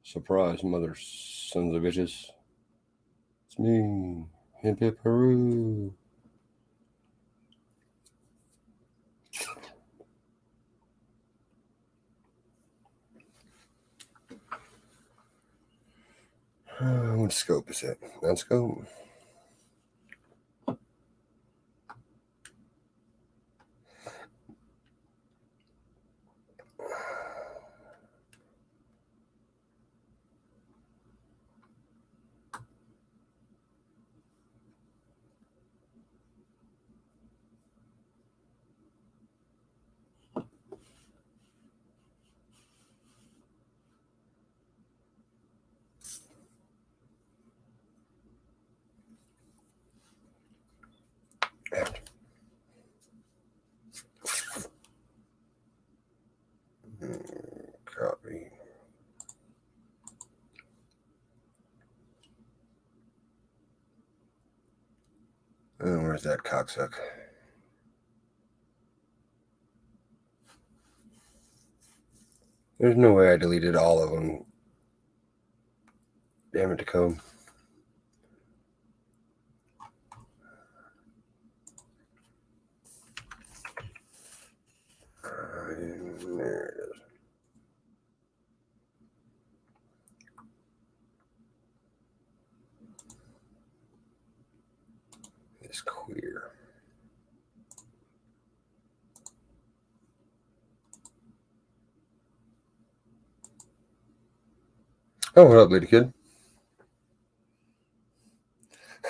Surprise, mother sons of bitches. It's me, Hip Hip Peru. What scope is it? That scope? Copy. Where's that cocksuck? There's no way I deleted all of them. Damn it, Tacombe. There it is. It's queer. Oh, what up, lady kid?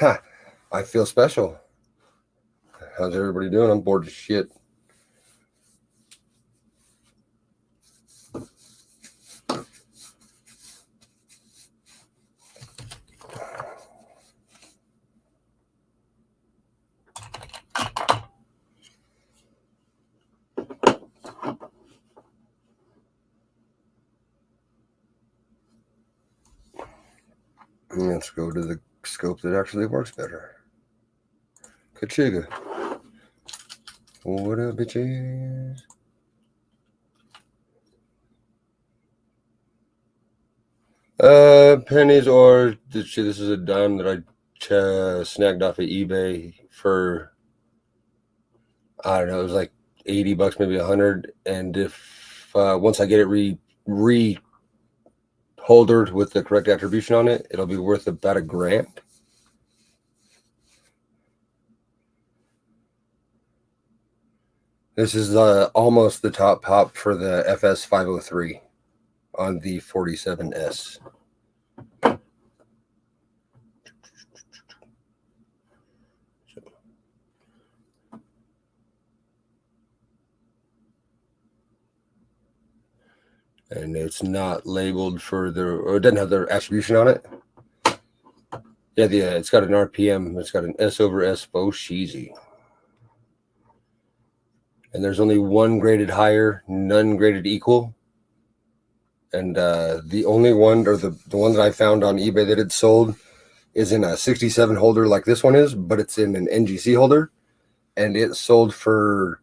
Ha! I feel special. How's everybody doing? I'm bored as shit. Let's go to the scope that actually works better. Kachiga. What up, bitches? Pennies or this is a dime that I snagged off of eBay for, I don't know, it was like $80, maybe 100. And if once I get it holdered with the correct attribution on it, it'll be worth about $1,000. This is almost the top pop for the FS 503 on the 47S. And it's not labeled or it doesn't have their attribution on it. Yeah, it's got an RPM. It's got an S over S faux cheesy. And there's only one graded higher, none graded equal. And the only one, or the one that I found on eBay that it's sold, is in a 67 holder like this one is, but it's in an NGC holder. And it sold for,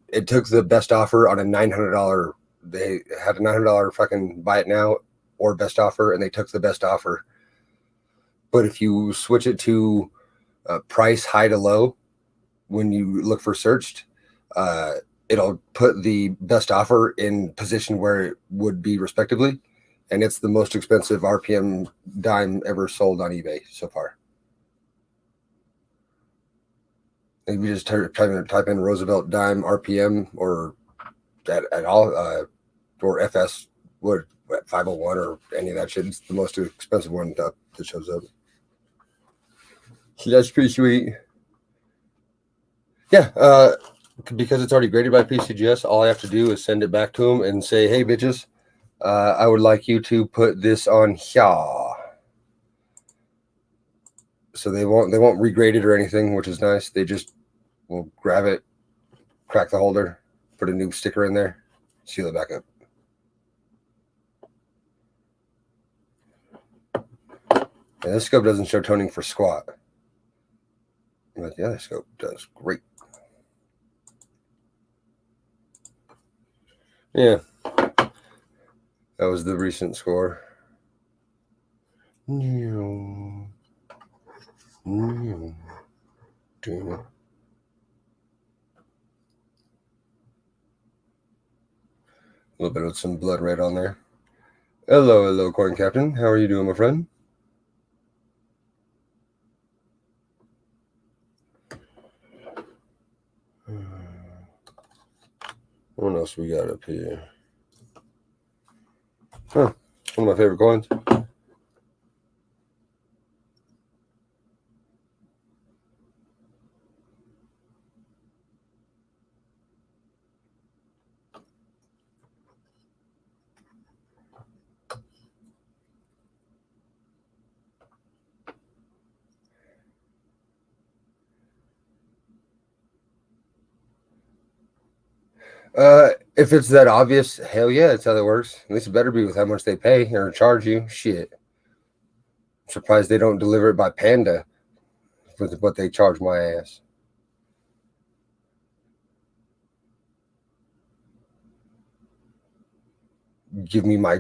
it took the best offer on a $900. They had a $900 fucking buy it now or best offer, and they took the best offer. But if you switch it to price high to low, when you look for searched, it'll put the best offer in position where it would be respectively. And it's the most expensive RPM dime ever sold on eBay so far. If you just type in Roosevelt dime RPM or at all, or FS wood 501 or any of that shit, it's the most expensive one that shows up. So that's pretty sweet. Yeah, because it's already graded by PCGS, all I have to do is send it back to them and say, hey, bitches, I would like you to put this on here. So they won't regrade it or anything, which is nice. They just will grab it, crack the holder, put a new sticker in there, seal it back up. And this scope doesn't show toning for squat, but the other scope does. Great. Yeah. That was the recent score. A little bit of some blood red on there. Hello, Corn Captain. How are you doing, my friend? What else we got up here? Huh. One of my favorite coins. If it's that obvious, hell yeah, that's how that works. At least it better be with how much they pay or charge you. Shit. I'm surprised they don't deliver it by Panda with what they charge my ass. Give me my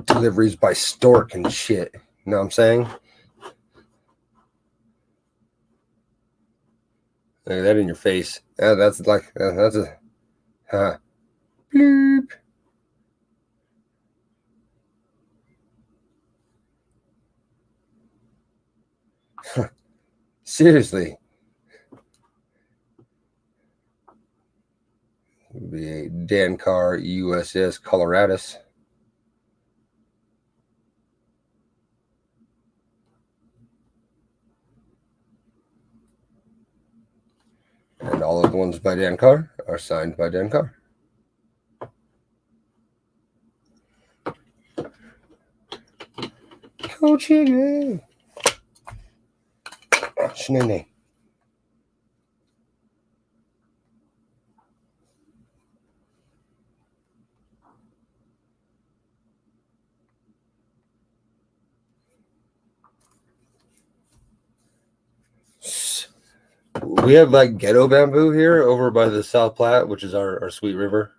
deliveries by Stork and shit. You know what I'm saying? Look at that in your face. Yeah, that's like, that's a, huh. Bloop. Seriously. It'd be a Dankar USS Coloradus. And all of the ones by Dankar are signed by Dankar. Coaching. Shnene. We have like ghetto bamboo here over by the South Platte, which is our sweet river.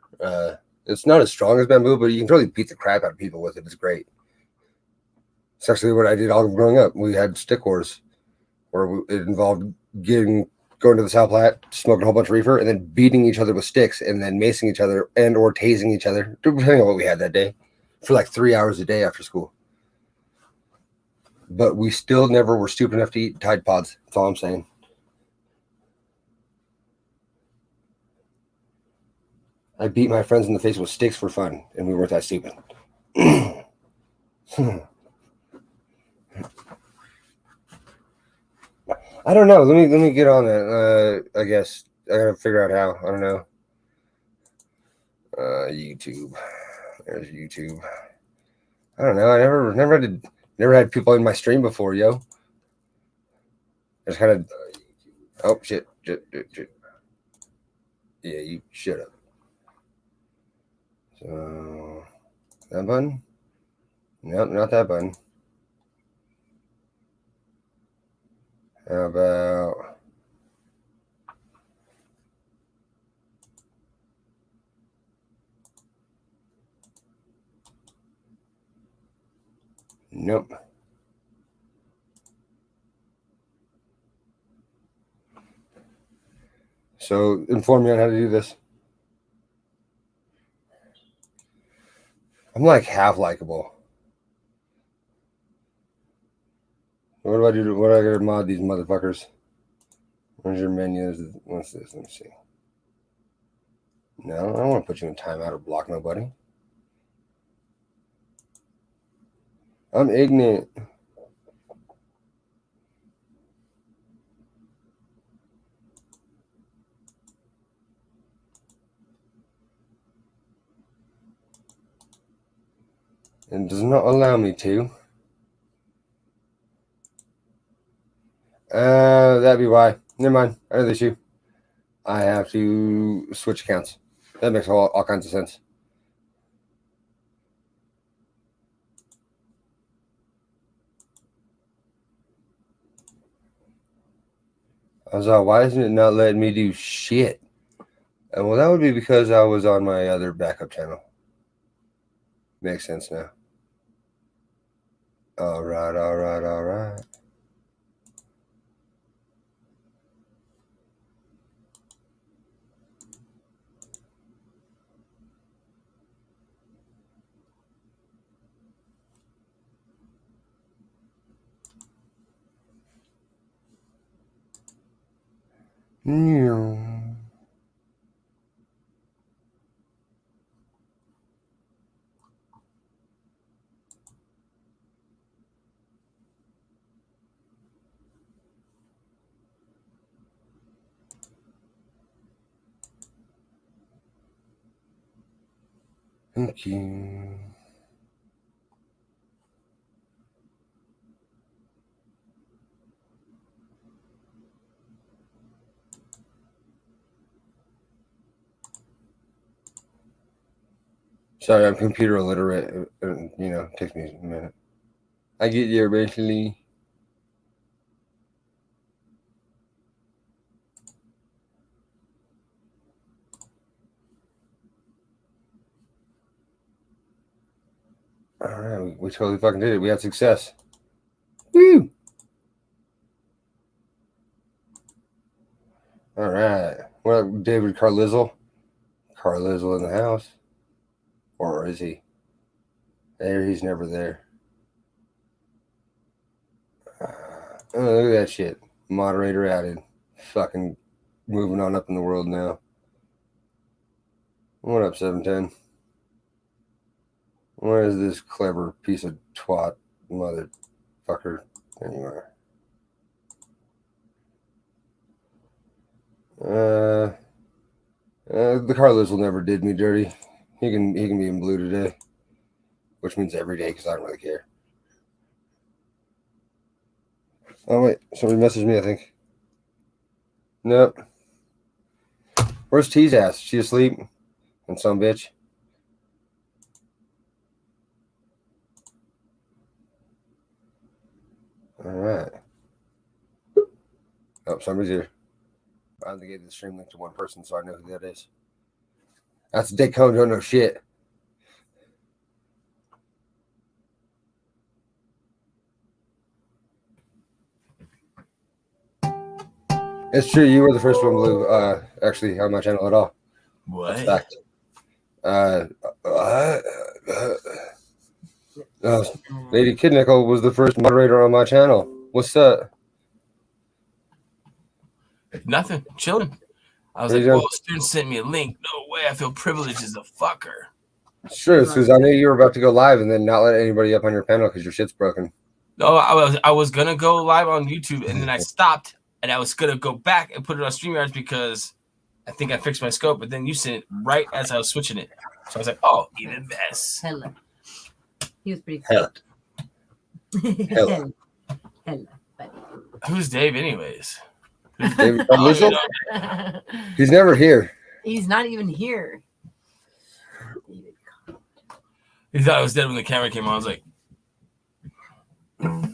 It's not as strong as bamboo, but you can totally beat the crap out of people with it. It's great. It's actually what I did all growing up. We had stick wars where it involved going to the South Platte, smoking a whole bunch of reefer, and then beating each other with sticks, and then macing each other and or tasing each other, depending on what we had that day, for like 3 hours a day after school. But we still never were stupid enough to eat Tide Pods. That's all I'm saying. I beat my friends in the face with sticks for fun, and we weren't that stupid. I don't know. Let me get on that. I guess I gotta figure out how. I don't know. YouTube. There's YouTube. I don't know. I never had people in my stream before, yo. I just kind of. Oh shit. Yeah, you shut up. So that button? Nope, not that button. How about nope. So inform me on how to do this. I'm like half likable. What do I do? What do I gotta mod these motherfuckers? Where's your menus? What's this? Let me see. No, I don't want to put you in timeout or block nobody. I'm ignorant. It does not allow me to. That'd be why. Never mind. I know the issue. I have to switch accounts. That makes all kinds of sense. I was like, why isn't it not letting me do shit? Well, that would be because I was on my other backup channel. Makes sense now. All right. Yeah. Thank you. Sorry, I'm computer illiterate. It takes me a minute. I get there eventually. All right, we totally fucking did it. We had success. Woo! All right. Well, David Carlizzle. Carlizzle in the house. Or is he? There, he's never there. Oh, look at that shit. Moderator added. Fucking moving on up in the world now. What up, 710? Where is this clever piece of twat motherfucker anywhere? The Carlizzle never did me dirty. He can be in blue today, which means every day because I don't really care. Oh wait, somebody messaged me. I think. Nope. Where's T's ass? She asleep? And some bitch. All right. Oh, somebody's here. I only gave the stream link to one person, so I know who that is. That's Daycon. Don't know shit. It's true. You were the first one, Blue. Actually, on my channel at all. What? That's fact. Lady Kidnickel was the first moderator on my channel. What's up? Nothing. Chilling. I was like, "Whoa, student sent me a link. No way. I feel privileged as a fucker." It's true. It's because I knew you were about to go live and then not let anybody up on your panel because your shit's broken. No, I was gonna go live on YouTube and then I stopped and I was gonna go back and put it on StreamYards because I think I fixed my scope, but then you sent it right as I was switching it. So I was like, "Oh, even best." Hella. He was pretty Hella. Hella. Who's Dave, anyways? David He's never here. He's not even here. He thought I was dead when the camera came on. I was like, Time.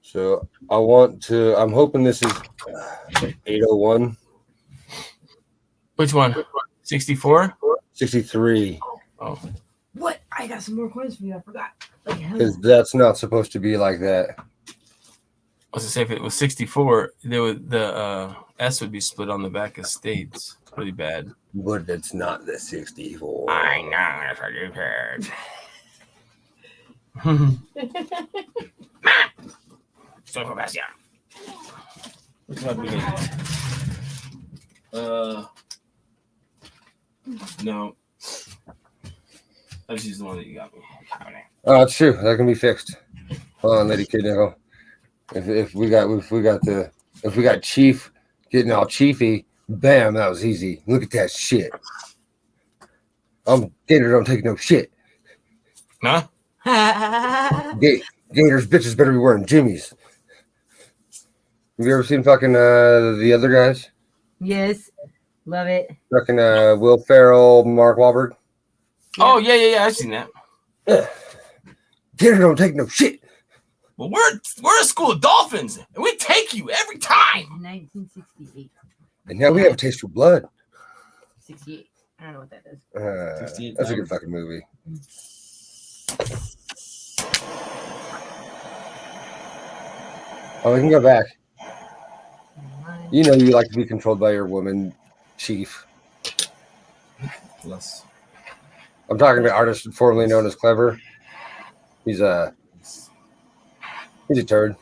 So I'm hoping this is 801. Which one? 64? 63. Oh. What? I got some more coins for you. I forgot. Because that's not supposed to be like that. I was gonna say if it was 64, the S would be split on the back of states. Really bad. But it's not the 64. I know, that's what you heard. So fast, yeah. No. I just used the one that you got me. Oh, it's true. That can be fixed. Hold on, Lady Kidnickel. If we got Chief getting all chiefy, bam, that was easy. Look at that shit. Gator don't take no shit. Huh? Gators bitches better be wearing jimmies. Have you ever seen fucking the other guys? Yes. Love it. Fucking Will Ferrell, Mark Wahlberg. Oh yeah, I've seen that. Yeah. Gator don't take no shit. Well, we're a school of dolphins, and we take you every time. 1968. And now we have a taste for blood. 68. I don't know what that is. 68 That's a time. good fucking movie. Oh, we can go back. You know you like to be controlled by your woman, Chief. Plus, I'm talking to artist formerly known as Clever. He's a turd.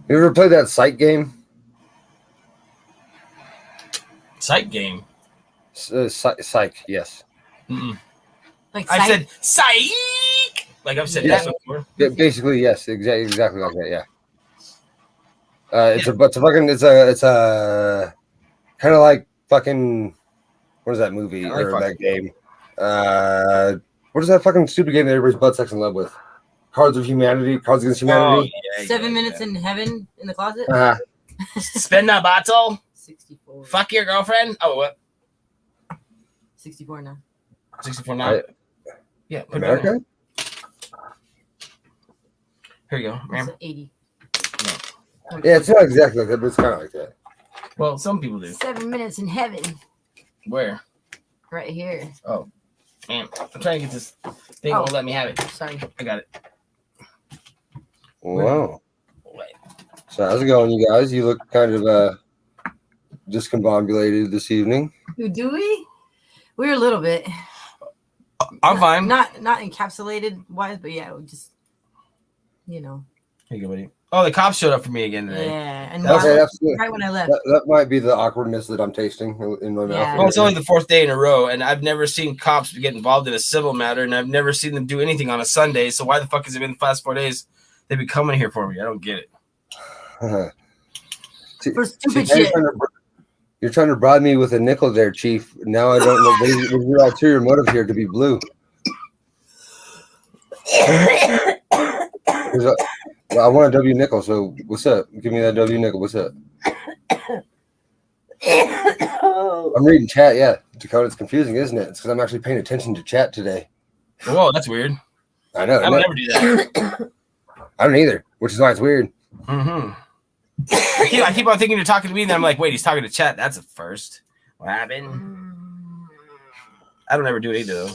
You ever played that Psych game? psych game. Psych, yes. Mm-mm. Like I said psych. Like I've said Yeah. that before. Yeah, basically, yes, exactly like that. Yeah. It's a kind of like fucking. What is that movie I like or fucking- that game? What is that fucking stupid game that everybody's butt sex in love with? Cards of Humanity, Cards Against Oh, Humanity. yeah, 7 minutes in heaven in the closet. Spend a bottle. 64. Fuck your girlfriend. Oh, what? 64 now. 64 now. Yeah. Put it on America. Here you go. It's Ma'am. 80. Yeah, it's not exactly like that, but it's kind of like that. Well, some people do. 7 minutes in heaven. Where? Right here. Man, I'm trying to get this thing. Oh. Won't let me have it. Sorry. I got it. Wow. Wait. So how's it going, you guys? You look kind of discombobulated this evening. Do we? We're a little bit. I'm fine. Not encapsulated wise, but yeah, we just, you know. Here you go, buddy. Oh, the cops showed up for me again today. Yeah. And That's Okay, right, that's right when I left. that might be the awkwardness that I'm tasting in my Yeah. mouth. Well, it's only the fourth day in a row, and I've never seen cops get involved in a civil matter, and I've never seen them do anything on a Sunday. So why the fuck has it been the past 4 days? They've been coming here for me. I don't get it. For stupid See, shit. you're trying to bribe me with a nickel there, Chief. Now I don't know what is your ulterior motive here to be blue. I want a W nickel, so what's up? Give me that W nickel. What's up? I'm reading chat. Yeah, Dakota, it's confusing, isn't it? It's because I'm actually paying attention to chat today. Whoa, that's weird. I know. I would never do that. I don't either, which is why it's weird. Mm-hmm. I keep on thinking you're talking to me, and then I'm like, wait, he's talking to chat. That's a first. What happened? I don't ever do it either, though.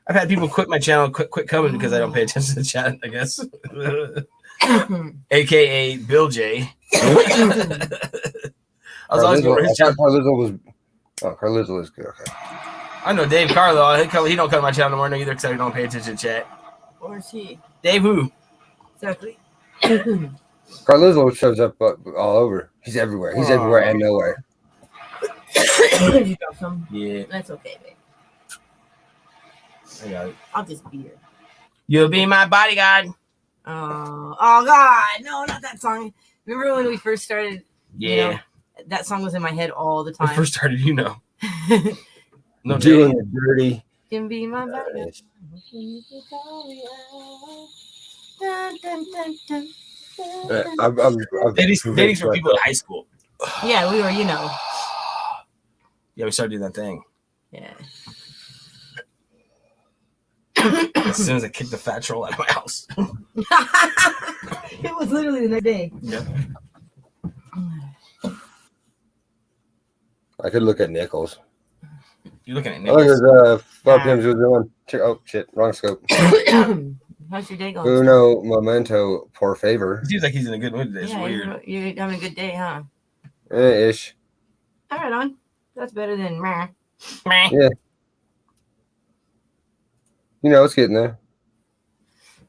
I've had people quit my channel, quit coming because I don't pay attention to the chat, I guess. AKA Bill J. I was always going to his channel. Carlizzo is good. Okay. I know Dave Carlo. He don't come to my channel no more either because I don't pay attention to chat. Or is he? Dave who? Exactly. Carlizzo shows up all over. He's everywhere. He's everywhere and nowhere. You got some? Yeah, That's okay, babe. I got it. I'll just be here. You'll be my bodyguard. Oh God, no, not that song. Remember when we first started? Yeah. You know, that song was in my head all the When I time. first started, you know. No Doing Dave. it dirty. Can be my body. I'm Dating's for people in high school. Yeah, we were, you know. Yeah, we started doing that thing. Yeah. As soon as I kicked the fat troll out of my house. It was literally the next day. Yeah. I could look at nickels. You're looking at I look Nicholas. at 12 p.m. Oh shit, wrong scope. How's your day going? Uno momento, por favor. It seems like he's in a good mood today. It's Yeah, weird. you're having a good day, huh? Ish. All right, on. That's better than meh. Meh. You know, it's getting there.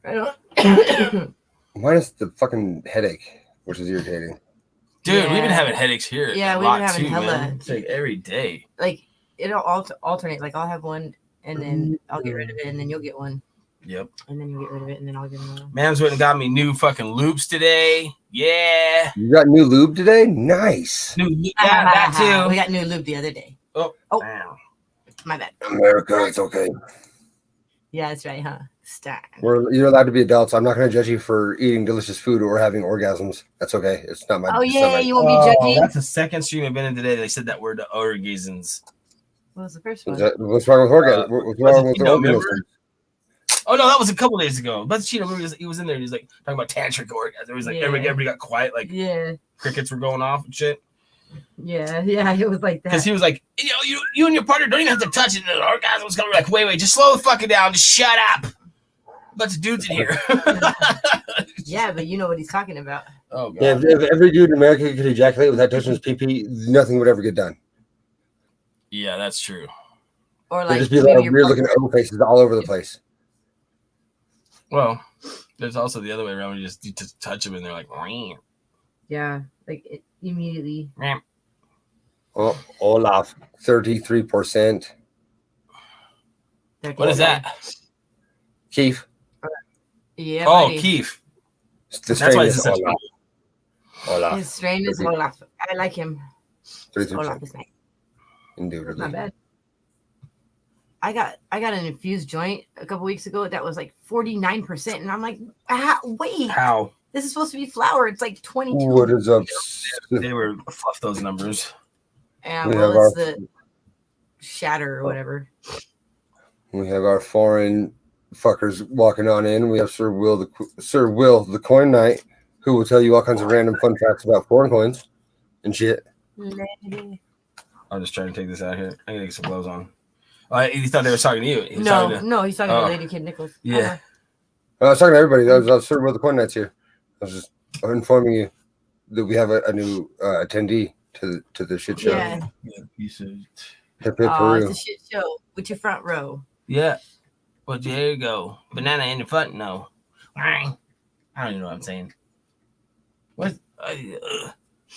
Right on. Minus the fucking headache, which is irritating. Dude, we've been Yeah. having headaches here. Yeah, a we've lot been having too, hella- man. It's like every day. Like it'll alternate. Like I'll have one, and then I'll get rid of it, and then you'll get one, Yep. and then you'll get rid of it, and then I'll get another. Man's went and got me new fucking loops today. Yeah. You got new lube today? Nice. New yeah, that We too. got new lube the other day. Oh. Oh. My bad. America, it's okay. Yeah, that's right, huh? Stop. You're allowed to be adults. I'm not going to judge you for eating delicious food or having orgasms. That's okay. It's not my. Oh it's not yeah, my- you won't be judgy. That's the second stream I've been in today. They said that word, orgasms. What was the first one? What's wrong with orgasm? What's wrong with you know, organisms? Oh no, that was a couple days ago. But Cheeto, he was in there. He was like talking about tantric orgasm. It was like Yeah. everybody got quiet, like Yeah. crickets were going off and shit. Yeah. It was like Because that. he was like, you and your partner don't even have to touch it. And the orgasm was coming. Like, wait, just slow the fucking down. Just shut up. Bunch of dudes in here. Yeah, but you know what he's talking about. Oh god. Yeah, if every dude in America could ejaculate without touching his pee-pee, nothing would ever get done. Yeah, that's true. Or There'd like just be a lot maybe of your weird-looking partner- old faces all over the place. Well, there's also the other way around. You just touch them and they're like, "Meow." Yeah, like immediately. Oh, Olaf, 33%. What is that? Keith, Yeah. Oh, buddy. Keith. the That's why strain it's is such Olaf. Olaf, His strain is Olaf. I like him. Olaf 33%. is nice. Indubitably. Not bad. I got an infused joint a couple weeks ago that was like 49%, and I'm like, wait, How? this is supposed to be flour. It's like 22. What is up? They were fluff those numbers. Yeah, We well, have it's the shatter or whatever. We have our foreign fuckers walking on in. We have Sir Will, the Coin Knight, who will tell you all kinds of random fun facts about foreign coins and shit. I'm just trying to take this out here. I gotta get some gloves on. He thought they were talking to you. He was No, talking to- no, he's talking Oh. to Lady Kid Nichols. Yeah. I was talking to everybody. That was Sir Will, the Coin Knight's here. I was just informing you that we have a new attendee to the shit show. Yeah. piece of- Hip hip Oh, it's Peru. a shit show with your front row. Yeah. Well, there you go. Banana in the front? No. I don't even know what I'm saying. What? I need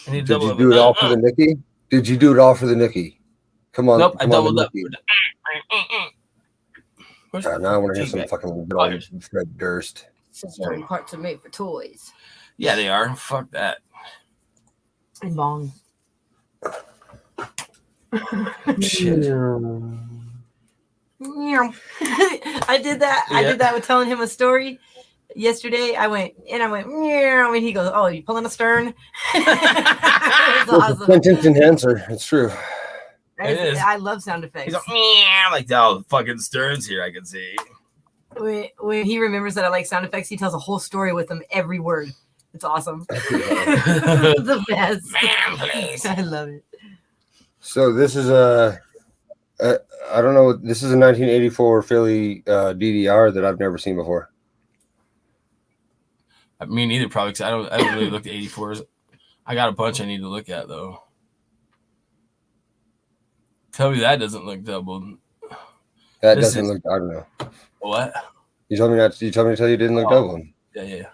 a Did double you of do it all for uh. the Nikki? Did you do it all for the Nikki? Come on. Nope, I come on, doubled up. Nikki. Where's Now I want to hear some feedback? fucking good old Fred Durst. Certain parts are made for toys. Yeah, they are. Fuck that. And bong. Shit. I did that. I Yeah. did that with telling him a story yesterday. I went meow, and he goes, "Oh, you pulling a stern?" It's awesome. Sentence enhancer. It's true. It is. I love sound effects. He's like, meow, like the fucking Stearns here, I can see. When he remembers that I like sound effects, he tells a whole story with them every word. It's awesome. It's the best. Man, please. I love it. So this is a I don't know. This is a 1984 Philly DDR that I've never seen before. Me neither, probably, because I don't really look at 84s. I got a bunch I need to look at, though. Tell me that doesn't look doubled. That This doesn't is- look. I don't know. What? You told me not. You told me to tell you it didn't look Oh. double. Yeah.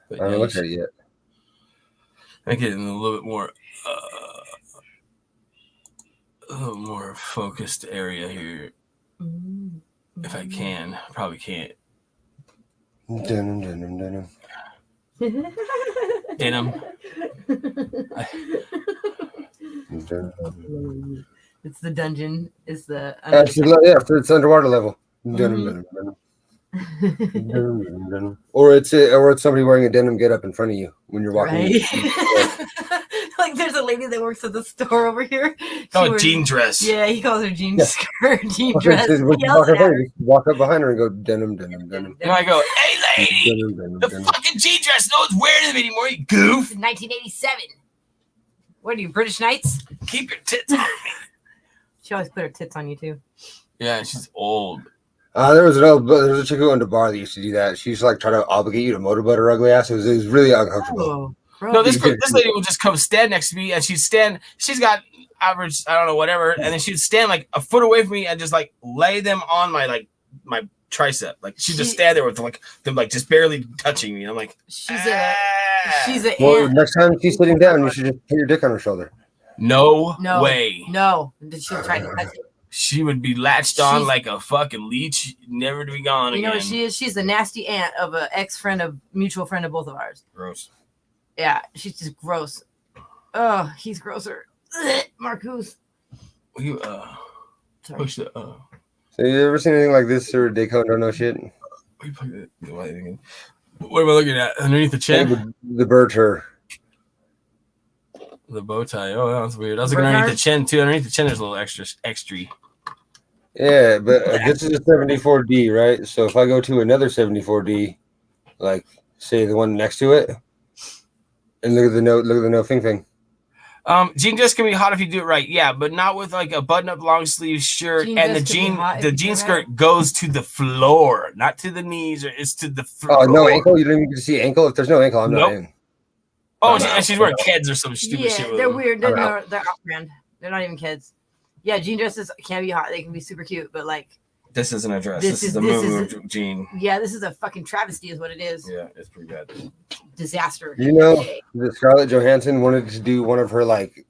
But I haven't yeah, looked at it yet. I get in a little bit more focused area here, if I can. Probably can't. Denim, denim, denim. Denim. Denim. It's the dungeon. It's the It's underwater level. Denim, denim, denim. Denim, denim, denim. Or it's somebody wearing a denim get up in front of you when you're walking. right. Like there's a lady that works at the store over here. She Oh, wears- jean dress. Yeah, he calls her jean Yeah. skirt, jean When dress. you He yells walk, at up, her. just walk up behind her and go denim, denim, denim. And I go, hey, lady, Denim, denim, the denim. fucking jean dress. No one's wearing them anymore, you goof. 1987. What are you, British Knights? Keep your tits on me. She always put her tits on you too. Yeah, she's old. There was a chick who owned a bar that used to do that. She used to like try to obligate you to motorboat her ugly ass. It was really uncomfortable. Oh, bro. No, this lady will just come stand next to me, and she's got average, I don't know, whatever, and then she'd stand like a foot away from me and just like lay them on my tricep. Like she'd just stand there with like them like just barely touching me. And I'm like, she's "Ah." a Well, ant. next time she's sitting down, you should just put your dick on her shoulder. No No. way. No, she'll try to touch it. She would be latched on She's- like a fucking leech, never to be gone You again. know what she is? She's the nasty aunt of a mutual friend of both of ours. Gross. Yeah, she's just gross. Oh, he's grosser. Ugh, Marcus. You Sorry. push the So you ever seen anything like this or Daycon don't know shit? what am I looking at? Underneath the chin? The bird her. The bow tie. Oh, that's weird. I was looking Bernard? underneath the chin too. Underneath the chin, there's a little extra. Yeah, but this is a 74D, right? So if I go to another 74D, like say the one next to it, and look at the no thing thing. Jean dress can be hot if you do it right, yeah, but not with like a button-up long sleeve shirt, Jean and dress can be hot if you jean do skirt goes to the floor, not to the knees, or it's to the floor. Oh, no ankle. You don't even get to see ankle. If there's no ankle, I'm not Nope. in. Oh, I'm out. and she's wearing Keds or some stupid shit. Yeah, with they're them. weird. I'm They're off-brand. They're not even kids. Yeah, jean dresses can be hot. They can be super cute, but like, This isn't a dress. This This is is- the this movie jean. yeah, this is a fucking travesty, is what it is. Yeah, it's pretty bad. Disaster. You know that Scarlett Johansson wanted to do one of her like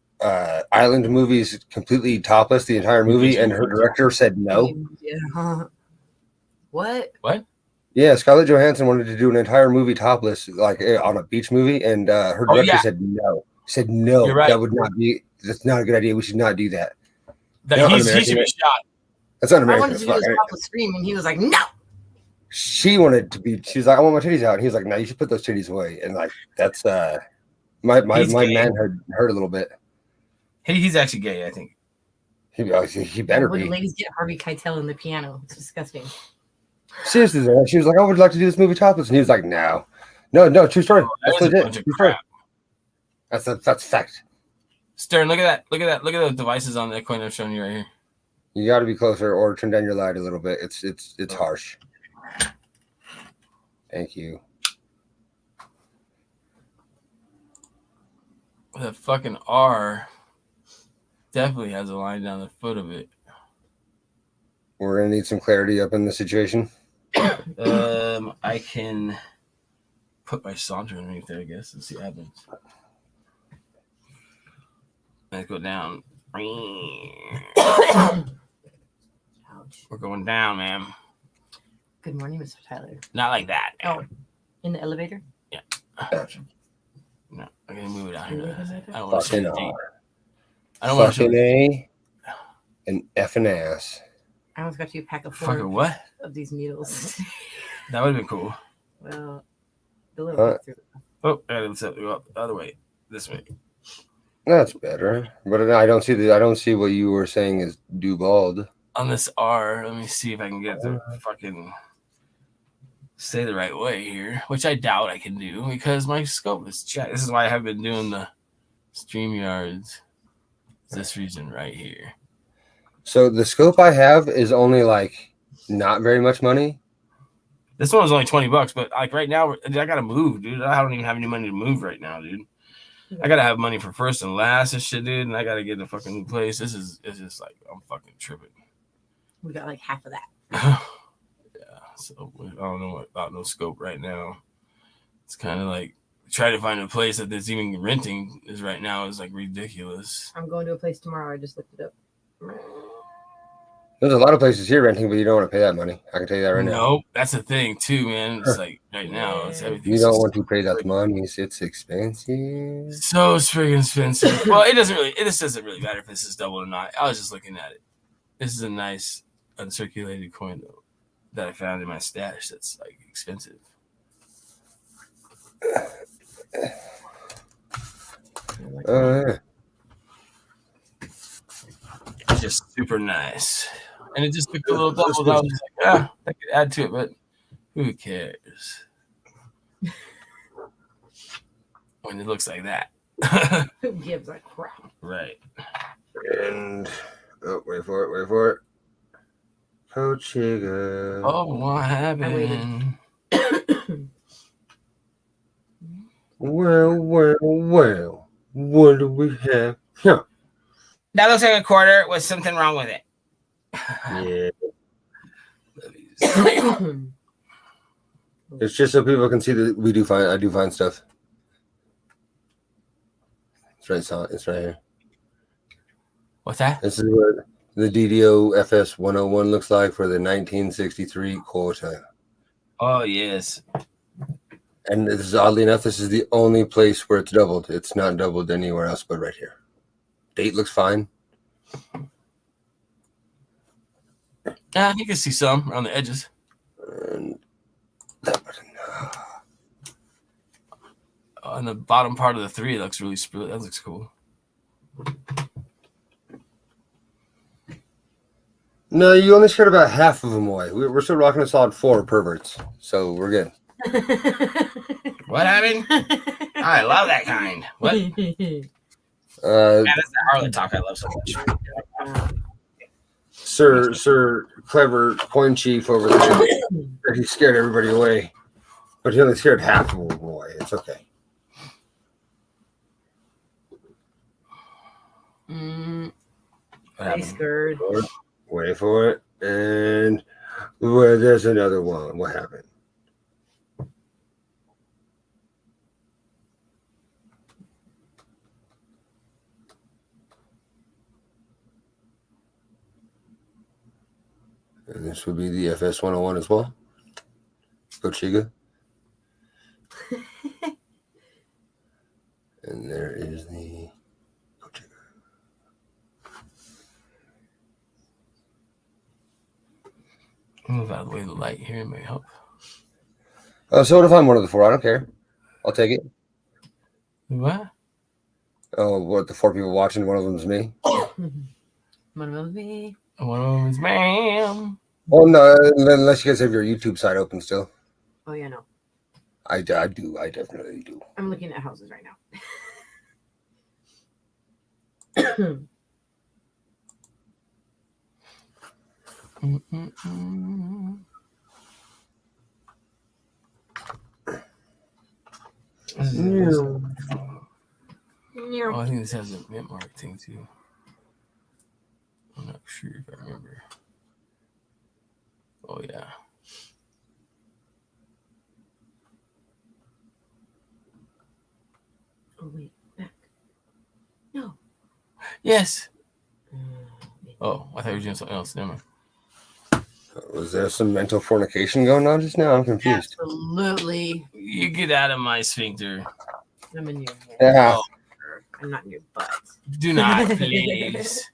island movies completely topless the entire movie, and her director said no. Yeah. What? Yeah, Scarlett Johansson wanted to do an entire movie topless, like on a beach movie, and her Oh, director yeah. said no. Said no. You're right. That would not be. That's not a good idea. We should not do that. That No, he un-American, should be shot. That's I un-American wanted as to do fuck. this topless scream, and he was like, "No." She wanted to be. She's like, I want my titties out. And he's like, no, you should put those titties away. And like, that's my He's gay. man hurt a little bit. He's actually gay, I think. He better When be. ladies get Harvey Keitel in the piano, it's disgusting. Seriously, though, she was like, I would like to do this movie topless, and he was like, no, true story. That That's was a legit. bunch of True story. crap. That's fact. Stern, look at that. Look at those devices on that coin I'm showing you right here. You got to be closer or turn down your light a little bit. It's harsh. Thank you. The fucking R definitely has a line down the foot of it. We're gonna need some clarity up in the situation. I can put my saunter underneath there, I guess, and see what happens. Let's go down. Ouch. We're going down, man. Good morning, Mr. Tyler. Not like that. Oh, in the elevator? No, I'm gonna move it out here. I don't want to Fucking see the deep. R. I don't want to Fucking show A and F and ass. I almost got you a pack of fucking 4 what? of these needles. That would have been cool. Well, the little Huh? Oh, I gotta go up the other way. This way. That's better. But I don't see what you were saying is do bald. On this R, let me see if I can get the fucking stay the right way here, which I doubt I can do because my scope is checked. This is why I have been doing the StreamYards. This reason right here. So the scope I have is only like not very much money. This one was only $20, but like right now, I gotta move, dude. I don't even have any money to move right now, dude. I gotta have money for first and last and shit, dude. And I gotta get a fucking new place. It's just like I'm fucking tripping. We got like half of that. Yeah, so I don't know about no scope right now. It's kind of like trying to find a place that there's even renting is right now is like ridiculous. I'm going to a place tomorrow. I just looked it up. There's a lot of places here renting, but you don't want to pay that money. I can tell you that right now. Nope, that's the thing too, man. It's like right now, it's everything. You don't want to pay that money. It's expensive. So it's freaking expensive. Well, it just doesn't really matter if this is double or not. I was just looking at it. This is a nice uncirculated coin though that I found in my stash. That's like expensive. Yeah. It's just super nice, and it just took a little double. I was just like, yeah, I could add to it, but who cares when it looks like that? Who gives a crap? Right. And wait for it. Pochiga. Oh, what happened? Well. What do we have? Huh. That looks like a quarter with something wrong with it. Yeah. It's just so people can see that I do find stuff. It's right here. What's that? This is what the DDO FS 101 looks like for the 1963 quarter. Oh yes. And this is oddly enough, this is the only place where it's doubled. It's not doubled anywhere else but right here. Date looks fine. Yeah, you can see some around the edges. And On the bottom part of the 3, it looks really that looks cool. No, you only scared about half of them away. We're still rocking a solid 4 perverts, so we're good. What happened? I love that kind. What? Man, that's the harlot talk I love so much. Sir Clever Coin Chief over there, he scared everybody away, but he only scared half of them away. It's okay. I scared. Wait for it, and well, there's another one. What happened? And this would be the FS 101 as well. Go Chiga. And there is the Go Chiga. Move out of the way of the light here may help. Oh, so what if I'm one of the 4? I don't care. I'll take it. What? Oh, what, the 4 people watching? One of them's me. One of me. One of them is ma'am. Well, no, unless you guys have your YouTube side open still. Oh yeah, no. I do. I definitely do. I'm looking at houses right now. Oh, I think this has a mint mark thing too. I'm not sure if I remember. Oh yeah. Oh wait, back. No. Yes. Oh, I thought you were doing something else. Never mind. Was there some mental fornication going on just now? I'm confused. Absolutely. You get out of my sphincter. I'm in your head. Yeah. Oh, I'm not in your butt. do not, please.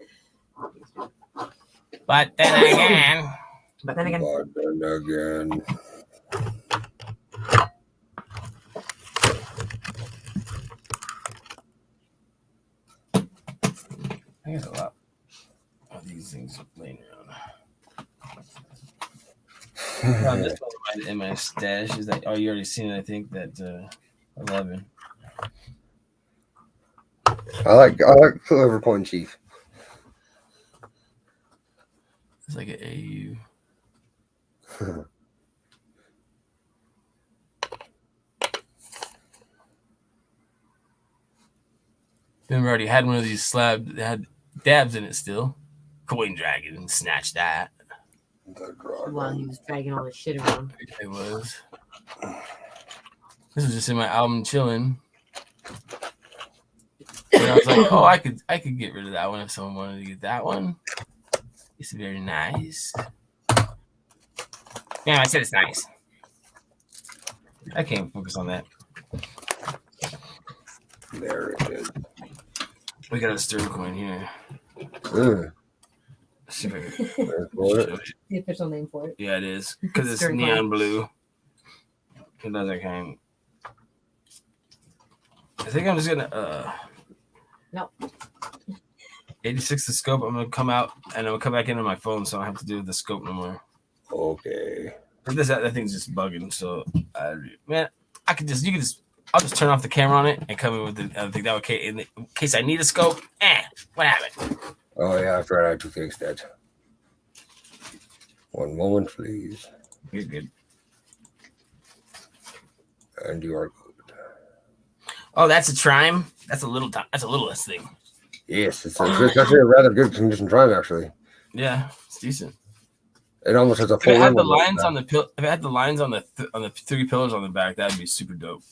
But then again. But then again. But then again. I got a lot of these things laying around. Found this one in my stash. Is that? Oh, you already seen it. I think that 11. I like Clever Coin Chief. It's like an AU. Then we already had one of these slabs that had dabs in it still. Coin Dragon and snatched that. While he was dragging all this shit around. It was. This was just in my album chilling. And I was like, oh, I could get rid of that one if someone wanted to get that one. It's very nice. Yeah, I said it's nice. I can't focus on that. There it is. We got a stir coin here. The official name for it. Yeah, it is. Because it's Stir neon coin. blue. It does that kind. I think I'm just gonna No. 86 the scope. I'm gonna come out and I'm gonna come back into my phone, so I don't have to do the scope no more. Okay. But that thing's just bugging. So, man, I'll just turn off the camera on it and come in with the other thing. That okay in case I need a scope. What happened? Oh yeah, that's right. I have to fix that. One moment, please. You're good. And you are good. Oh, that's a Trime. That's a littlest thing. Yes, it's actually a rather good condition Trime, actually. Yeah, it's decent. It almost has a If full it had the rim on lines back. on the if it had the lines on the 3 pillars on the back, that'd be super dope.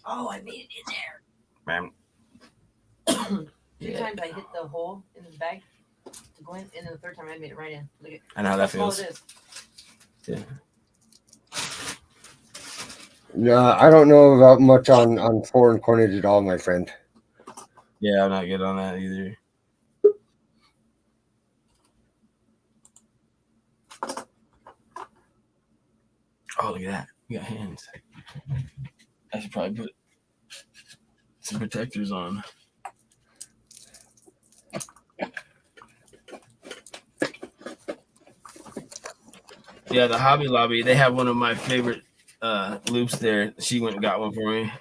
Oh, I made it in there. Man. 2 times I hit the hole in the bag to go in, and then the 3rd time I made it right in. Look at I know how that small feels. it is. Yeah. No, I don't know about much on foreign coinage at all, my friend. Yeah, I'm not good on that either. Oh, look at that. We got hands. I should probably put some protectors on. Yeah, the Hobby Lobby. They have one of my favorite loops there. She went and got one for me.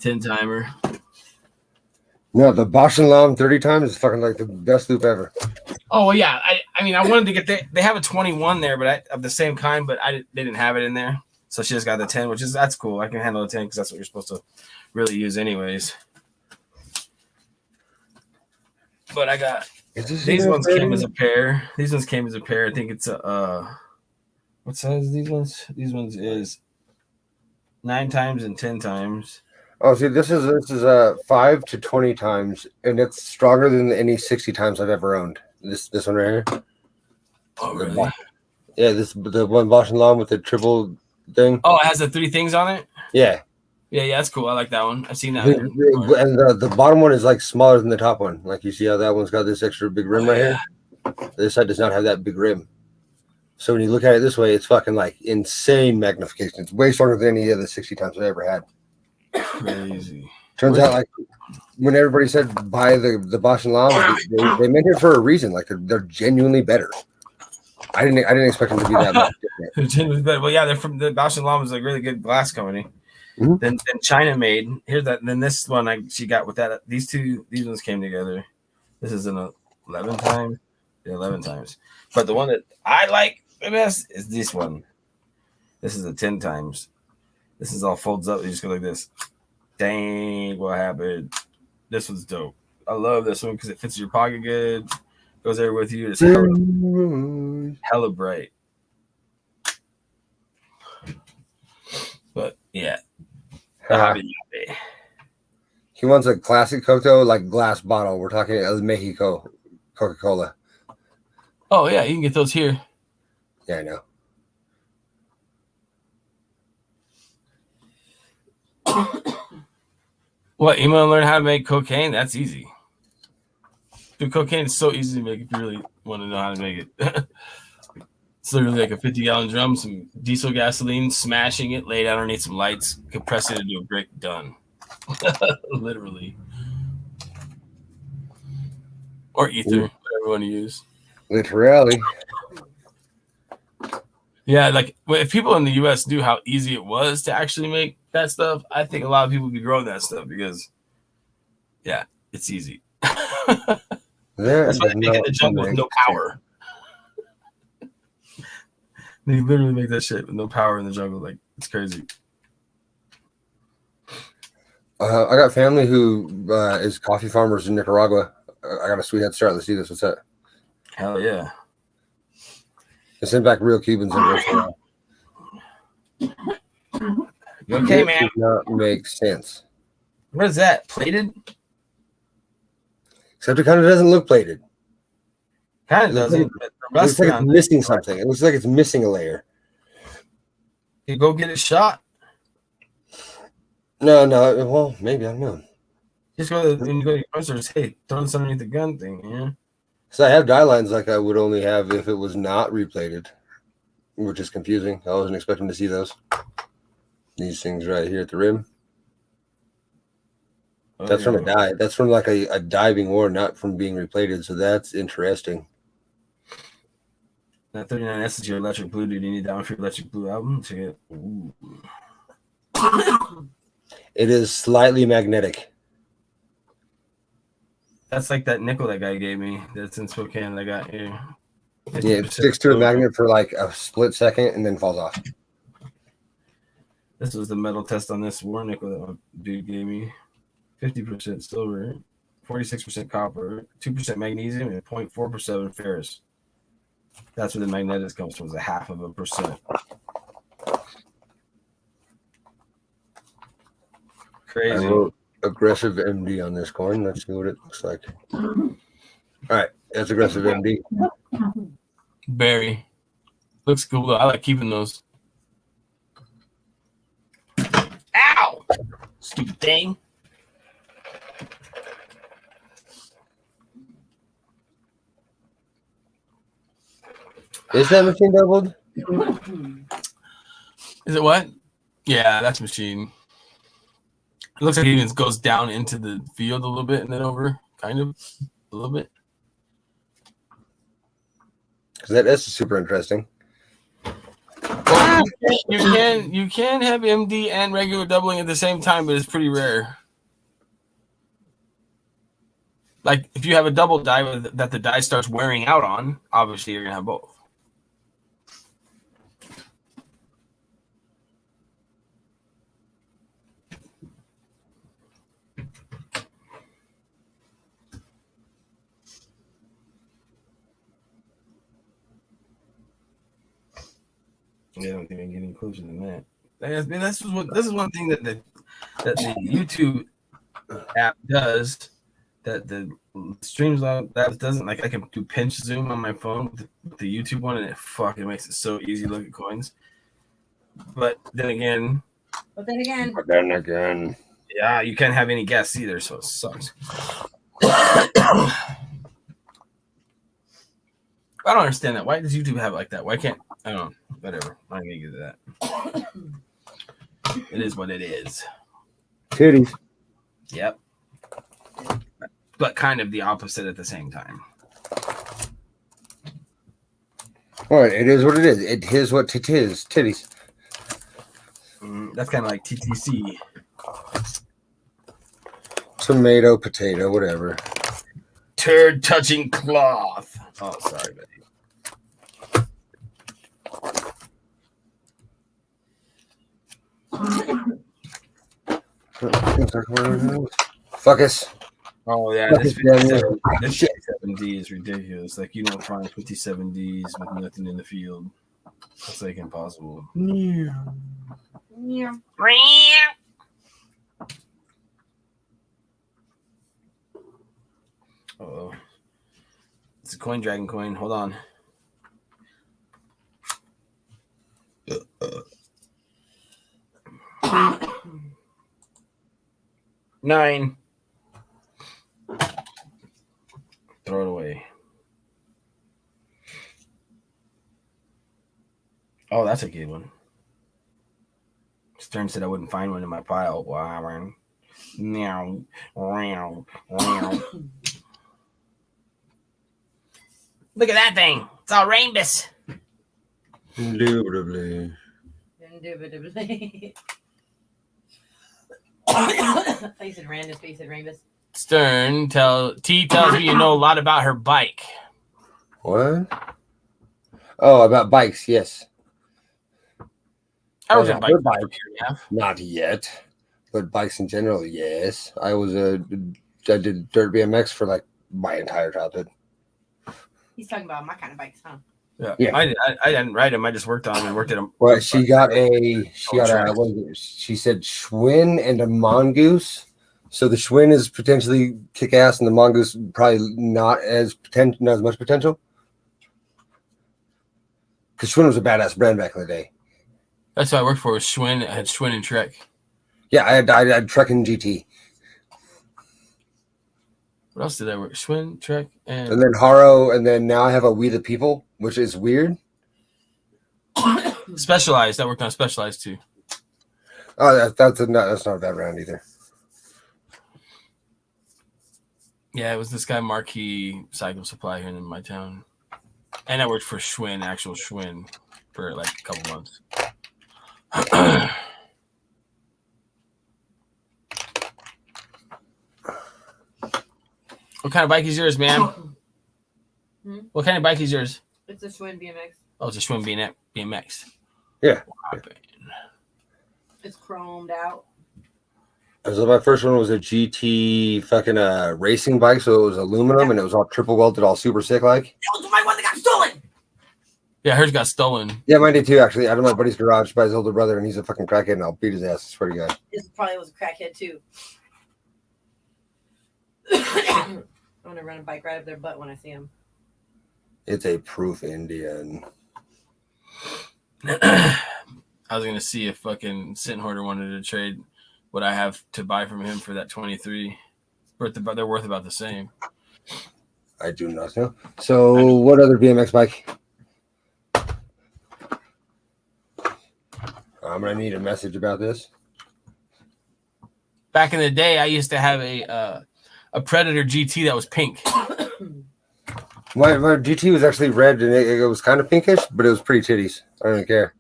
10 timer. No, the Bosch and Lom 30 times is fucking like the best loop ever. Oh well, yeah. I mean, I wanted to get they have a 21 there, but of the same kind, but they didn't have it in there. So she just got the 10, that's cool. I can handle the 10 because that's what you're supposed to really use anyways. But I got these ones came as a pair. These ones came as a pair. I think it's a what size are these ones? These ones is 9 times and 10 times. Oh, see, this is 5 to 20 times, and it's stronger than any 60 times I've ever owned. This one right here. Oh, really? Yeah, the one Bosch and Lom with the triple thing. Oh, it has the 3 things on it? Yeah. Yeah, that's cool. I like that one. I've seen that one. And the bottom one is like smaller than the top one. Like you see how that one's got this extra big rim here? This side does not have that big rim. So when you look at it this way, it's fucking like insane magnification. It's way stronger than any of the 60 times I ever had. Crazy. Turns out, like when everybody said buy the Bosch and Lom, they meant it for a reason. Like they're genuinely better. I didn't expect them to be that much different. Genuinely better. Well, yeah, they're from the Bosch and Lom is a really good glass company. Mm-hmm. Then China made here's that. Then this one she got with that. These ones came together. This is an 11 times. Yeah, 11 times. But the one that I like the best is this one. This is a 10 times. This is all folds up. You just go like this. Dang, what happened? This one's dope. I love this one because it fits your pocket good. Goes there with you. It's hella bright. But yeah. He wants a classic Coto, like glass bottle. We're talking El Mexico Coca-Cola. Oh yeah, you can get those here. Yeah, I know. What, you want to learn how to make cocaine? That's easy. Dude, cocaine is so easy to make if you really want to know how to make it. It's literally like a 50-gallon drum, some diesel gasoline, smashing it, lay it underneath some lights, compress it into a brick, done. Literally. Or ether, whatever you want to use. Literally. Yeah, like if people in the U.S. knew how easy it was to actually make that stuff, I think a lot of people would be growing that stuff because, yeah, it's easy. That's why they make it in the jungle with no power. They literally make that shit with no power in the jungle. Like, it's crazy. I got family who is coffee farmers in Nicaragua. I got a sweet head start. Let's see this. What's that? Hell yeah. They send back real Cubans in Russia. You okay, man? Does not make sense. What is that? Plated? Except it kind of doesn't look plated. Kind of doesn't. It looks like it's missing something. It looks like it's missing a layer. You go get it shot? No. Well, maybe, I don't know. Just go to your professor, hey, throw this underneath the gun thing, yeah. So I have dye lines like I would only have if it was not replated, which is confusing. I wasn't expecting to see those. These things right here at the rim. Oh, that's from a dye. That's from like a dye being worn, not from being replated. So that's interesting. That 39S is your electric blue, dude. You need that one for your electric blue album. Check it. Ooh. It is slightly magnetic. That's like that nickel that guy gave me. That's in Spokane that I got here. Yeah, it sticks to a magnet for like a split second and then falls off. This was the metal test on this war nickel that my dude gave me. 50% silver, 46% copper, 2% magnesium, and 0.4% ferrous. That's where the magnetic comes from, is 0.5%. Crazy. I wrote aggressive MD on this coin. Let's see what it looks like. All right, that's aggressive MD. Berry. Looks cool though. I like keeping those. Ow! Stupid thing. Is that machine doubled? Is it what? Yeah, that's machine. It looks like it even goes down into the field a little bit and then over, kind of, a little bit. Because that's super interesting. Well, you can have MD and regular doubling at the same time, but it's pretty rare. Like if you have a double die that the die starts wearing out on, obviously you're gonna have both. They don't even get any closer than that. This is one thing that the YouTube app does that the Streamlabs that doesn't. Like I can do pinch zoom on my phone with the YouTube one, and it fucking makes it so easy to look at coins. But then again, yeah, you can't have any guests either, so it sucks. I don't understand that. Why does YouTube have it like that? Why can't I don't know? Whatever. I'm not gonna get to that. It is what it is. Titties. Yep. But kind of the opposite at the same time. All right, it is what it is. It is what it is. Titties. That's kind of like TTC. Tomato, potato, whatever. Turd touching cloth. Oh, sorry, buddy. Fuck us. Oh yeah, this 57D is ridiculous. Like you don't find 57Ds with nothing in the field. That's like impossible. Yeah. Oh, it's a coin dragon coin. Hold on. Nine. Throw it away. Oh, that's a good one. Stern said I wouldn't find one in my pile. Wow. Meow. Meow. Meow. Look at that thing. It's all rainbows. Indubitably. Indubitably. I thought you said random, but you said rainbows. Stern tells me you know a lot about her bike. What? Oh, about bikes, yes. I was a bike. Not yet. But bikes in general, yes. I did dirt BMX for like my entire childhood. He's talking about my kind of bikes, huh? Yeah. I didn't ride them. I just worked on them and worked at them. Well, she said Schwinn and a Mongoose. So the Schwinn is potentially kick ass, and the Mongoose probably not as much potential. Because Schwinn was a badass brand back in the day. That's what I worked for. Was Schwinn. I had Schwinn and Trek. Yeah, I had Trek and GT. What else did I work? Schwinn, Trek, and then Haro, and then now I have a We the People, which is weird. Specialized. I worked on Specialized too. Oh, that's not a bad brand either. Yeah, it was this guy Marquis Cycle Supply here in my town, and I worked for Schwinn, actual Schwinn, for like a couple months. What kind of bike is yours, ma'am? What kind of bike is yours? It's a Schwinn BMX. Oh, it's a Schwinn BMX. Yeah. It's chromed out. So my first one was a GT fucking racing bike, so it was aluminum and it was all triple welded, all super sick like. That was my one that got stolen. Yeah, hers got stolen. Yeah, mine did too, actually. Out of my buddy's garage by his older brother, and he's a fucking crackhead, and I'll beat his ass. I swear to God. This probably was a crackhead too. I'm gonna run a bike right up their butt when I see him. It's a proof Indian. I was gonna see if fucking Sin Hoarder wanted to trade what I have to buy from him for that 23. They're worth about the same. I do not know. So, what other BMX bike? I'm gonna need a message about this. Back in the day, I used to have a Predator GT that was pink. My GT was actually red, and it was kind of pinkish, but it was pretty titties. I don't even care.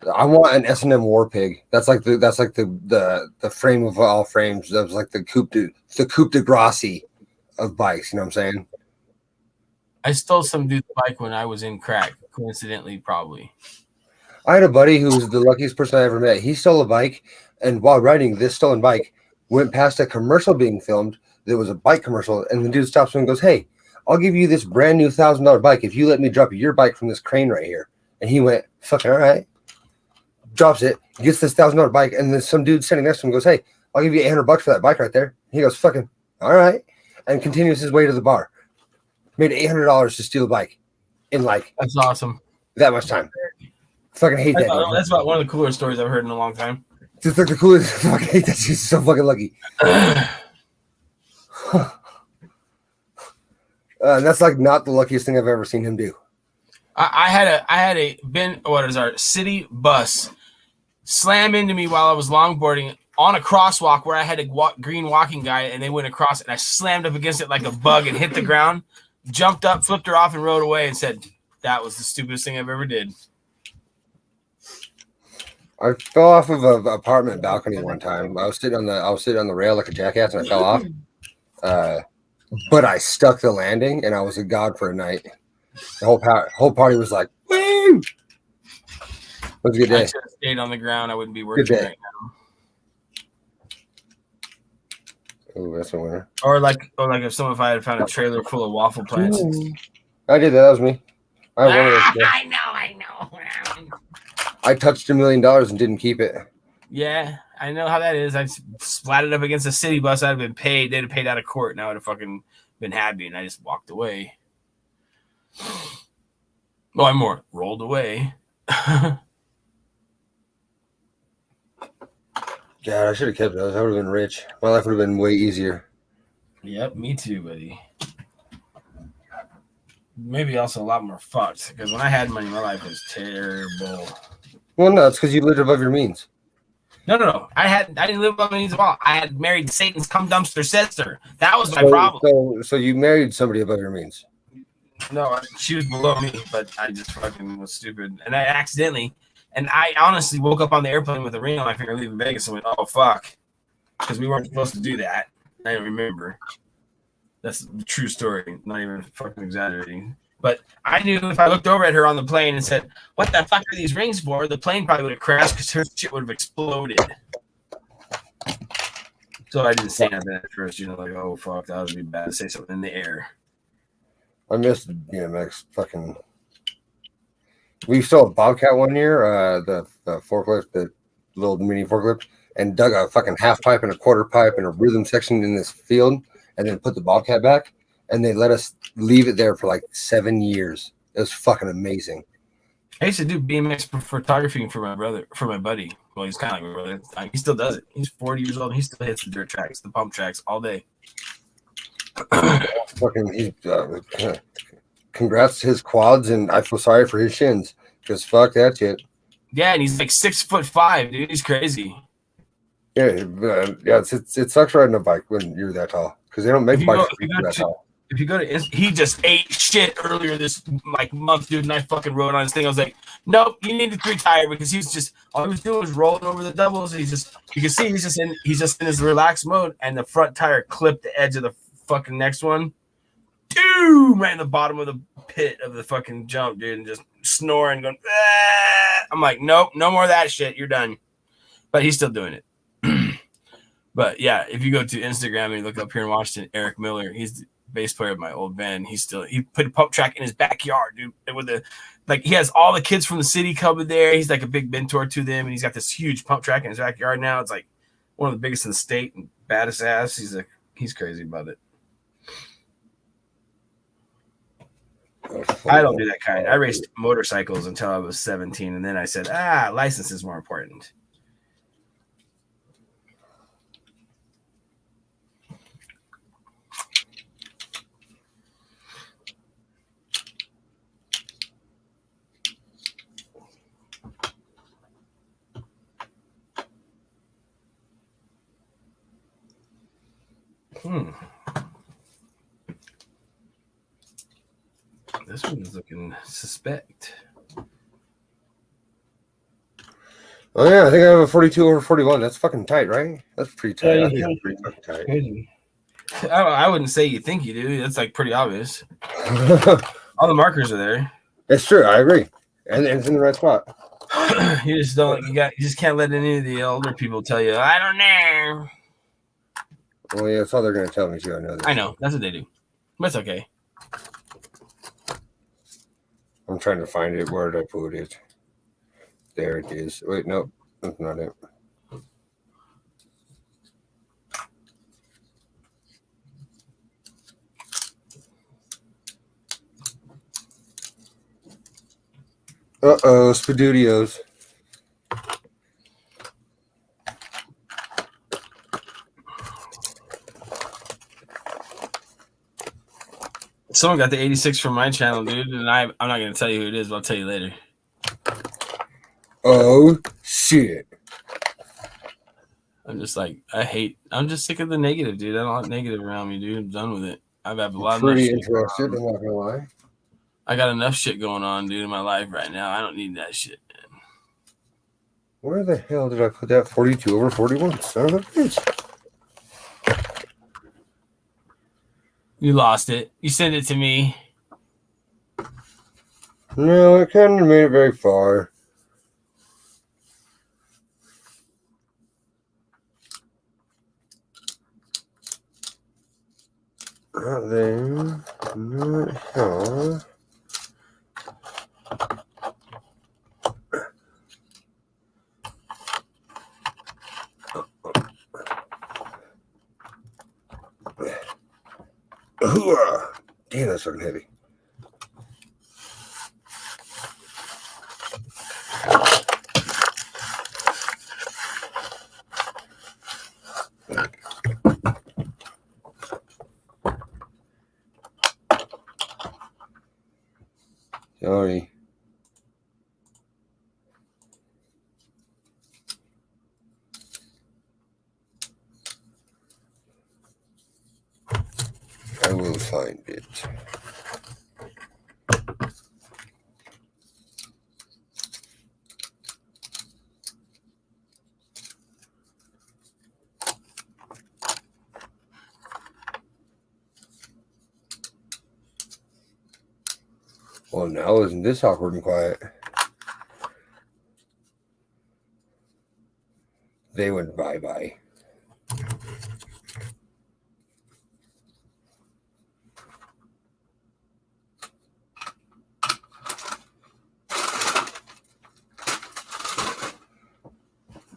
I want an S&M War Pig. That's like the frame of all frames. That was like the coupe de Grassi of bikes. You know what I'm saying? I stole some dude's bike when I was in crack, coincidentally, probably. I had a buddy who was the luckiest person I ever met. He stole a bike, and while riding this stolen bike, went past a commercial being filmed. That was a bike commercial, and the dude stops him and goes, "Hey, I'll give you this brand new $1,000 bike if you let me drop your bike from this crane right here." And he went, "Fucking all right." Drops it, gets this $1,000 bike, and then some dude standing next to him goes, "Hey, I'll give you $800 for that bike right there." He goes, "Fucking all right," and continues his way to the bar. Made $800 to steal a bike in like That's awesome. that much time. Fucking hate that. Dude. That's about one of the cooler stories I've heard in a long time. Just like the coolest. Fucking hate that. She's so fucking lucky. That's like not the luckiest thing I've ever seen him do. I had a what is our city bus slam into me while I was longboarding on a crosswalk where I had a green walking guy, and they went across, and I slammed up against it like a bug and hit the ground, jumped up, flipped her off, and rode away, and said, "That was the stupidest thing I've ever did." I fell off of an apartment balcony one time. I was sitting on the rail like a jackass, and I fell off. But I stuck the landing, and I was a god for a night. The whole party was like, "Woo!" It was a good day. I should have stayed on the ground. I wouldn't be working right now. Oh, that's a winner. Or like if I had found a trailer full of waffle plants. I did that. That was me. I know. I touched $1 million and didn't keep it. Yeah, I know how that is. I splatted up against a city bus. I'd have been paid. They'd have paid out of court, and I would have fucking been happy. And I just walked away. Well, I'm more rolled away. God, I should have kept those. I would have been rich. My life would have been way easier. Yep, me too, buddy. Maybe also a lot more fucked, because when I had money, my life was terrible. Well, no, it's because you lived above your means. No. I didn't live above my means at all. I had married Satan's cum dumpster sister. That was my problem. So you married somebody above your means. No, she was below me, but I just fucking was stupid. And I accidentally, and I honestly woke up on the airplane with a ring on my finger leaving Vegas and went, "Oh, fuck." Because we weren't supposed to do that. I don't remember. That's the true story. Not even fucking exaggerating. But I knew if I looked over at her on the plane and said, "What the fuck are these rings for?" the plane probably would have crashed because her shit would have exploded. So I didn't say nothing at first. Like, oh, fuck, that would be bad to say something in the air. I missed BMX fucking. We stole a Bobcat one year, the forklift, the little mini forklift, and dug a fucking half pipe and a quarter pipe and a rhythm section in this field, and then put the Bobcat back, and they let us leave it there for like 7 years. It was fucking amazing. I used to do BMX photography for my buddy. Well, he's kind of like my brother. He still does it. He's 40 years old, and he still hits the dirt tracks, the pump tracks all day. Fucking, congrats to his quads, and I feel sorry for his shins because fuck that shit. Yeah, and he's like 6'5", dude. He's crazy. Yeah, it sucks riding a bike when you're that tall because they don't make bikes for people that tall. If you go to, he just ate shit earlier this month, dude, and I fucking rode on his thing. I was like, nope, you need to retire because all he was doing was rolling over the doubles. You can see he's just in his relaxed mode, and the front tire clipped the edge of the fucking next one. Dude, right in the bottom of the pit of the fucking jump, dude, and just snoring, going, ah! I'm like, nope, no more of that shit. You're done. But he's still doing it. But yeah, if you go to Instagram and you look up here in Washington, Eric Miller, he's the bass player of my old band. He put a pump track in his backyard, dude. He has all the kids from the city coming there. He's like a big mentor to them, and he's got this huge pump track in his backyard now. It's like one of the biggest in the state and baddest ass. He's crazy about it. I don't do that kind. I raced motorcycles until I was 17, and then I said, license is more important. This one is looking suspect. Oh yeah, I think I have a 42 over 41. That's fucking tight, right? That's pretty tight. Yeah, I think that's pretty fucking tight. Crazy. I wouldn't say you think you do. That's like pretty obvious. All the markers are there. It's true. I agree, and it's in the right spot. You just don't. You just can't let any of the older people tell you. I don't know. Well, yeah, that's all they're gonna tell me too. I know that. I know that's what they do, but it's okay. I'm trying to find it. Where did I put it? There it is. Wait, no, that's not it. Uh-oh, Spadudios. Someone got the 86 from my channel, dude, and I'm not gonna tell you who it is, but I'll tell you later. Oh shit! I'm just like I'm just sick of the negative, dude. I don't want negative around me, dude. I'm done with it. I've had a lot of Pretty shit interested. I'm not gonna lie. I got enough shit going on, dude, in my life right now. I don't need that shit, man. Where the hell did I put that 42 over 41? Son of a bitch. You lost it. You sent it to me. No, it kind of made it very far. Not there. Not here. Damn, that's fucking heavy. Sorry. I will find it. Well, now isn't this awkward and quiet? They went bye-bye.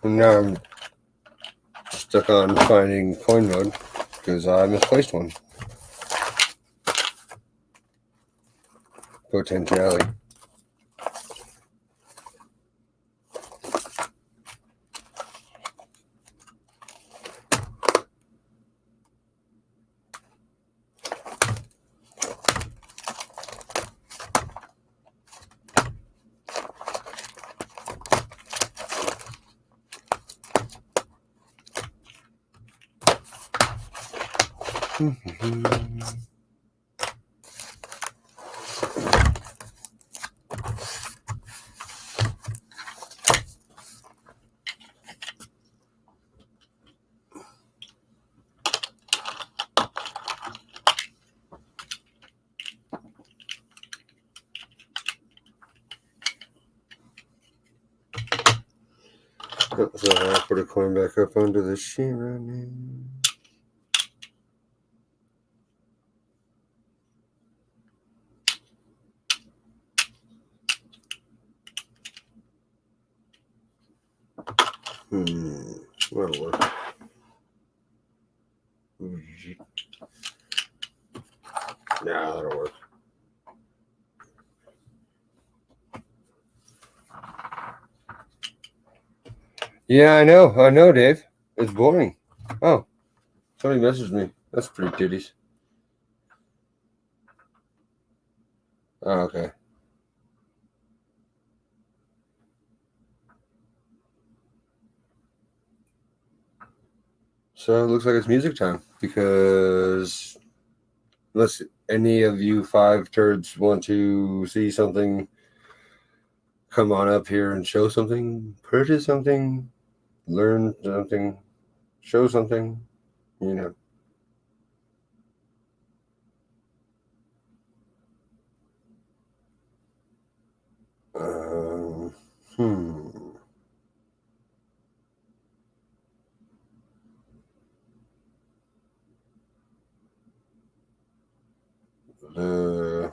And now I'm stuck on finding coin mode because I misplaced one. Potentiality. So I'll put a coin back up onto the sheet right now. That'll work. Nah, that'll work. Yeah, I know, Dave. It's boring. Oh, somebody messaged me. That's pretty titties. Oh, okay. So it looks like it's music time because unless any of you five turds want to see something come on up here and show something, purchase something, learn something, show something, you know. Hmm. The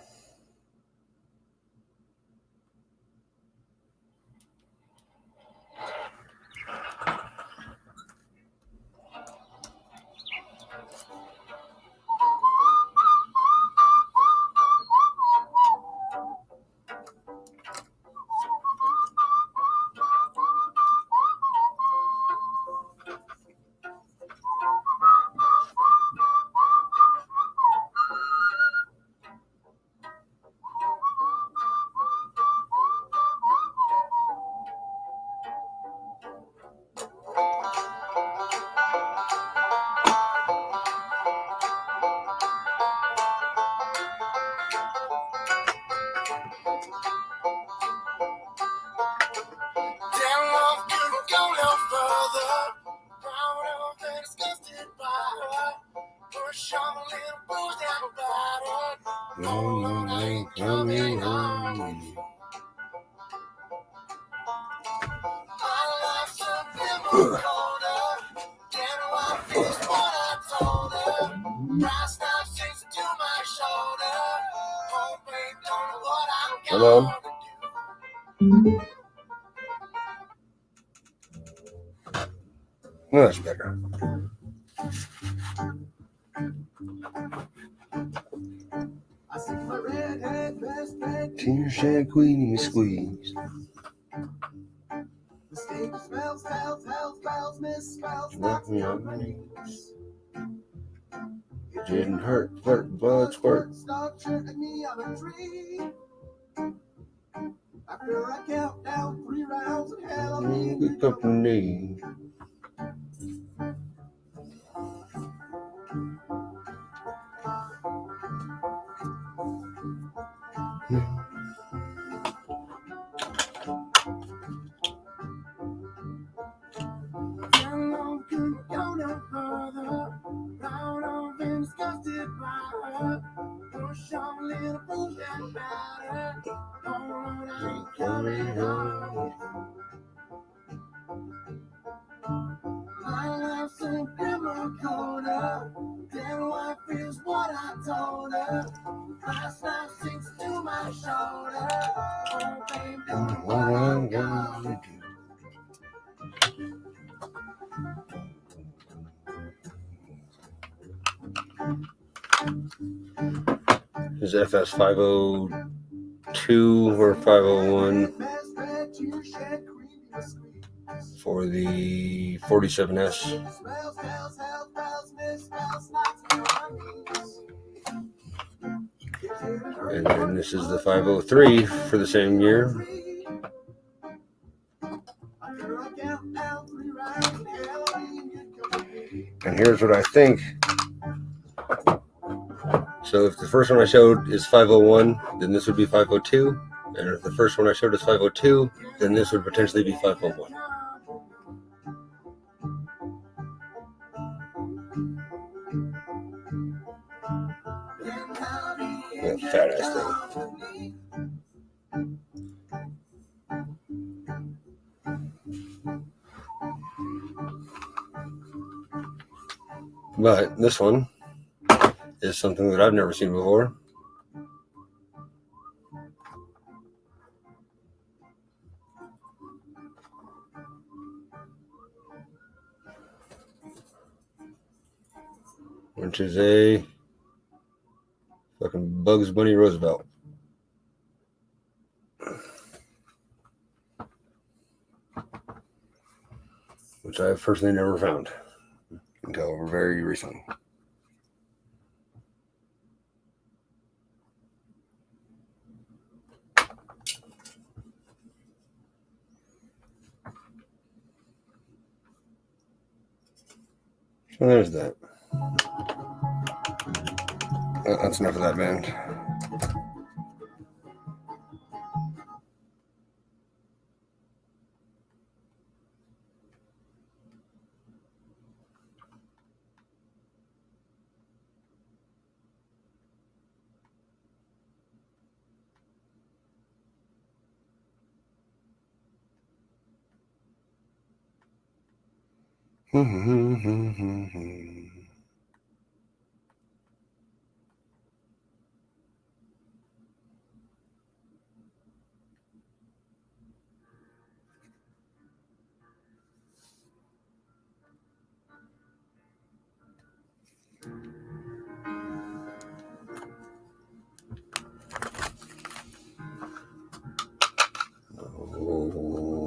come on. No, that's better. Tina said, Queenie squeeze. It didn't hurt, flirt, blood squirt. After I count down 3 rounds of hell, I'm in good company. Is FS 502 or 501 for the 47S. And then this is the 503 for the same year. And here's what I think. So if the first one I showed is 501, then this would be 502. And if the first one I showed is 502, then this would potentially be 501. That fat ass thing. But this one is something that I've never seen before. Which is a fucking Bugs Bunny Roosevelt. Which I have personally never found until very recently. So there's that. That's enough of that band. Oh,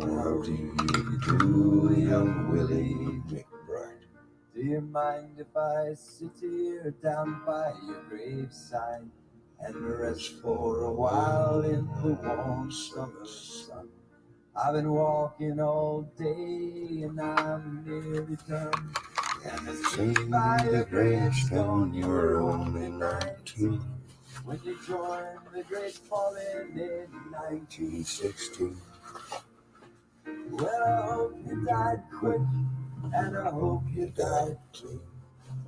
how do you do, young Willie McBride? Do you mind if I sit here down by your graveside and rest for a while in the warm summer sun? I've been walking all day and I'm nearly done. And I see by the gravestone you were only 19 when you joined the great fallen in 1916. Well, I hope you died quick, and I hope you died too.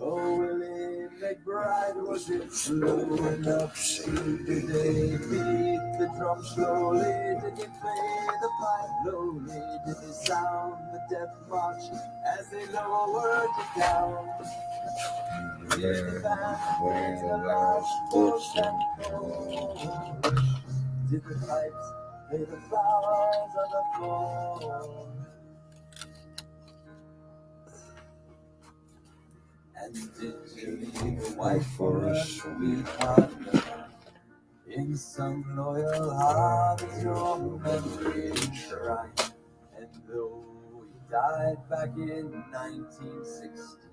Oh, Willie McBride, was it slow enough? Did they beat the drum slowly? Did they play the pipe slowly? Did they sound the death march as they lowered you down? Did the band play the last push and pull? Did the pipes play the flowers on the floor? And did you leave a wife for a sweetheart in some loyal heart is your memory shrine? And though he died back in 1960,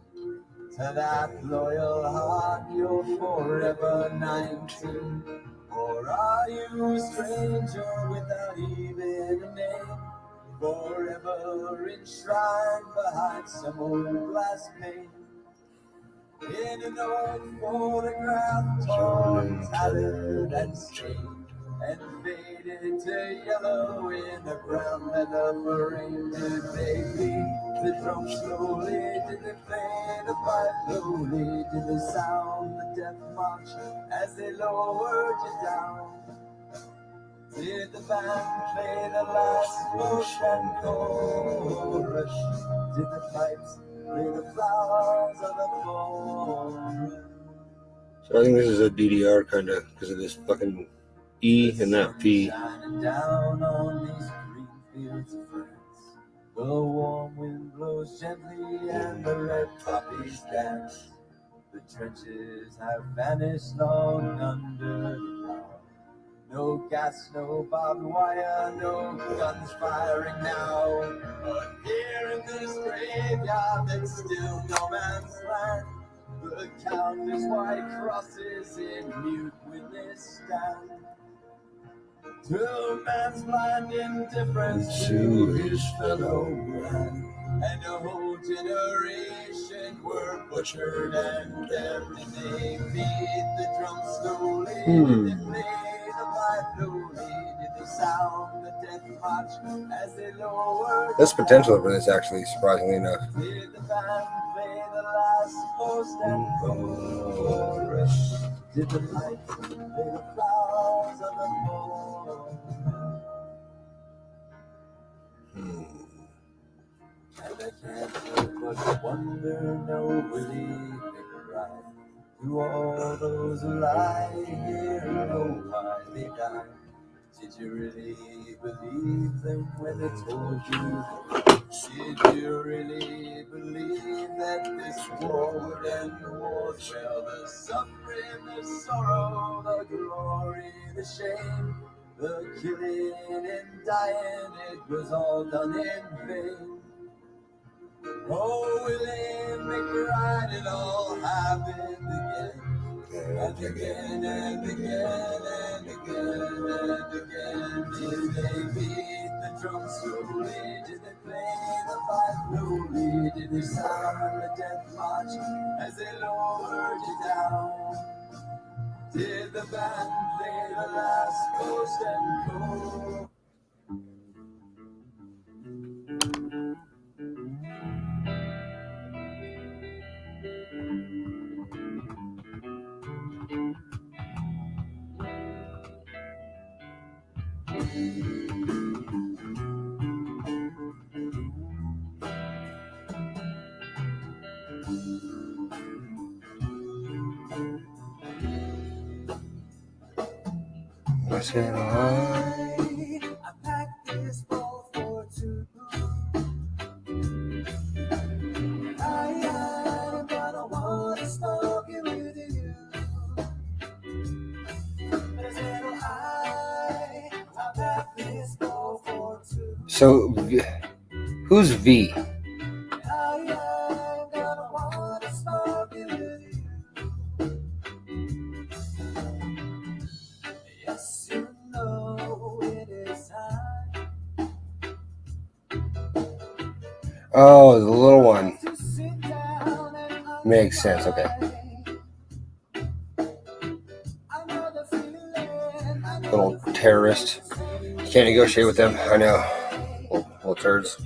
to that loyal heart you're forever 19. Or are you a stranger without even a name, forever enshrined behind some old glass pane? In an old photograph, torn, tattered, and stained, and faded to yellow in a brown leather frame. Did they beat the drum slowly? Did they play the pipe slowly? Did they sound the death march as they lowered you down? Did the band play the last push and chorus? Did the pipes play the flowers of the floor? So I think this is a DDR kind of because of this fucking E and that P. Shining down on these green fields of France. The warm wind blows gently and the red poppies dance. The trenches have vanished long under the cloud. No gas, no barbed wire, no guns firing now. But here in this graveyard, there's still no man's land. The countless white crosses in mute witness stand. To man's blind indifference to his fellow man. And a whole generation were butchered and damned. And they beat the drum slowly, they played the pipe slowly, did they sound the death march as they lowered. There's potential for this, actually, surprisingly enough. Did the band play the last post and chorus? Did the pipes play the flowers on the floor? And I can't help but wonder, no Willie McBride, do all those alive here know why they died? Did you really believe them when they told you? Did you really believe that this war would end the war? Well, the suffering, the sorrow, the glory, the shame, the killing and dying, it was all done in vain. Oh, Willie McBride, it all happened again. And again and again and again and again. Did they beat the drum slowly? Did they play the pipe slowly? Did they sound the death march as they lowered you down? Did the band play the last post and chorus? I said, I packed this ball for two. I'm gonna wanna smoke it with you. But I said, I packed this ball for two. So, who's V? I'm gonna wanna smoke it with you. Yes, you know it is time Oh, the little one. to sit down and Makes sense, okay. Little terrorist. You can't negotiate with them. I know. Little turds.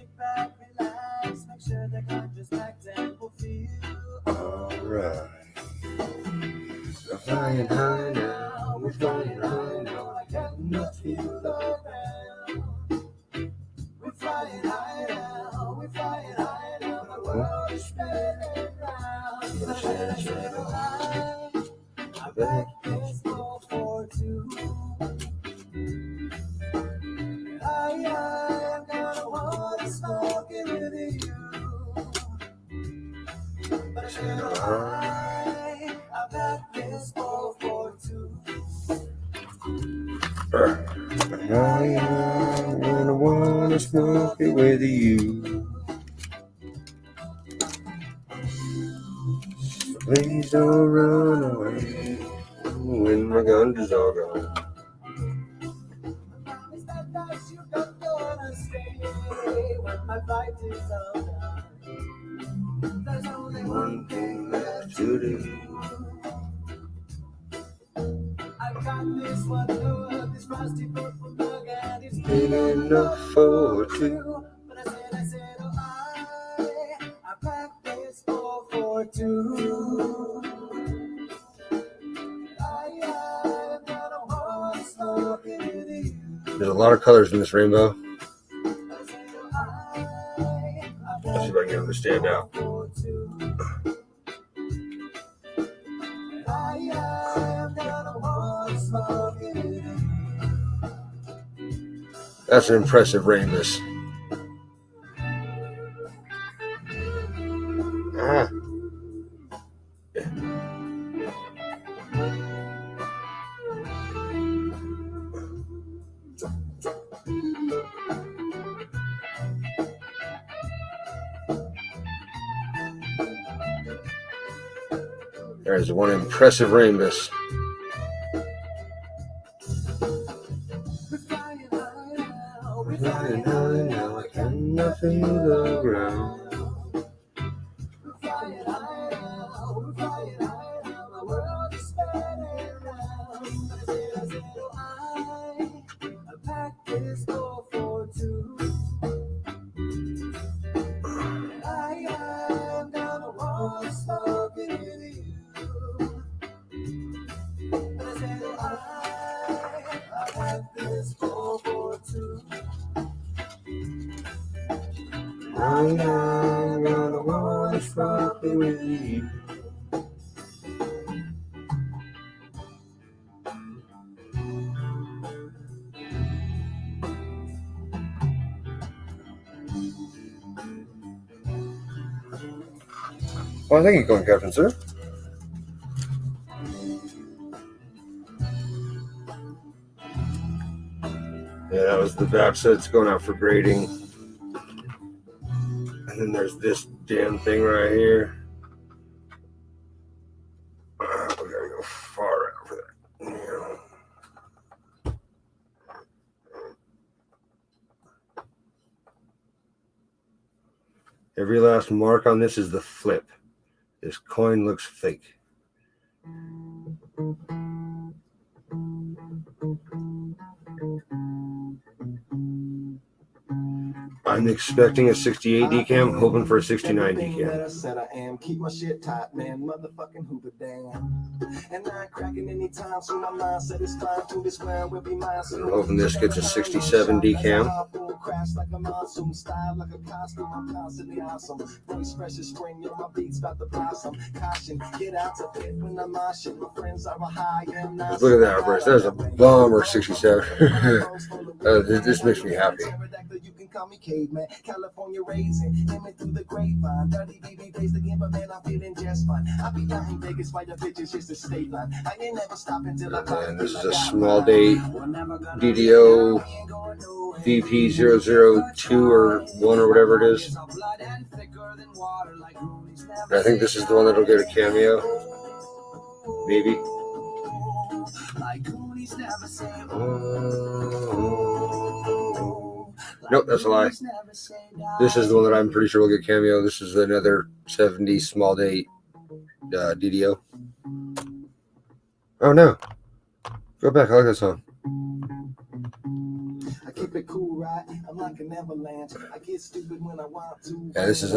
Alright. We're flying high now. We're flying high now. I cannot feel the ground. We're flying high now. We're flying high now. The world is spinning round. I bet this ball for two. I am gonna wanna smoke it with you. But I said, I bet this ball for two. I am gonna wanna smoke it with you. Please don't run away when my gun is all gone. Promise that you're not gonna stay when my fight is all done. There's only one thing left to do. I've got this one look, this rusty purple mug, and it's Big enough for two. But I said, oh, I packed this ball for two. I am gonna wanna smoke it with you. There's a lot of colors in this rainbow. I said, Let's see if I can get them to stand out. That's an impressive rainbow. Ah. There's one impressive rainbow. We're flying high now, I cannot feel the ground. We're flying high now, we're flying high now, the world is spinning round. I said, oh, I packed this ball for two. I am gonna wanna smoke it with you. I said, oh, I packed this ball for two. I am gonna wanna smoke it with you. Well, thank you, going Captain, sir. Yeah, that was the batch that's going out for grading. And then there's this damn thing right here. We gotta go far out for that. Yeah. Every last mark on this is the flip. This coin looks fake. I I'm expecting a 68 decam, hoping for a 69 decam. I said I am. Keep my shit tight, man. Motherfucking Hoover damn. And I ain't cracking any time, so my mindset is fine to this ground will be mine. I'm hoping this gets a 67 decam. Crash like a monsoon, style like a costume. I'm constantly awesome. Voice fresh as spring, yo, my beats about to blossom. Caution, get out to pit when I'm moshing. My friends are a high and not. Look at that, Bryce. There's a bomber 67. This makes me happy. You can call me caveman, California raisin, aiming through the grapevine. 30 BB days again, but man, I'm feeling just fine. I'll be down in Vegas, fight the bitches, just a state line. I ain't never stopping till I And this is a small date DDO VP002 or 1 or whatever it is. And I think this is the one that'll get a cameo. Maybe. Nope, that's a lie. This is the one that I'm pretty sure will get cameo. This is another 70 small date DDO. Oh no. Go back, I like that song. I keep it cool, right? I'm like an avalanche. I get stupid when I want to. Yeah, this is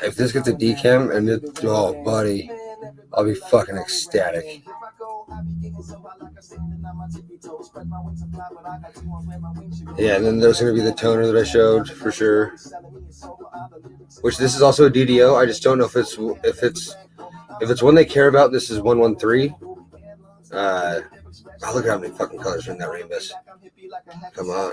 if this gets a decam and it, oh buddy, I'll be fucking ecstatic. Yeah, and then there's gonna be the toner that I showed for sure. Which this is also a DDO. I just don't know if it's one they care about. This is 113. Oh, look at how many fucking colors are in that rainbow. Come on.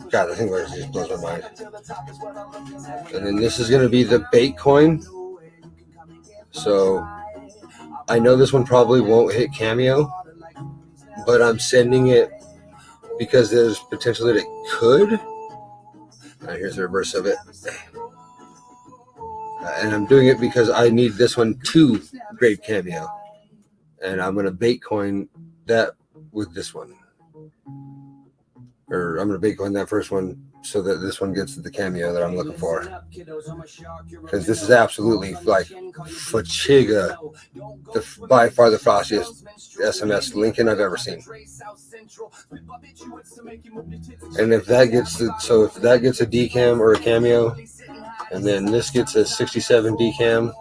God, the thing just blows my mind. And then this is going to be the bait coin. So I know this one probably won't hit cameo, but I'm sending it because there's potential that it could. Here's the reverse of it. And I'm doing it because I need this one to grade cameo. And I'm going to bait coin that with this one. Or I'm going to bait coin that first one so that this one gets the cameo that I'm looking for. Because this is absolutely like Fachiga, by far the frostiest SMS Lincoln I've ever seen. And if that gets if that gets a decam or a cameo, and then this gets a 67 decam,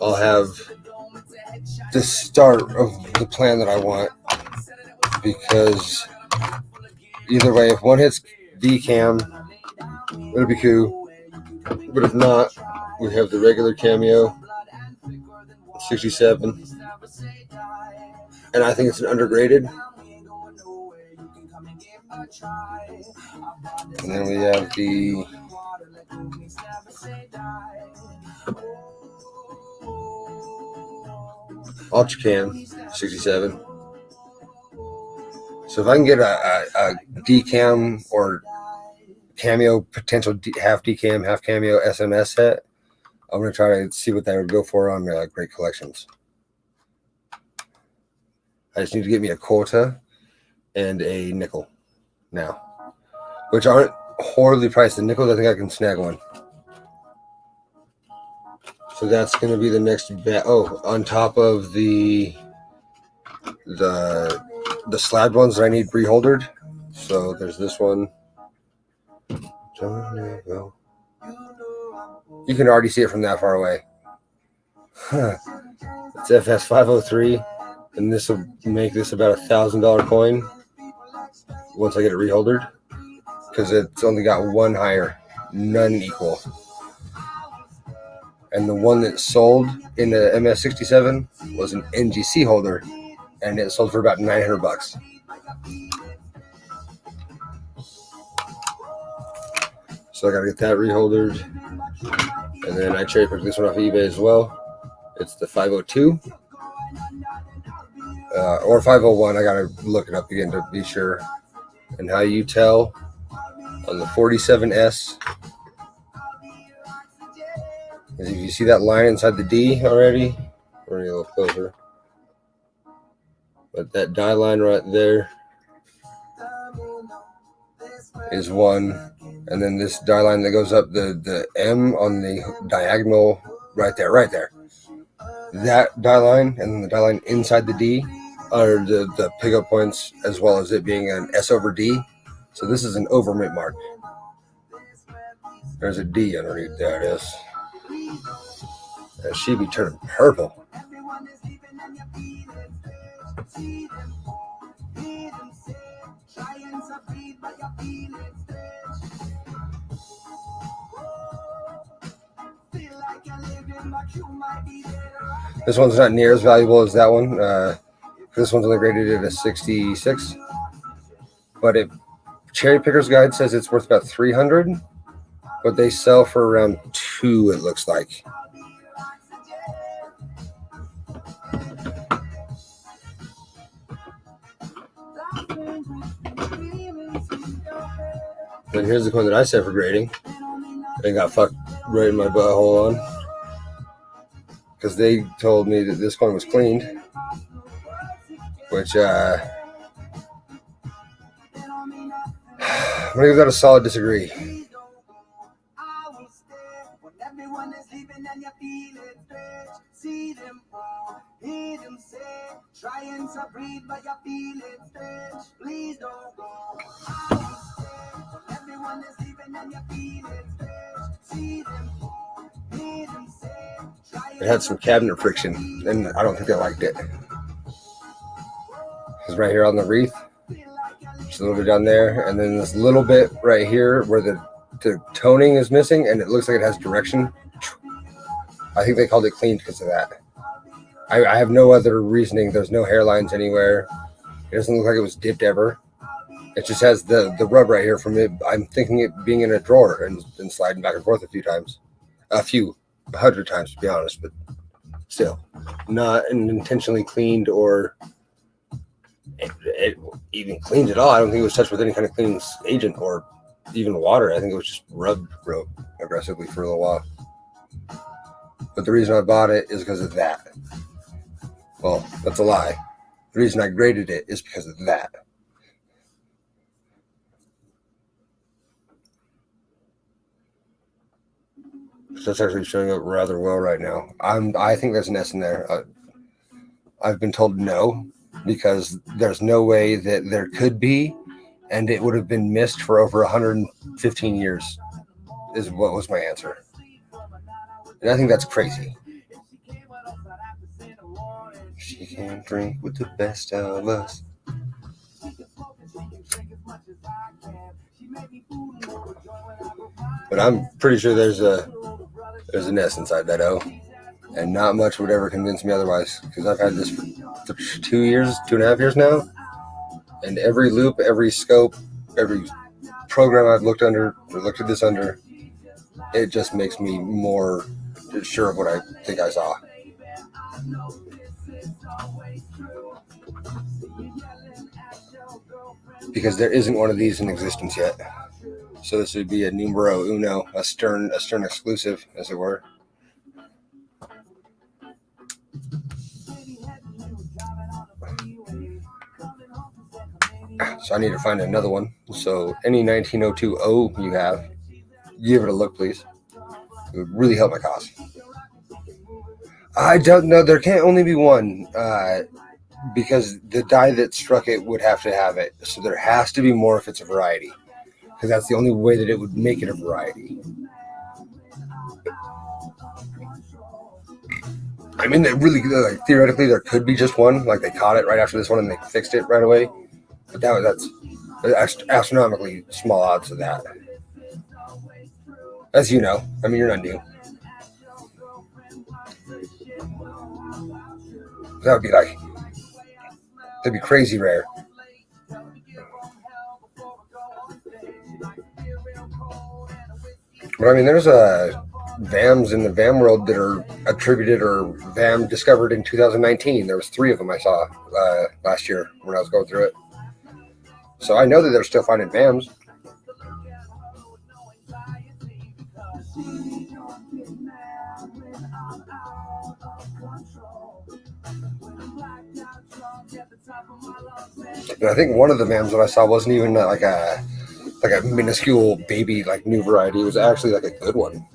I'll have the start of the plan that I want. Because either way, if one hits decam, it'll be cool. But if not, we have the regular cameo, 67. And I think it's an undergraded. And then we have the Ultracam 67. So if I can get a decam or cameo, potential half decam, half cameo SMS set, I'm going to try to see what that would go for on Great Collections. I just need to get me a quota and a nickel now, which aren't horribly priced. The nickels, I think I can snag one. So that's going to be the next bet. Oh, on top of the slabbed ones that I need reholdered. So there's this one. You can already see it from that far away. It's FS503, and this will make this about $1,000 coin once I get it reholdered, because it's only got one higher, none equal. And the one that sold in the MS67 was an NGC holder, and it sold for about $900. So I gotta get that reholdered, and then I cherry picked this one off of eBay as well. It's the 502 or 501. I gotta look it up again to be sure. And how you tell on the 47S is if you see that line inside the D already. We're gonna get a little closer. But that die line right there is one. And then this die line that goes up the M on the diagonal right there. that die line and then the die line inside the D are the pickup points, as well as it being an S over D. So this is an overmint mark. There's a D underneath there. It is. And she be turning purple. This one's not near as valuable as that one. This one's only graded at a 66, but Cherry Picker's Guide says it's worth about 300, but they sell for around 2. It looks like. And here's the coin that I set for grading. They got fucked right in my butthole on, because they told me that this coin was cleaned, which I'm gonna give that a solid disagree. It had some cabinet friction, and I don't think they liked it. It's right here on the wreath, just a little bit down there, and then this little bit right here where the toning is missing, and it looks like it has direction. I think they called it cleaned because of that. I have no other reasoning. There's no hairlines anywhere. It doesn't look like it was dipped ever. It just has the rub right here from it. I'm thinking it being in a drawer and sliding back and forth a few times. 100 times to be honest, but still not intentionally cleaned or it even cleaned at all. I don't think it was touched with any kind of cleaning agent or even water. I think it was just rubbed real aggressively for a little while. But the reason I bought it is because of that. Well, that's a lie. The reason I graded it is because of that. So it's actually showing up rather well right now. I think there's an S in there. I've been told no, because there's no way that there could be, and it would have been missed for over 115 years, is what was my answer. And I think that's crazy. She can't drink with the best of us. But I'm pretty sure there's an S inside that O, and not much would ever convince me otherwise, because I've had this for 2.5 years now, and every loop, every scope, every program I've looked at this under, it just makes me more sure of what I think I saw. Because there isn't one of these in existence yet. So this would be a numero uno, a Stern exclusive, as it were. So I need to find another one. So any 1902 O you have, give it a look, please. It would really help my cause. I don't know. There can't only be one, because the die that struck it would have to have it. So there has to be more if it's a variety, because that's the only way that it would make it a variety. I mean, they really, like, theoretically, there could be just one. Like, they caught it right after this one and they fixed it right away. But that's astronomically small odds of that. As you know. I mean, you're not new. That would be that'd be crazy rare. But I mean, there's VAMs in the VAM world that are attributed or VAM discovered in 2019. There was 3 of them I saw last year when I was going through it. So I know that they're still finding VAMs. And I think one of the VAMs that I saw wasn't even like a minuscule baby, like, new variety. It was actually like a good one.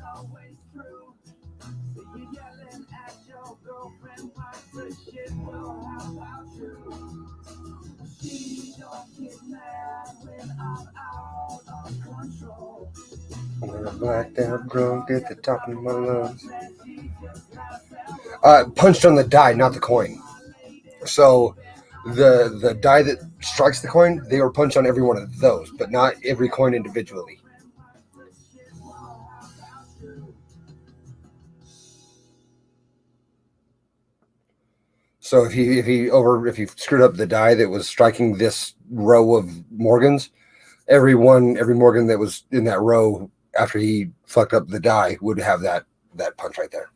When I'm blacked out, drunk at the top of my lungs. Punched on the die, not the coin. So the die that strikes the coin, they were punched on every one of those, but not every coin individually. So if he screwed up the die that was striking this row of Morgans, every Morgan that was in that row after he fucked up the die would have that punch right there.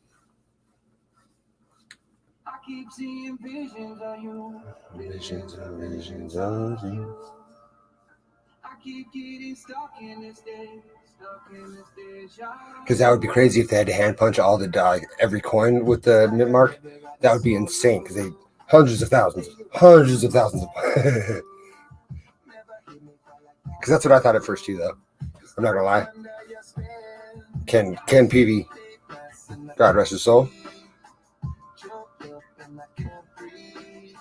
I keep seeing visions of you. Visions of you. I keep getting stuck in this day. Because that would be crazy if they had to hand punch all the die, every coin with the mint mark. That would be insane because they hundreds of thousands. Because that's what I thought at first too, though. I'm not gonna lie. Ken Peavy, God rest his soul,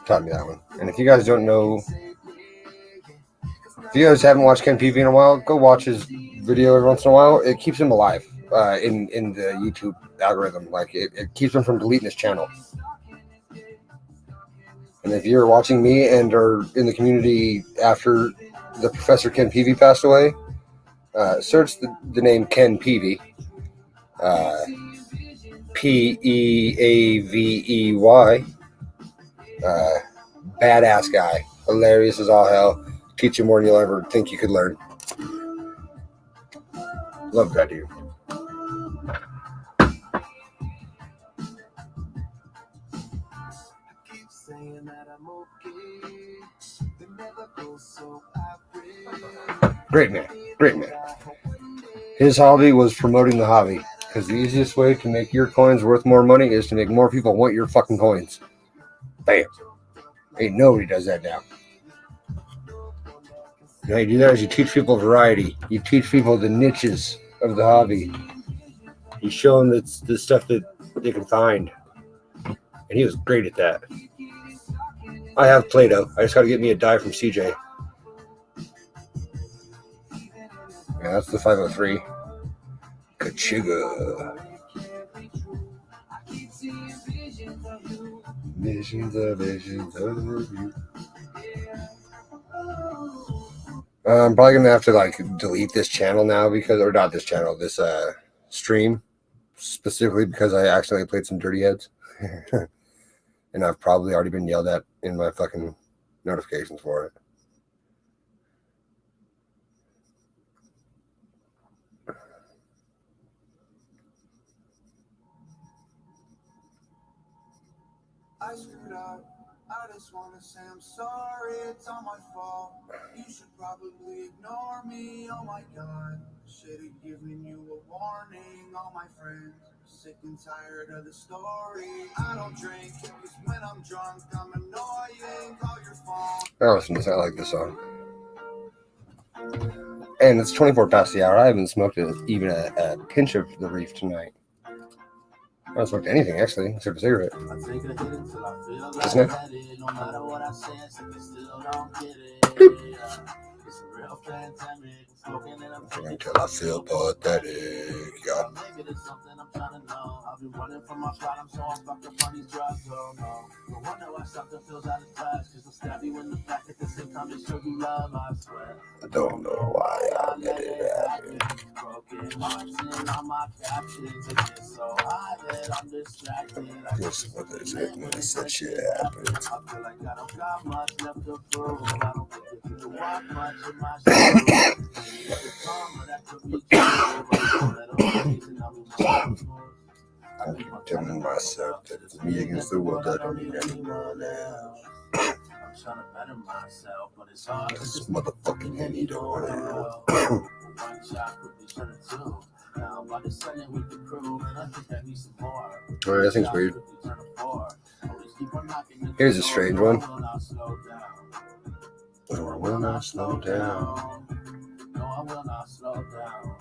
taught me that one. And if you guys don't know, if you guys haven't watched Ken Peavy in a while, go watch his video every once in a while. It keeps him alive in the YouTube algorithm. Like it keeps him from deleting his channel. And if you're watching me and are in the community after the Professor Ken Peavy passed away, search the name Ken Peavy. Peavey. Badass guy. Hilarious as all hell. Teach you more than you'll ever think you could learn. Love that dude. Great man. His hobby was promoting the hobby. Because the easiest way to make your coins worth more money is to make more people want your fucking coins. Bam. Ain't nobody does that now. You know, you do that as you teach people variety. You teach people the niches of the hobby. You show them the stuff that they can find. And he was great at that. I have Play-Doh. I just got to get me a die from CJ. Yeah, that's the 503. Kachiga. Visions of you. I'm probably gonna have to delete this channel now or not this channel, this stream specifically because I accidentally played some Dirty Heads, and I've probably already been yelled at in my fucking notifications for it. I screwed up. I just want to say I'm sorry. It's all my fault. You should probably ignore me. Oh my god. Should have given you a warning. All my friends are sick and tired of the story. I don't drink because when I'm drunk, I'm annoying. Call your phone. I listen to this. I like this song. And it's 24 past the hour. I haven't smoked even a pinch of the reef tonight. I haven't smoked anything, actually, except a cigarette. Isn't it? Until I feel pathetic, yeah. I don't know why I let it happen. This what they say when they said shit happens. I keep telling myself that it's me against the world. I don't need anyone else. I'm trying to better myself, but it's hard. This motherfucking Henny don't help. Alright, that thing's weird. Here's a strange one. Or I will not slow down. No, I will not slow down.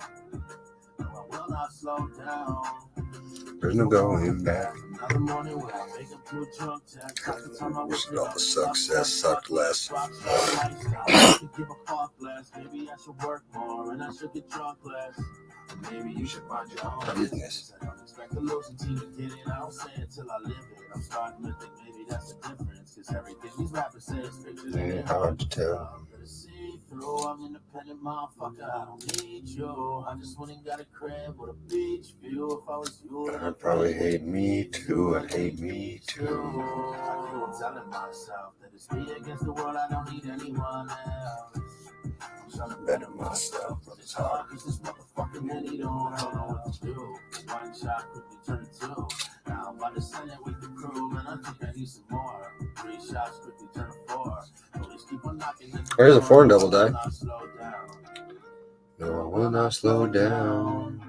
No, I will not slow down. There's no going back. Another morning when I wake up to a drunk text. Wish all the success sucked less. Give a fuck less. Maybe I should work more and I should get drunk less. Maybe you should mind your own Business. I don't expect the losing team to get it. I don't say it till I live it. I'm starting to think maybe that's the difference. Cause everything these rappers say is pictures. Yeah, hard to tell. See through, I'm independent motherfucker. I don't need you. I just went and got a crib with a beach view. If I was you, I'd probably hate me too. I'd hate me too. I keep on telling myself that it's me against the world. I don't need anyone else. I'm trying to better myself, but it's hard because this motherfucking Henny don't know what to do. One shot quickly turn to two. Now I'm about to send it with the crew, and I think I need some more. 3 shots quickly turn to 4. Police keep on knocking. There's a foreign double die. Slow down. No, I will not slow down.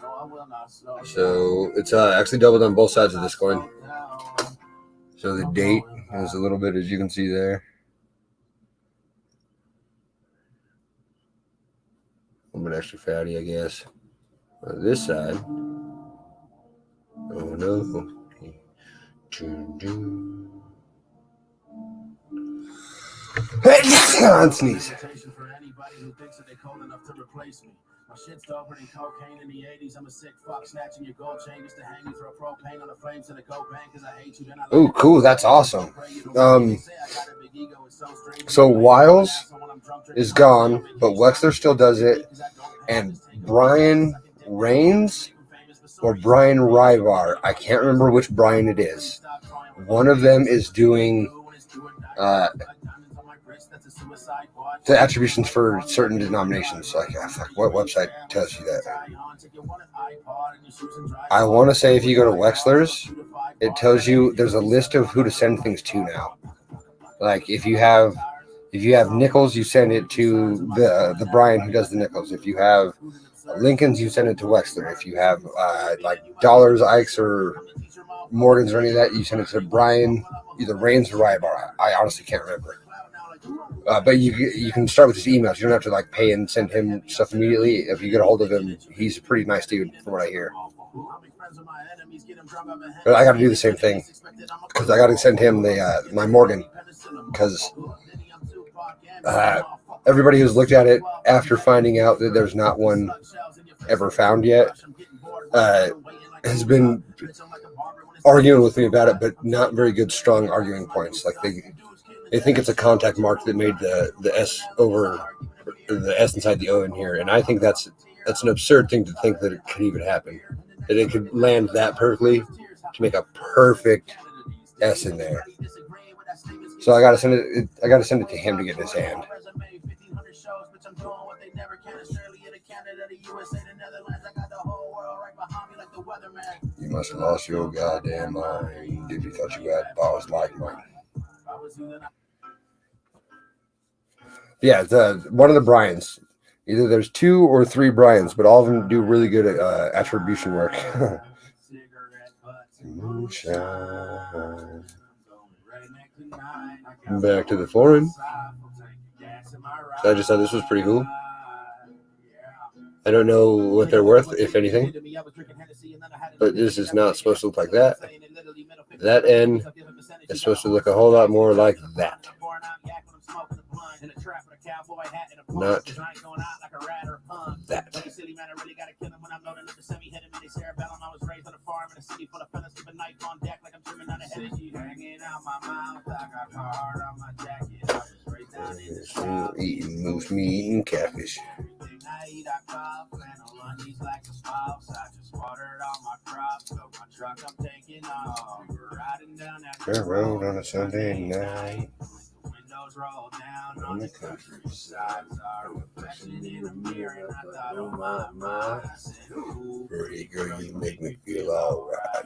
No, I will not slow down. So it's actually doubled on both sides of this coin. So the date is a little bit, as you can see there. A little bit extra fatty, I guess. On this side. Oh no. I'd sneeze. For anybody who thinks that they're cold enough to replace me. My shit's doper than cocaine in the 80s. I'm a sick fuck snatching your gold chain just to hang you. Throw propane on the flames to the go bang because I hate you. Then I Oh, cool. That's awesome. So Wiles is gone, but Wexler still does it. And Brian Rains or Brian Rybar, I can't remember which Brian it is. One of them is doing the attributions for certain denominations. Like, what website tells you that? I want to say if you go to Wexler's, it tells you there's a list of who to send things to now. Like if you have nickels, you send it to the Brian who does the nickels. If you have Lincolns, you send it to Wexler. If you have like dollars, Ikes, or Morgans or any of that, you send it to Brian, either Rains or Rybar. I honestly can't remember. But you can start with his emails. You don't have to like pay and send him stuff immediately. If you get a hold of him, he's a pretty nice dude from what I hear. But I got to do the same thing because I got to send him my Morgan because everybody who's looked at it after finding out that there's not one ever found yet has been arguing with me about it, but not very good, strong arguing points. Like they think it's a contact mark that made the S over the S inside the O in here, and I think that's an absurd thing to think that it could even happen. That it could land that perfectly to make a perfect S in there. So I gotta send it. I gotta send it to him to get in his hand. You must have lost your goddamn mind if you thought you had balls like mine. Yeah, one of the Bryans. Either there's 2 or 3 Bryans, but all of them do really good attribution work. Moonshine. Back to the foreign. So I just thought this was pretty cool. I don't know what they're worth, if anything. But this is not supposed to look like that. That end is supposed to look a whole lot more like that. Not that. Eating moose meat, eating catfish. Fair road on a Sunday night. Roll down on the countryside. Our reflection in the mirror, and I thought, oh my. Pretty girl, you make me feel alright.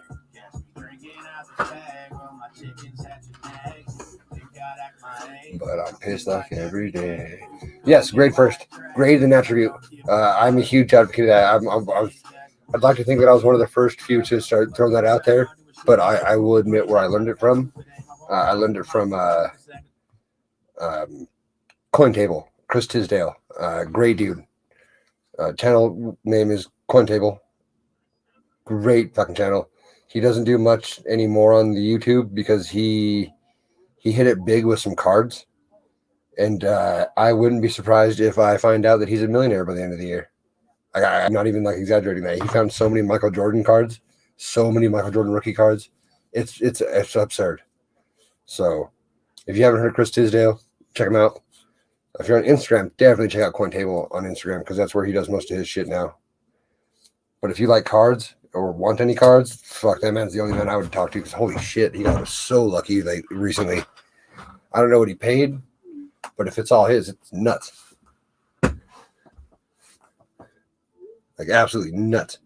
But I'm pissed like every day. Yes, grade first. Grade and attribute. I'm a huge advocate of that. I'd like to think that I was one of the first few to start throwing that out there, but I will admit where I learned it from. I learned it from Cointable, Chris Tisdale, great dude. Channel name is Cointable. Great fucking channel. He doesn't do much anymore on the YouTube because he hit it big with some cards. And I wouldn't be surprised if I find out that he's a millionaire by the end of the year. I'm not even like exaggerating that. He found so many Michael Jordan cards, so many Michael Jordan rookie cards. It's absurd. So if you haven't heard Chris Tisdale, check him out. If you're on Instagram, definitely check out CoinTable on Instagram because that's where he does most of his shit now. But if you like cards or want any cards, fuck, that man's the only man I would talk to because holy shit, he got so lucky like recently. I don't know what he paid, but if it's all his, it's nuts. Like absolutely nuts.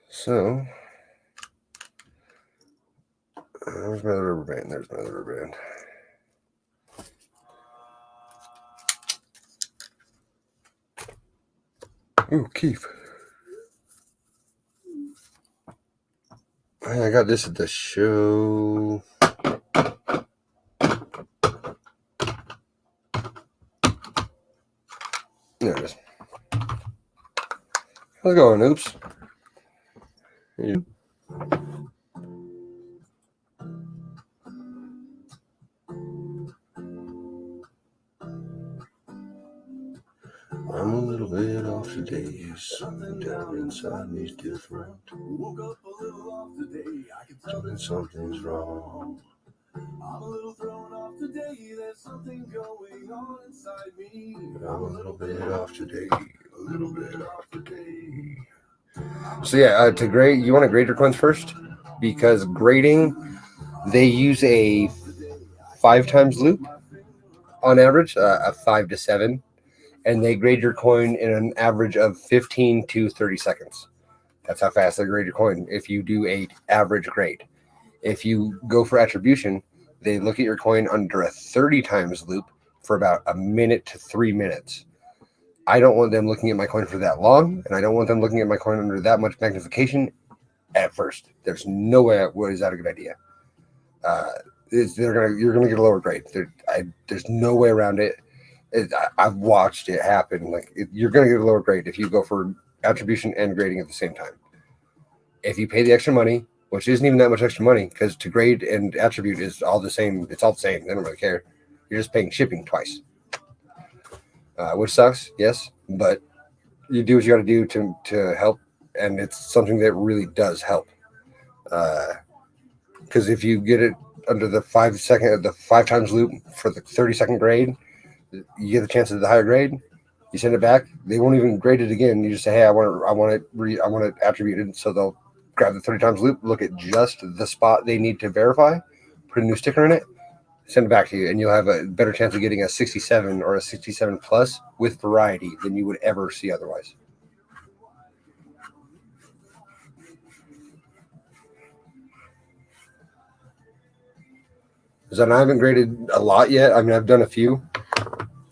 So, there's my other rubber band. There's my other rubber band. Ooh, Keith. I got this at the show. There it is. How's it going, Oops? You. I'm a little bit off today. Something down inside me's different. Woke up a little off today. I can tell that Something's wrong. I'm a little thrown off today. There's something going on inside me. I'm a little bit off today. A little bit off today. So yeah, to grade, you want to grade your coins first because grading, they use a 5 times loop on average, a 5 to 7, and they grade your coin in an average of 15 to 30 seconds. That's how fast they grade your coin if you do a average grade. If you go for attribution, they look at your coin under a 30 times loop for about a minute to 3 minutes. I don't want them looking at my coin for that long, and I don't want them looking at my coin under that much magnification at first. There's no way is that a good idea. You're gonna get a lower grade. There's no way around it. I've watched it happen. You're gonna get a lower grade if you go for attribution and grading at the same time. If you pay the extra money, which isn't even that much extra money, because to grade and attribute is all the same. It's all the same. They don't really care. You're just paying shipping twice. Which sucks, yes, but you do what you got to do to help, and it's something that really does help. Because if you get it under the 5 times loop for the 30-second grade, you get the chance of the higher grade. You send it back, they won't even grade it again. You just say, "Hey, I want it attributed," so they'll grab the 30 times loop, look at just the spot they need to verify, put a new sticker in it. Send it back to you, and you'll have a better chance of getting a 67 or a 67 plus with variety than you would ever see otherwise. So I haven't graded a lot yet. I mean, I've done a few,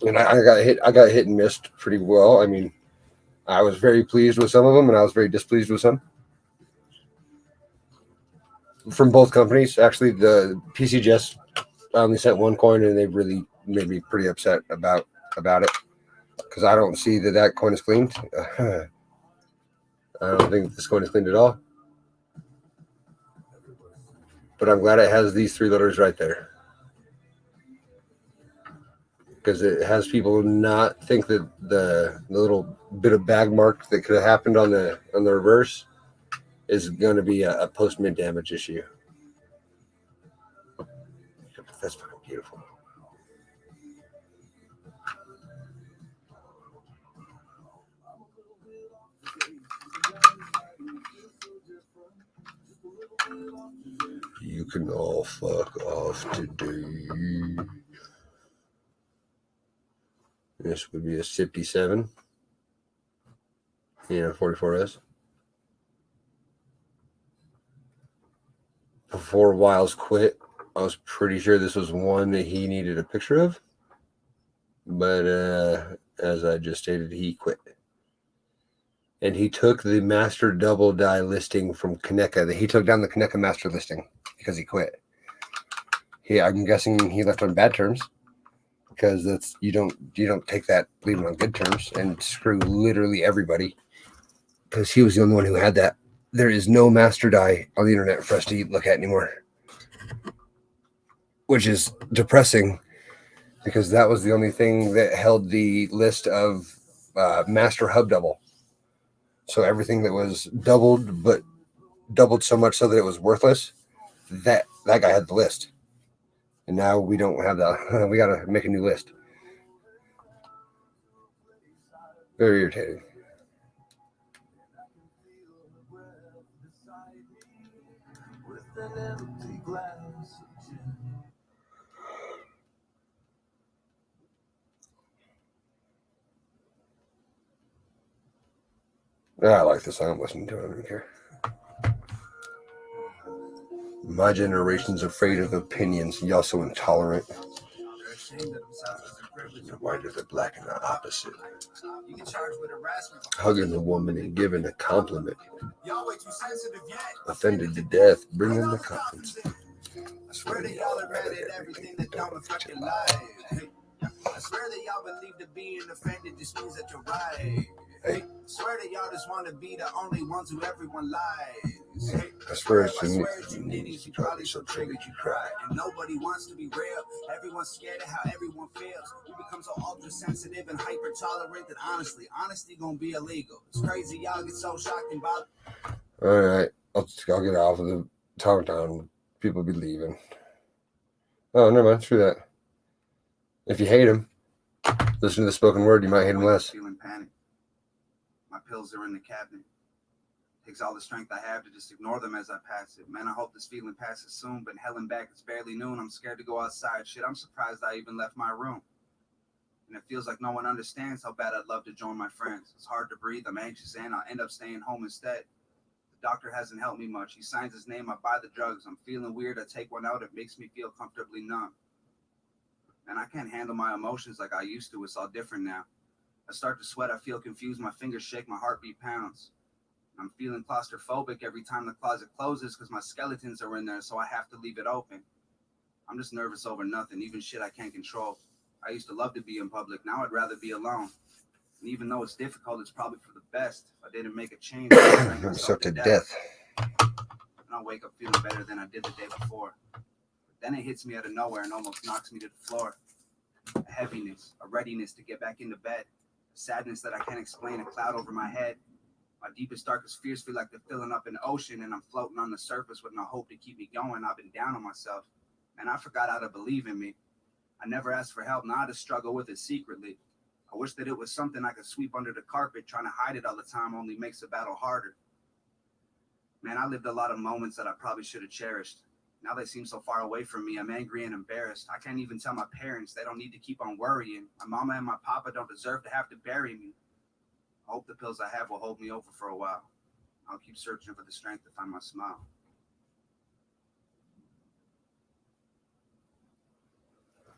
and I got hit and missed pretty well. I mean, I was very pleased with some of them, and I was very displeased with some. From both companies, actually, the PCGS. I only sent one coin, and they really made me pretty upset about it because I don't see that coin is cleaned. I don't think this coin is cleaned at all. But I'm glad it has these 3 letters right there because it has people not think that the little bit of bag mark that could have happened on the reverse is going to be a post-mint damage issue. That's fucking beautiful. You can all fuck off today. This would be a 57. 44S. Before Wiles quit, I was pretty sure this was one that he needed a picture of. But as I just stated, he quit. And he took the master double die listing from Kaneka. He took down the Kaneka master listing because he quit. I'm guessing he left on bad terms because that's you don't take that leaving on good terms and screw literally everybody because he was the only one who had that. There is no master die on the internet for us to look at anymore, which is depressing because that was the only thing that held the list of master hub double. So everything that was doubled, but doubled so much so that it was worthless, that guy had the list. And now we don't have that. We got to make a new list. Very irritating. I like this song. I'm listening to it. I don't care. My generation's afraid of opinions. Y'all so intolerant. Why did the black and the opposite? Hugging a woman and giving a compliment. Offended to death, bringing the coffins. I swear to y'all are mad at everything that don't affect your life. I swear that y'all believe that being offended just means that you're right. Hey. I swear that y'all just want to be the only ones who everyone lies. Hey. I swear it's you nitties, you probably so triggered you cry. And nobody wants to be real. Everyone's scared of how everyone feels. We become so ultra sensitive and hyper tolerant that honestly, honesty gonna be illegal. It's crazy y'all get so shocked and bothered. All right, I'll get off of the talk down. People be leaving. Oh, never mind. Screw that. If you hate him, listen to the spoken word. You might hate him less. Feeling panic. My pills are in the cabinet. Takes all the strength I have to just ignore them as I pass it. Man, I hope this feeling passes soon, but hell and back, it's barely noon. I'm scared to go outside. Shit, I'm surprised I even left my room. And it feels like no one understands how bad I'd love to join my friends. It's hard to breathe. I'm anxious and I'll end up staying home instead. The doctor hasn't helped me much. He signs his name. I buy the drugs. I'm feeling weird. I take one out. It makes me feel comfortably numb. And I can't handle my emotions like I used to. It's all different now. I start to sweat. I feel confused. My fingers shake. My heartbeat pounds. I'm feeling claustrophobic every time the closet closes because my skeletons are in there, so I have to leave it open. I'm just nervous over nothing, even shit I can't control. I used to love to be in public. Now I'd rather be alone. And even though it's difficult, it's probably for the best. If I didn't make a change, I'm so to death. And I'll wake up feeling better than I did the day before. But then it hits me out of nowhere and almost knocks me to the floor. A heaviness, a readiness to get back into bed. A sadness that I can't explain, a cloud over my head. My deepest, darkest fears feel like they're filling up an ocean and I'm floating on the surface with no hope to keep me going. I've been down on myself. And I forgot how to believe in me. I never asked for help. Now I just struggle with it secretly. I wish that it was something I could sweep under the carpet. Trying to hide it all the time only makes the battle harder. Man, I lived a lot of moments that I probably should have cherished. Now they seem so far away from me. I'm angry and embarrassed. I can't even tell my parents. They don't need to keep on worrying. My mama and my papa don't deserve to have to bury me. I hope the pills I have will hold me over for a while. I'll keep searching for the strength to find my smile.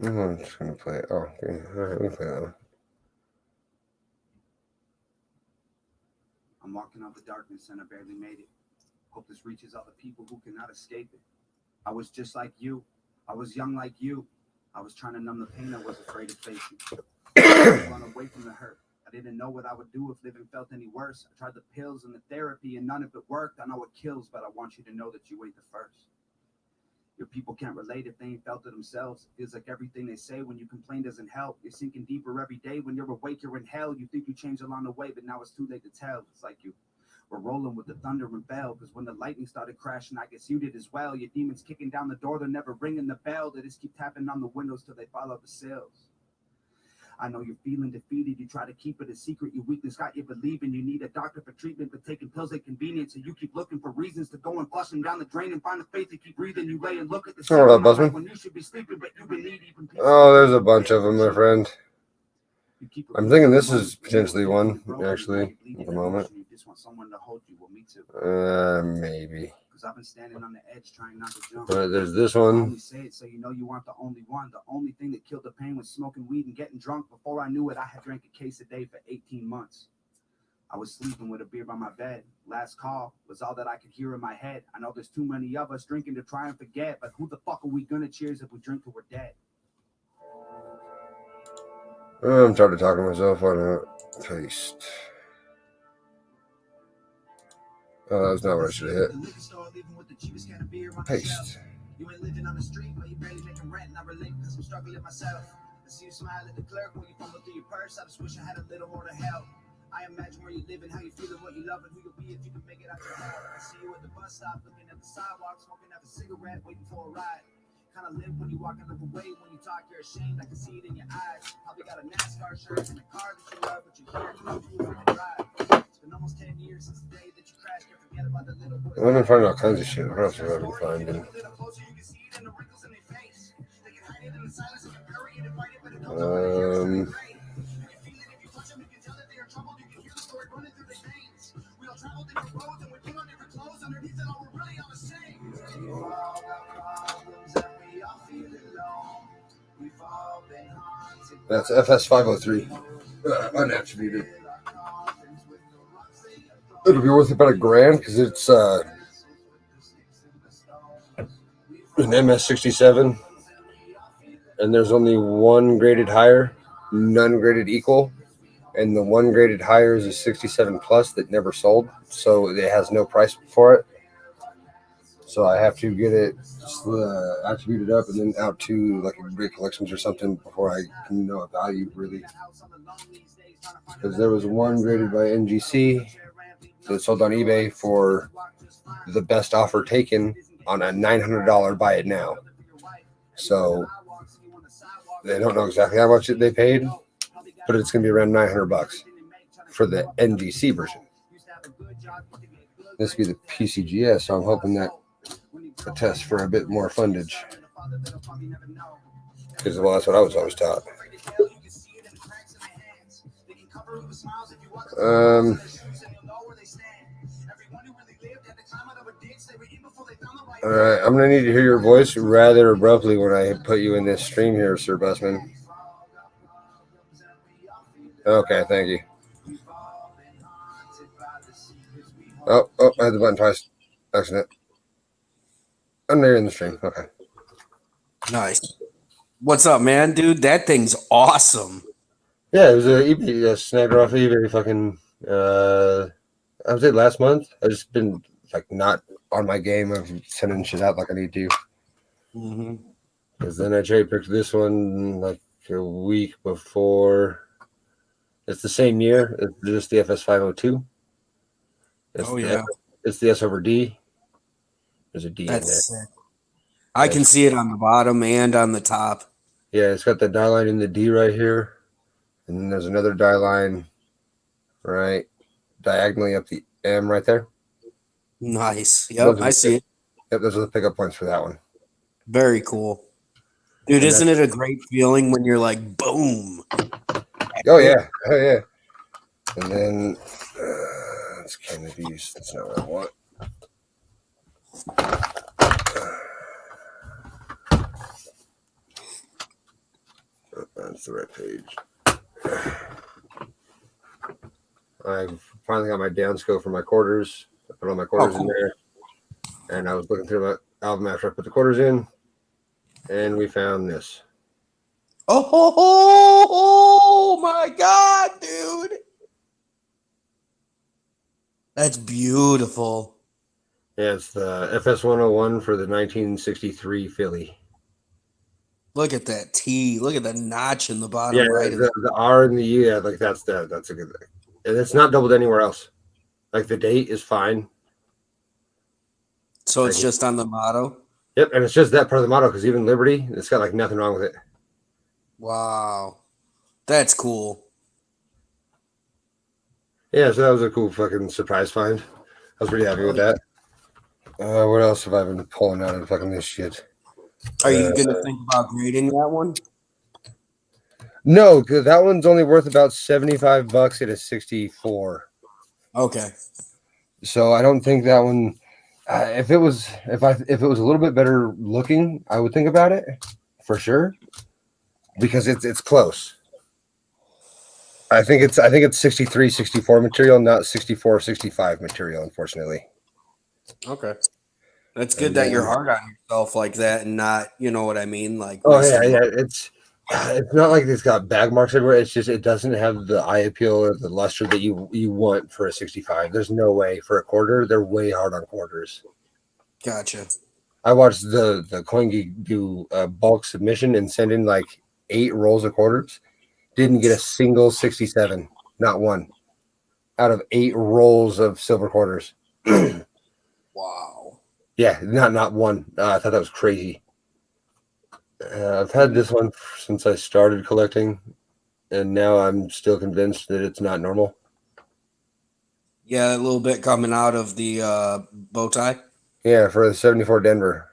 I'm just going to play it. Oh, okay. All right, we can play that one. I'm walking out the darkness and I barely made it. Hope this reaches all the people who cannot escape it. I was just like you. I was young like you. I was trying to numb the pain I was afraid of facing. I run away from the hurt. I didn't know what I would do if living felt any worse. I tried the pills and the therapy and none of it worked. I know it kills, but I want you to know that you ain't the first. Your people can't relate if they ain't felt it themselves. It feels like everything they say when you complain doesn't help. You're sinking deeper every day. When you're awake, you're in hell. You think you changed along the way, but now it's too late to tell. It's like you were rolling with the thunder and bell, because when the lightning started crashing, I guess you did as well. Your demons kicking down the door, they're never ringing the bell. They just keep tapping on the windows till they fall out the sills. I know you're feeling defeated. You try to keep it a secret. Your weakness got you believing you need a doctor for treatment, but taking pills ain't convenient. So you keep looking for reasons to go and flush them down the drain and find the faith to keep breathing. You lay and look at the Oh, Buzzman. when you should be sleeping, but you've been needing. Oh, there's a bunch of them, my friend. I'm thinking this is potentially one, actually, at the moment. You just want someone to hold you. Well, me too. Maybe. Because I've been standing on the edge trying not to jump. There's this I one. only say it so you know you aren't the only one. The only thing that killed the pain was smoking weed and getting drunk. Before I knew it, I had drank a case a day for 18 months. I was sleeping with a beer by my bed. Last call was all that I could hear in my head. I know there's too many of us drinking to try and forget, but who the fuck are we gonna cheers if we drink till we're dead? I'm tired of talking to myself. Why not? Paste. Oh, that was not what I should have hit. Paste. You ain't living on the street, but you barely making rent. And I relate because I'm struggling myself. I see you smile at the clerk when you fumble through your purse. I just wish I had a little more to help. I imagine where you live and how you feel and what you love and who you'll be if you can make it out your hell. I see you at the bus stop looking at the sidewalk, smoking up a cigarette, waiting for a ride. Kind of limp when you walk and look away. When you talk, you're ashamed. I can see it in your eyes. Probably got a NASCAR shirt and a car that you love, but you're here to drive. It's been almost 10 years since the day that you crashed. Can't forget about the little boy. I've been finding all kinds of shit. What else have I been finding? That's FS503. Unattributed. It'll be worth about $1,000 because it's an MS67, and there's only one graded higher, none graded equal, and the one graded higher is a 67 plus that never sold, so it has no price for it. So I have to get it attributed up and then out to like a Great Collections or something before I can know a value really. Because there was one graded by NGC that sold on eBay for the best offer taken on a $900 buy it now. So they don't know exactly how much they paid, but it's going to be around $900 for the NGC version. This will be the PCGS, so I'm hoping that a test for a bit more fundage. Because, well, that's what I was always taught. All right, I'm going to need to hear your voice rather abruptly when I put you in this stream here, Sir Busman. Okay, thank you. Oh, I had the button twice. Accident. I'm there in the stream. Okay. Nice. What's up, man? Dude, that thing's awesome. Yeah, it was a eBay snagger off eBay fucking I was it last month. I've just been like not on my game of sending shit out like I need to. Because then I cherry picked this one like a week before. It's the same year. It's just the FS502. It's the S over D. There's a D in there. Sick. I can see it on the bottom and on the top. Yeah, it's got the die line in the D right here. And then there's another die line right diagonally up the M right there. Nice. Yep, I see it. Yep, those are the pickup points for that one. Very cool. Dude, isn't it a great feeling when you're like, boom? Oh, yeah. Oh, yeah. And then it's kind of used. That's not what I want. That's the right page. I've finally got my downscope for my quarters. I put all my quarters in there. And I was looking through my album after I put the quarters in. And we found this. Oh my God, dude. That's beautiful. Yeah, it's the FS101 for the 1963 Philly. Look at that T. Look at the notch in the bottom right. The R and the U, yeah, like that's a good thing. And it's not doubled anywhere else. Like the date is fine. So it's just on the motto? Yep, and it's just that part of the motto because even Liberty, it's got like nothing wrong with it. Wow. That's cool. Yeah, so that was a cool fucking surprise find. I was pretty happy with that. What else have I been pulling out of fucking this shit? Are you going to think about grading that one? No, because that one's only worth about $75 at a 64. Okay. So I don't think that one. If it was a little bit better looking, I would think about it for sure. Because it's close. I think it's 63, 64 material, not 64, 65 material, unfortunately. Okay. That's good And that you're then- hard on yourself like that and not, you know what I mean? Like, Oh yeah, wasting- yeah. It's not like it's got bag marks everywhere. It's just it doesn't have the eye appeal or the luster that you want for a 65. There's no way for a quarter. They're way hard on quarters. Gotcha. I watched the CoinGeek do a bulk submission and send in like 8 rolls of quarters. Didn't get a single 67, not one, out of 8 rolls of silver quarters. Wow. Yeah, not one. I thought that was crazy. I've had this one since I started collecting, and now I'm still convinced that it's not normal. Yeah, a little bit coming out of the bow tie. Yeah, for the 74 Denver.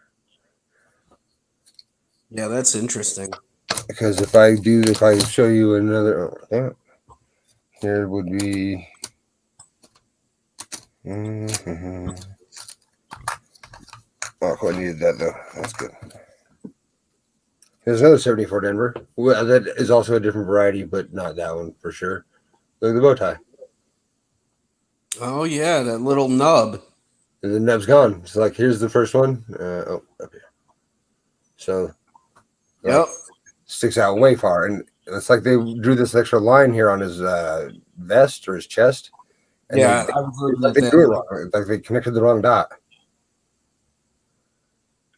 Yeah, that's interesting. Because if I show you another, here would be. Oh, I needed that though. That's good. There's another 74 Denver. Well, that is also a different variety, but not that one for sure. Look at the bow tie. Oh yeah, that little nub. And the nub's gone. It's like, here's the first one. Up here. So, Yep. sticks out way far. And it's like they drew this extra line here on his vest or his chest. And Yeah, they, I was looking like at they that. drew it wrong. It's like they connected the wrong dot.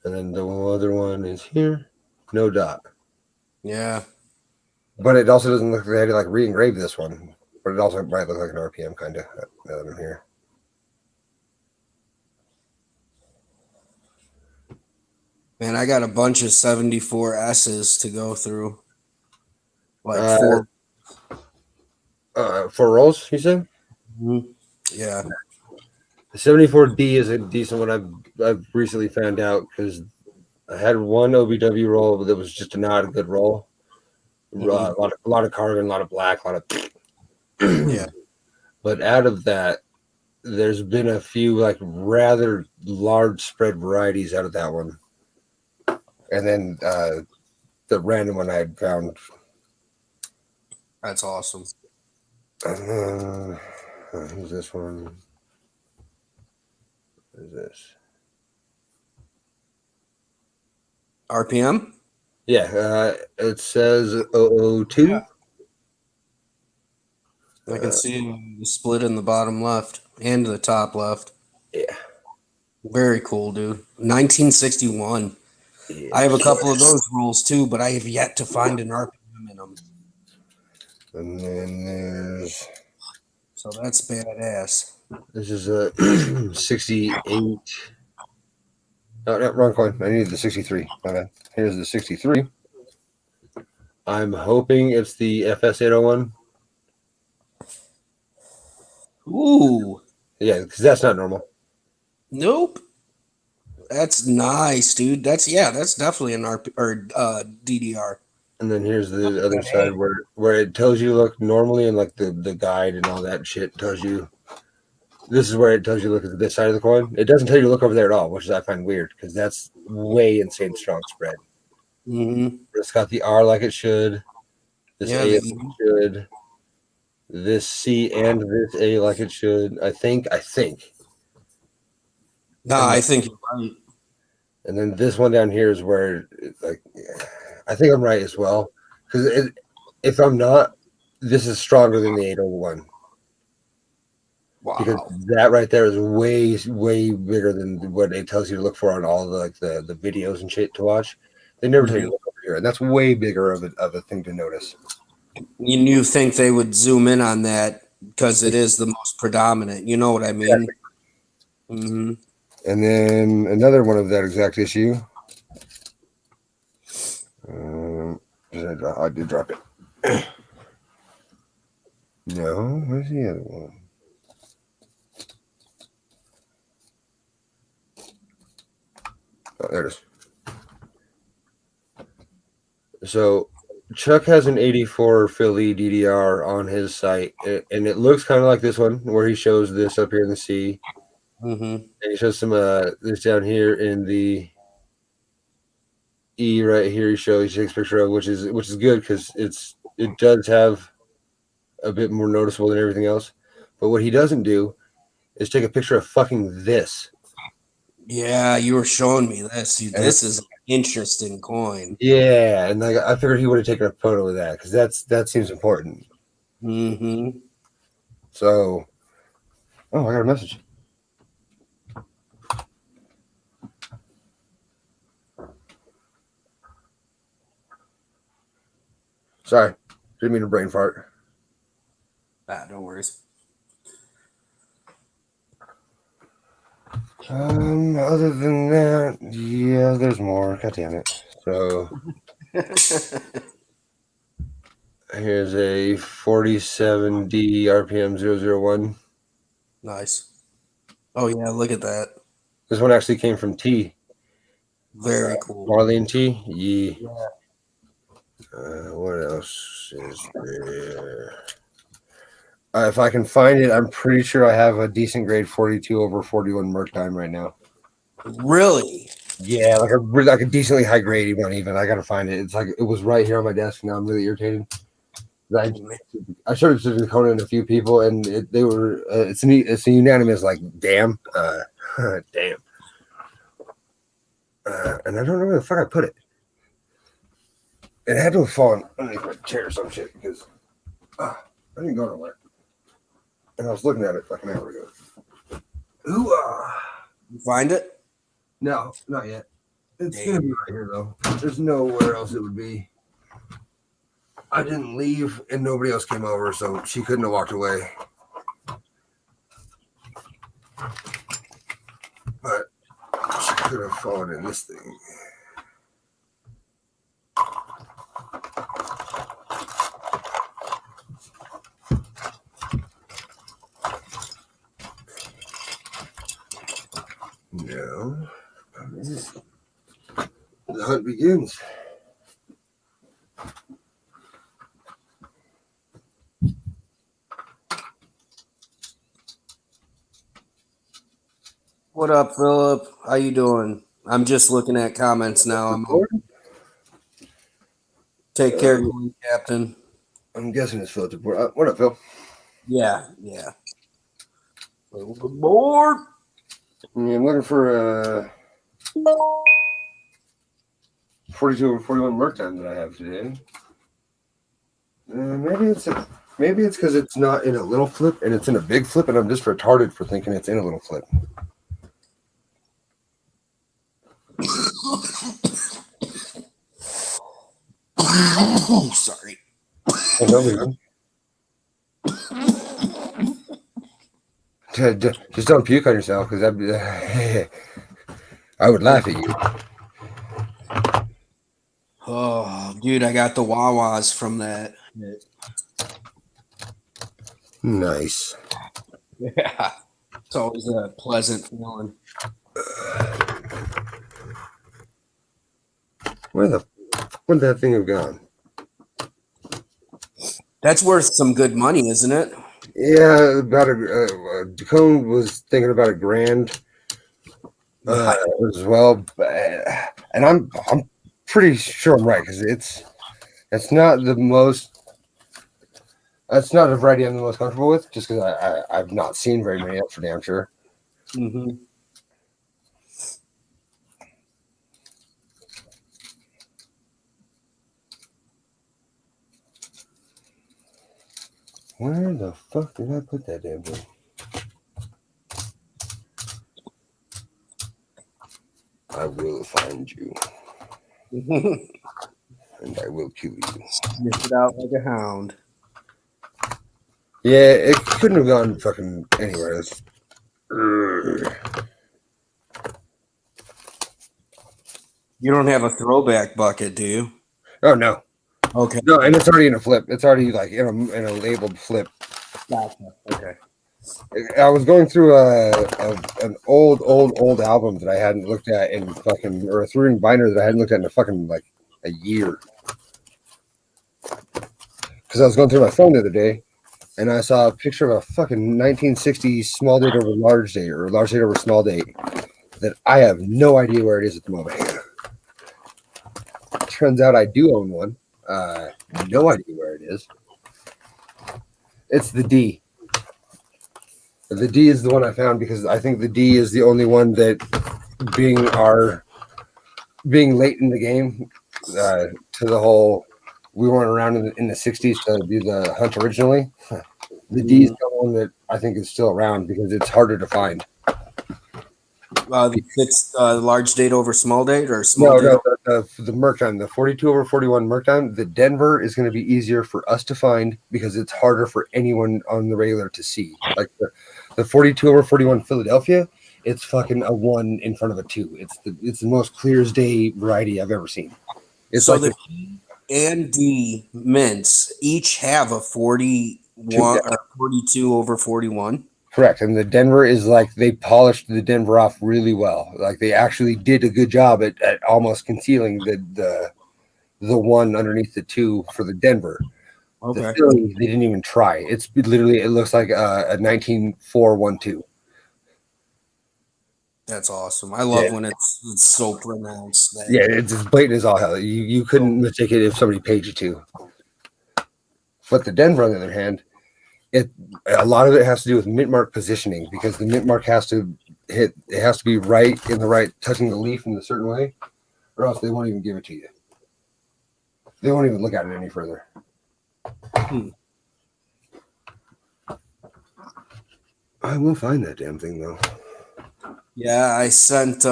And then the other one is here. No dot. Yeah. But it also doesn't look like they had to like re-engrave this one. But it also might look like an RPM kind of now that I'm here. Man, I got a bunch of 74 S's to go through. Like Uh, 4. 4 rolls, you said? Yeah. The 74D is a decent one. I've recently found out because I had one OBW roll that was just not a good roll. A lot of carbon, a lot of black, a lot of Yeah. But out of that, there's been a few like rather large spread varieties out of that one. And then the random one I had found. That's awesome. Who's this one? What is this? RPM? Yeah, it says 002. I can see the split in the bottom left and the top left. Yeah. Very cool, dude. 1961. Yeah. I have a couple of those rolls too, but I have yet to find an RPM in them. And then there's So that's badass. this is a 68. No, wrong coin. I needed the 63. My bad. Here's the 63. I'm hoping it's the FS801. Ooh. Yeah, because that's not normal. Nope. That's nice, dude. That's definitely an DDR. And then here's the other side where it tells you look normally, and like the guide and all that shit tells you. This is where it tells you look at this side of the coin. It doesn't tell you to look over there at all, which I find weird because that's way insane strong spread. Mm-hmm. It's got the R like it should. This Yeah, A like it should. This C and this A like it should. I think. No, I think you're right. And then this one down here is where, like, I think I'm right as well. Because if I'm not, this is stronger than the 801. Wow. Because that right there is way, way bigger than what it tells you to look for on all the videos and shit to watch. They never tell you to look over here, and that's way bigger of a thing to notice. You think they would zoom in on that because it is the most predominant. You know what I mean? Mm-hmm. And then another one of that exact issue. I did drop it. No, where's the other one? Oh, there it is. So Chuck has an 84 Philly DDR on his site, and it looks kind of like this one where he shows this up here in the C. Mm-hmm. And he shows some this down here in the E right here. He takes a picture of, which is good because it does have a bit more noticeable than everything else. But what he doesn't do is take a picture of fucking this. Yeah, you were showing me this. This is an interesting coin. Yeah, and like I figured he would have taken a photo of that because that seems important. Mm-hmm. So, oh, I got a message. Sorry, didn't mean to brain fart. No worries. Other than that, yeah, there's more. God damn it. So here's a 47D RPM 001. Nice. Oh yeah, look at that. This one actually came from T. Very cool. Marlene T. Yeah. What else is there? If I can find it, I'm pretty sure I have a decent grade 42 over 41 Merc time right now. Really? Yeah, like a decently high grade one. Even I gotta find it. It's like it was right here on my desk. Now I'm really irritated. I showed it to Conan and a few people, and they were. It's a unanimous like, damn, damn. And I don't know where the fuck I put it. It had to have fallen underneath my chair or some shit because I didn't go nowhere. And I was looking at it like an hour ago. Ooh, You find it? no, not yet. It's gonna be right here though. There's nowhere else it would be. I didn't leave, and nobody else came over, so she couldn't have walked away. But she could have fallen in this thing. No. The hunt begins. What up, Philip? How you doing? I'm just looking at comments now. Take care, Captain. I'm guessing it's Phil. What up, Phil? Yeah. Board. I'm looking for a 42 or 41 Merc time that I have today. Maybe it's because it's not in a little flip and it's in a big flip, and I'm just retarded for thinking it's in a little flip. Oh, sorry. Oh, no, just don't puke on yourself because I would laugh at you. Oh, dude, I got the Wawas from that. Nice. Yeah. It's always a pleasant feeling. Where'd that thing have gone? That's worth some good money, isn't it? Yeah, about Dacone was thinking about $1,000 as well, and I'm pretty sure I'm right because it's not the most. That's not a variety I'm the most comfortable with, just because I've not seen very many. That's for damn sure. Mm-hmm. Where the fuck did I put that damn thing? I will find you, and I will kill you. Sniff it out like a hound. Yeah, it couldn't have gone fucking anywhere. You don't have a throwback bucket, do you? Oh no, Okay. no, and it's already in a flip. It's already like in a labeled flip. Gotcha. Okay. I was going through an old album that I hadn't looked at in fucking, or a three-ring binder that I hadn't looked at in a fucking like a year. Because I was going through my phone the other day, and I saw a picture of a fucking 1960s small date over large date, or large date over small date, that I have no idea where it is at the moment. Turns out I do own one. No idea where it is. It's the D. The D is the one I found because I think the D is the only one that, being late in the game, to the whole, we weren't around in the 60s to do the hunt originally. The D is the one that I think is still around because it's harder to find. It's large date over small date or small date? No, the Merc time, the 42 over 41 Merc time, the Denver is going to be easier for us to find because it's harder for anyone on the regular to see. Like the 42 over 41 Philadelphia, it's fucking a 1 in front of a 2. It's the most clear as day variety I've ever seen. It's So like the E and D mints each have a 41 or 42 over 41. correct. And the Denver is like they polished the Denver off really well. Like they actually did a good job at almost concealing the 1 underneath the 2 for the Denver. Okay. The Philly, they didn't even try. It's literally, it looks like a 19-4-1-2. That's awesome. I love when it's so pronounced. That, Yeah, it's as blatant as all hell. You couldn't mistake it if somebody paid you to. But the Denver, on the other hand, a lot of it has to do with mint mark positioning because the mint mark has to be right in the right, touching the leaf in a certain way, or else they won't even give it to you. They won't even look at it any further. I will find that damn thing though. Yeah, I sent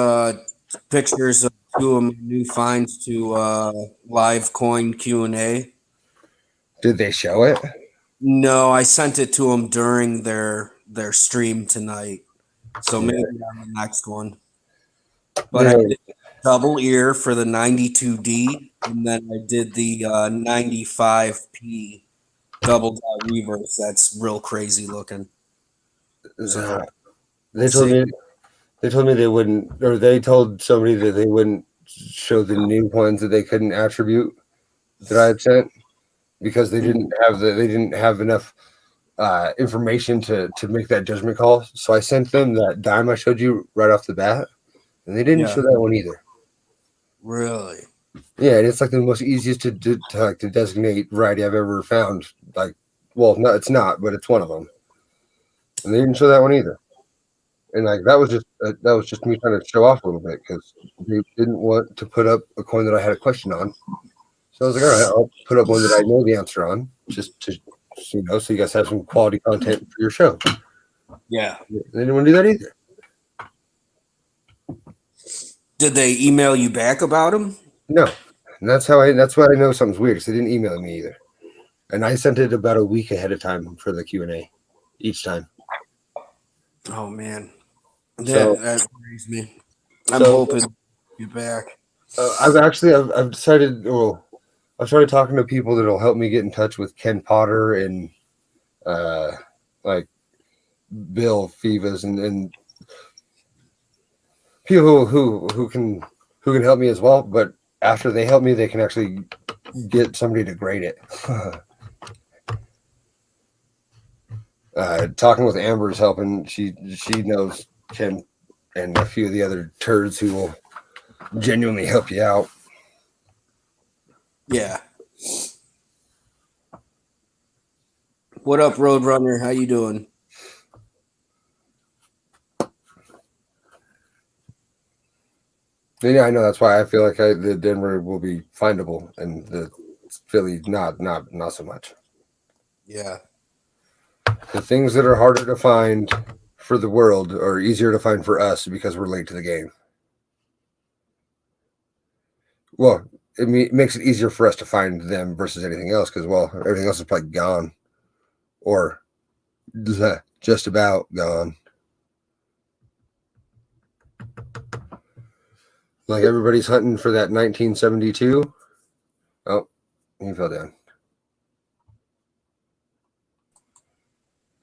pictures of 2 of my new finds to Live Coin Q&A. Did they show it? No, I sent it to them during their stream tonight. So maybe on the next one. But I did double ear for the 92D, and then I did the 95P double dot reverse. That's real crazy looking. So They told me they wouldn't, or they told somebody that they wouldn't show the new ones that they couldn't attribute that I had sent because they didn't have enough information to make that judgment call. So I sent them that dime I showed you right off the bat, and they didn't show that one either. Really? Yeah, and it's like the most easiest to designate variety I've ever found. Like, well, no, it's not, but it's one of them, and they didn't show that one either. And like that was just me trying to show off a little bit because they didn't want to put up a coin that I had a question on. So I was like, all right, I'll put up one that I know the answer on, just to so you guys have some quality content for your show. Yeah. They didn't want to do that either. Did they email you back about them? No, and that's why I know something's weird because they didn't email me either. And I sent it about a week ahead of time for the Q&A each time. Oh man, So- that worries me. I'm hoping you're back. I've decided. Well, I've started talking to people that'll help me get in touch with Ken Potter and like Bill Fivas and people who can help me as well. But after they help me, they can actually get somebody to grade it. Talking with Amber is helping. She knows Ken and a few of the other turds who will genuinely help you out. Yeah. What up, Roadrunner? How you doing? Yeah, I know. That's why I feel like the Denver will be findable, and the Philly not so much. Yeah. The things that are harder to find for the world are easier to find for us because we're late to the game. Well, it makes it easier for us to find them versus anything else because, well, everything else is probably gone or just about gone. Like everybody's hunting for that 1972. Oh, he fell down.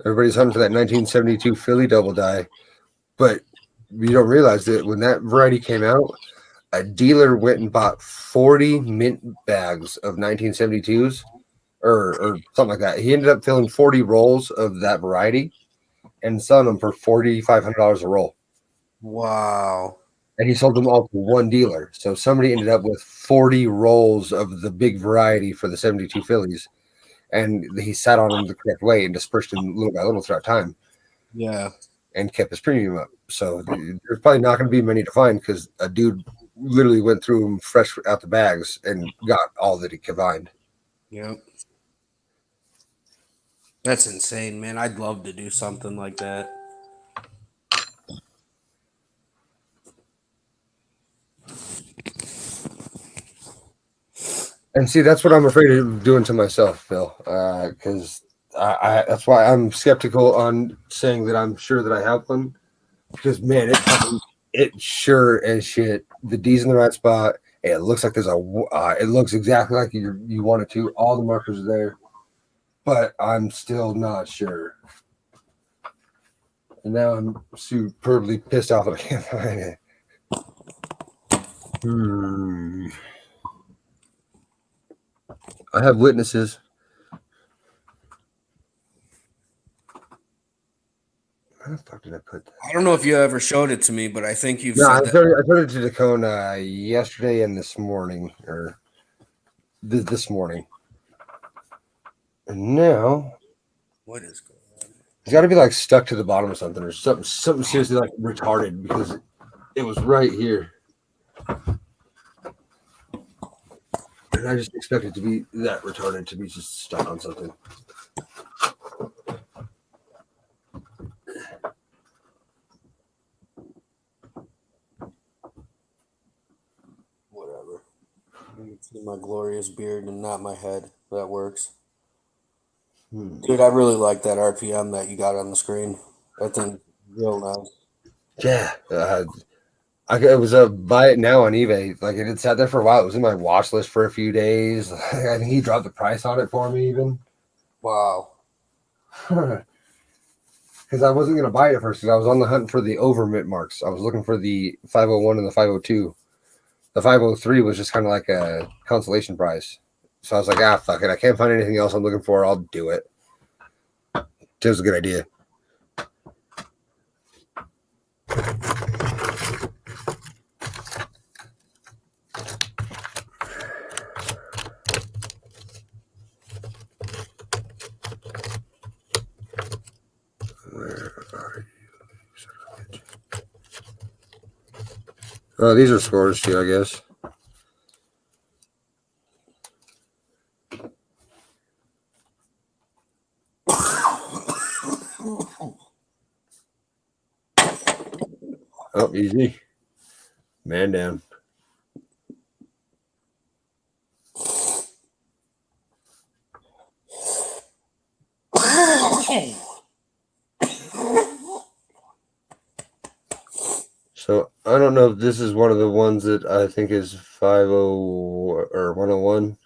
Everybody's hunting for that 1972 Philly double die, but you don't realize that when that variety came out, a dealer went and bought 40 mint bags of 1972s or something like that. He ended up filling 40 rolls of that variety and selling them for $4,500 a roll. Wow. And he sold them all to one dealer. So somebody ended up with 40 rolls of the big variety for the 72 Phillies. and he sat on them the correct way and dispersed them little by little throughout time Yeah. and kept his premium up. So there's probably not going to be many to find because a dude literally went through them fresh out the bags and got all that he could find. Yep. That's insane, man. I'd love to do something like that. And see, that's what I'm afraid of doing to myself, Phil, because that's why I'm skeptical on saying that I'm sure that I have one. Because man, it sure as shit. The D's in the right spot. It looks like there's it looks exactly like you want it to. All the markers are there, but I'm still not sure. And now I'm superbly pissed off that I can't find it. I have witnesses. Where the fuck did I put that? I don't know if you ever showed it to me, but I think you've No, I said that. showed it to Dakota yesterday and this morning, or this morning. And now What is going on? it's got to be like stuck to the bottom of something, or something seriously like retarded because it was right here. And I just expect it to be that retarded to be just stuck on something. Whatever. You can see my glorious beard and not my head. That works. Dude, I really like that RPM that you got on the screen. I think real nice. Yeah. I was buy it now on eBay. Like it had sat there for a while. It was in my watch list for a few days. I think he dropped the price on it for me even. Wow. Because I wasn't going to buy it at first because I was on the hunt for the over mint marks. I was looking for the 501 and the 502. The 503 was just kind of like a consolation prize. So I was like, fuck it. I can't find anything else I'm looking for. I'll do it. It was a good idea. Where are you? Oh, these are scores too, I guess. Oh, easy. Man down. So I don't know if this is one of the ones that I think is 50 or 101.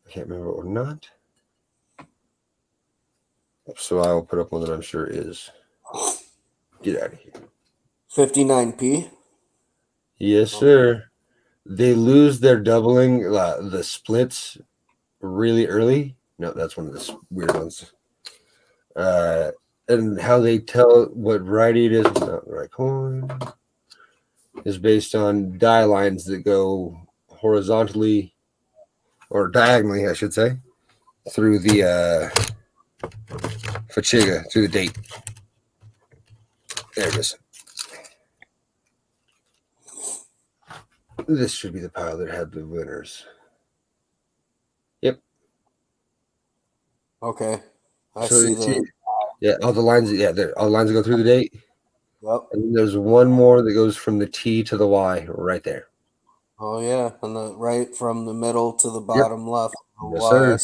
I can't remember or not. So I will put up one that I'm sure is. Get out of here. 59p. Yes, sir. They lose their doubling, the splits really early. No, that's one of the weird ones. And how they tell what variety it is, not the right coin, is based on die lines that go horizontally or diagonally, I should say, through the Fachiga, through the date. There it is. This should be the pile that had the winners. Yep. Okay. I So see you see- the. Yeah, all the lines. Yeah, all the lines that go through the date. Yep. And then there's one more that goes from the T to the Y right there. Oh, yeah. And the right from the middle to the bottom left. Yes, sir.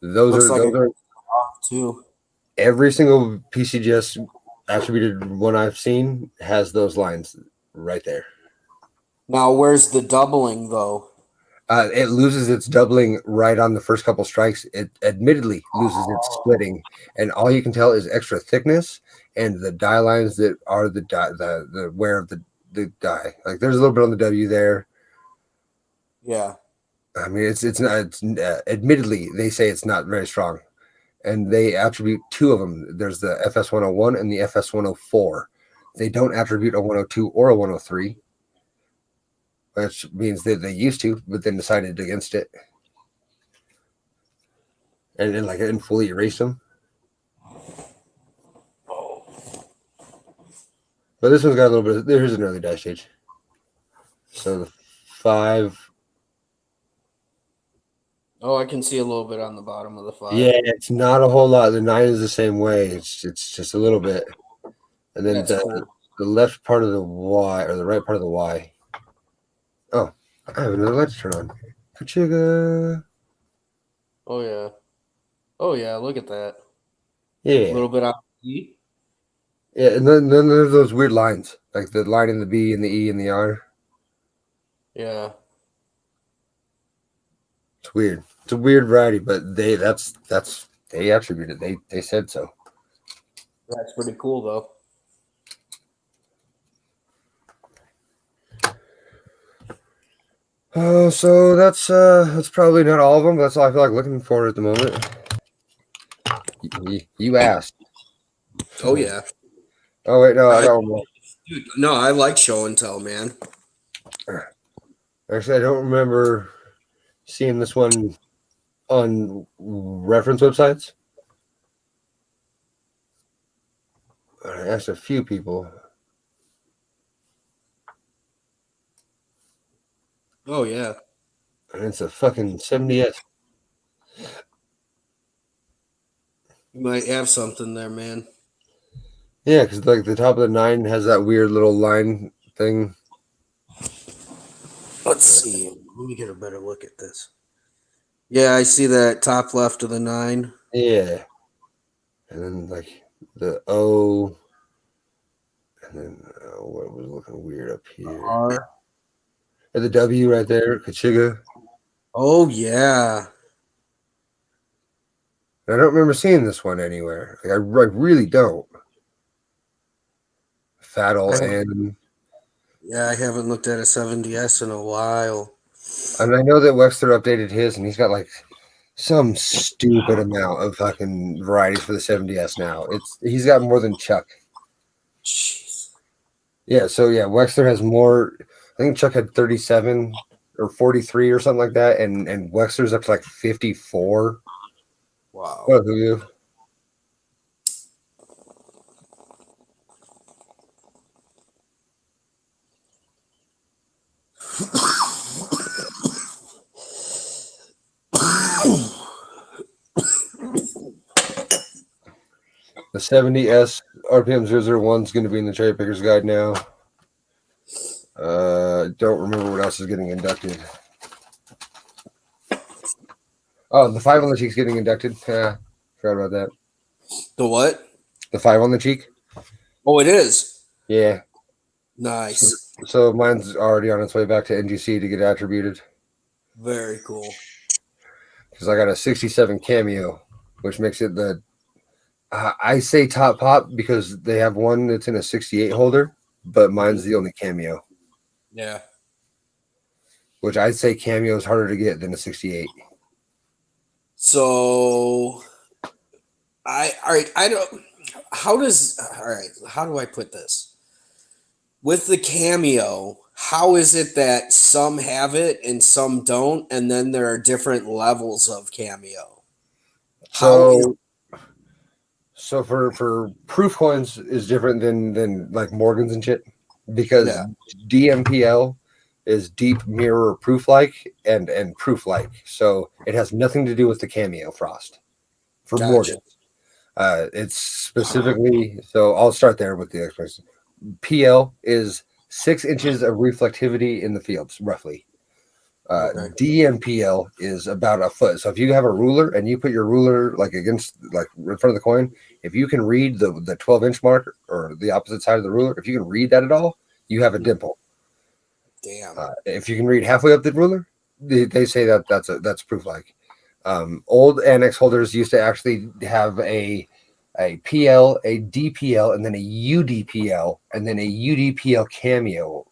Those Looks are like those are too. every single PCGS attributed one I've seen has those lines right there. Now, where's the doubling, though? It loses its doubling right on the first couple strikes. It admittedly loses its splitting, and all you can tell is extra thickness and the die lines that are the wear of the die. Like there's a little bit on the W there. Yeah. I mean, it's not. It's admittedly they say it's not very strong, and they attribute two of them. There's the FS 101 and the FS 104. They don't attribute a 102 or a 103. Which means that they used to, but then decided against it. and fully erased them. But this one's got a little bit. There's an early die stage. So the 5. Oh, I can see a little bit on the bottom of the 5. Yeah, it's not a whole lot. The 9 is the same way. It's just a little bit. And then That's cool. the left part of the Y or the right part of the Y. Oh, I have another light to turn on. Kachiga. Oh yeah. Oh yeah, look at that. Yeah. A little bit on E. Yeah, and then there's those weird lines, like the line in the B and the E and the R. Yeah. It's weird. It's a weird variety, but they attributed. They said so. That's pretty cool though. Oh, so that's probably not all of them. But that's all I feel like looking for at the moment. You asked. Oh yeah. Oh wait, no, I got one more. Dude, no, I like show and tell, man. Actually, I don't remember seeing this one on reference websites. I asked a few people. Oh yeah. And it's a fucking 70S. You might have something there, man. Yeah, because like the top of the 9 has that weird little line thing. Let's see. Let me get a better look at this. Yeah, I see that top left of the 9. Yeah. And then like the O. And then what was looking weird up here? R. And the W right there, Kachiga. Oh yeah. And I don't remember seeing this one anywhere. Like, I really don't. Fatal and Yeah, I haven't looked at a 70S in a while. I know that Wexler updated his, and he's got like some stupid amount of fucking varieties for the 70S now. He's got more than Chuck. Jeez. Yeah, so yeah, Wexler has more. I think Chuck had 37 or 43 or something like that, and Wexler's up to like 54. Wow. What do you? The 70S RPM 001 is going to be in the Cherry Picker's Guide now. Don't remember what else is getting inducted. Oh, the 5 on the cheek's getting inducted. Forgot about that. The what? The 5 on the cheek. Oh, it is. Yeah. Nice. So mine's already on its way back to NGC to get attributed. Very cool. Because I got a 67 Cameo, which makes it the. I say top pop because they have one that's in a 68 holder, but mine's the only Cameo. Yeah. Which I'd say Cameo is harder to get than a 68. So, I don't. How do I put this? With the Cameo, how is it that some have it and some don't, and then there are different levels of Cameo? So for proof coins is different than like Morgans and shit because DMPL is deep mirror proof like and proof like. So it has nothing to do with the Cameo frost for Gotcha. Morgans. It's specifically so I'll start there with the explanation. PL is 6 inches of reflectivity in the fields, roughly. Okay. DMPL is about a foot. So if you have a ruler and you put your ruler like against like in front of the coin, if you can read the 12-inch mark or the opposite side of the ruler, if you can read that at all, you have a dimple. Damn. If you can read halfway up the ruler, they say that's proof like. Old annex holders used to actually have a PL, a DPL, and then a UDPL, and then a UDPL Cameo.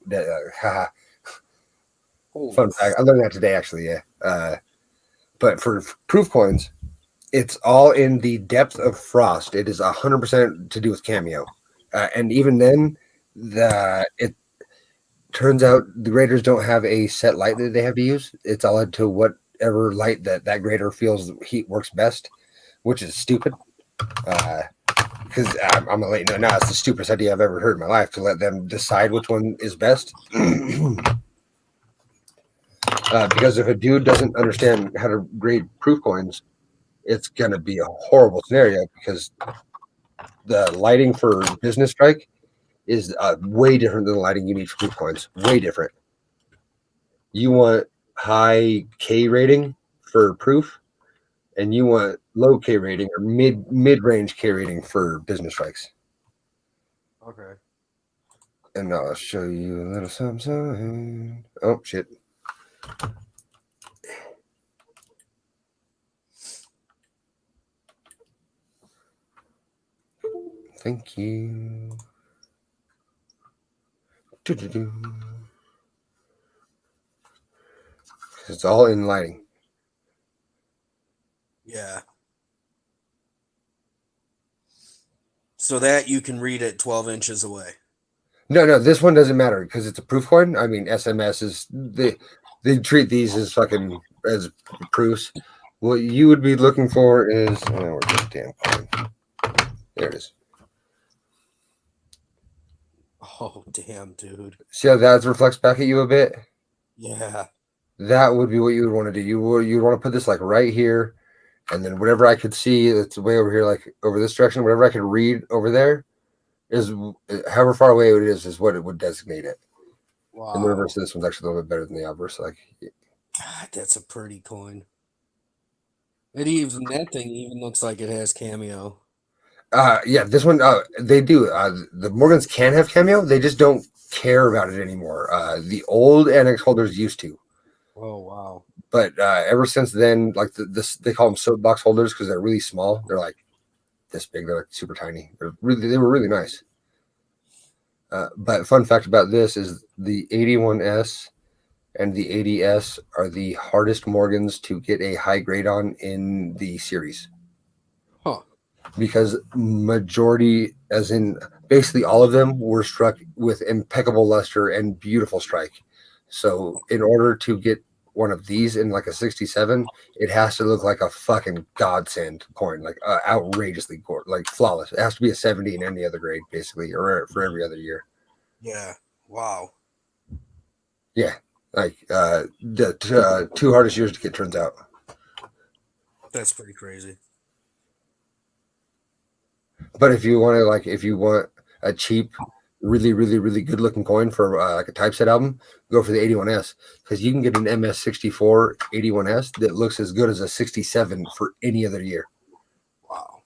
Fun fact. I learned that today, actually, yeah. But for proof coins, it's all in the depth of frost. It is 100% to do with Cameo. And even then, it turns out the graders don't have a set light that they have to use. It's all into what whatever light that grader feels heat works best, which is stupid. Because I'm gonna let you know now, it's the stupidest idea I've ever heard in my life to let them decide which one is best. Because if a dude doesn't understand how to grade proof coins, it's gonna be a horrible scenario because the lighting for business strike is way different than the lighting you need for proof coins. Way different. You want high K rating for proof, and you want low K rating or mid range K rating for business strikes. Okay. And I'll show you a little something. Oh shit. Thank you. It's all in lighting. Yeah. So that you can read it 12 inches away. No, this one doesn't matter because it's a proof coin. I mean, SMS is they treat these as fucking as proofs. What you would be looking for is where's this damn coin? There it is. Oh, damn, dude. See how that reflects back at you a bit? Yeah. That would be what you would want to do. You would want to put this like right here, and then whatever I could see, it's way over here, like over this direction. Whatever I could read over there is however far away it is what it would designate it. Wow. And the reverse of this one's actually a little bit better than the obverse. Like, God, that's a pretty coin. That thing even looks like it has cameo. yeah, this one they do. The Morgans can have cameo. They just don't care about it anymore. The old NX holders used to. Oh wow! But ever since then, like they call them soapbox holders because they're really small. They're like this big. They're like super tiny. They were really nice. But fun fact about this is the 81S and the 80S are the hardest Morgans to get a high grade on in the series. Huh. Because majority, as in basically all of them, were struck with impeccable luster and beautiful strike. So in order to get one of these in like a 67, it has to look like a fucking godsend coin, like outrageously like flawless. It has to be a 70 in any other grade, basically, or for every other year. Yeah. Wow. Yeah, like the two hardest years to get turns out. That's pretty crazy. But if you want a cheap, really, really, really good looking coin for like a typeset album, go for the 81S because you can get an MS64 81S that looks as good as a 67 for any other year. Wow.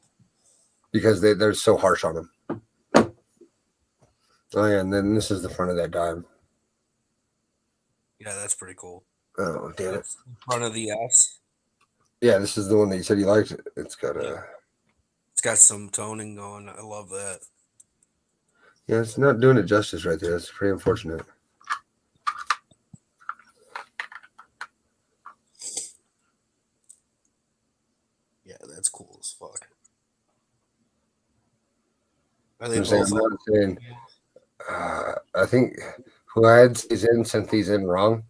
Because they're so harsh on them. Oh yeah, and then this is the front of that dime. Yeah, that's pretty cool. Oh damn it! That's in front of the S. Yeah, this is the one that you said you liked. It's got a. It's got some toning going. I love that. Yeah, it's not doing it justice right there. It's pretty unfortunate. Yeah, that's cool as fuck. Are they I'm saying, both I'm not saying, I think who had these in sent these in wrong.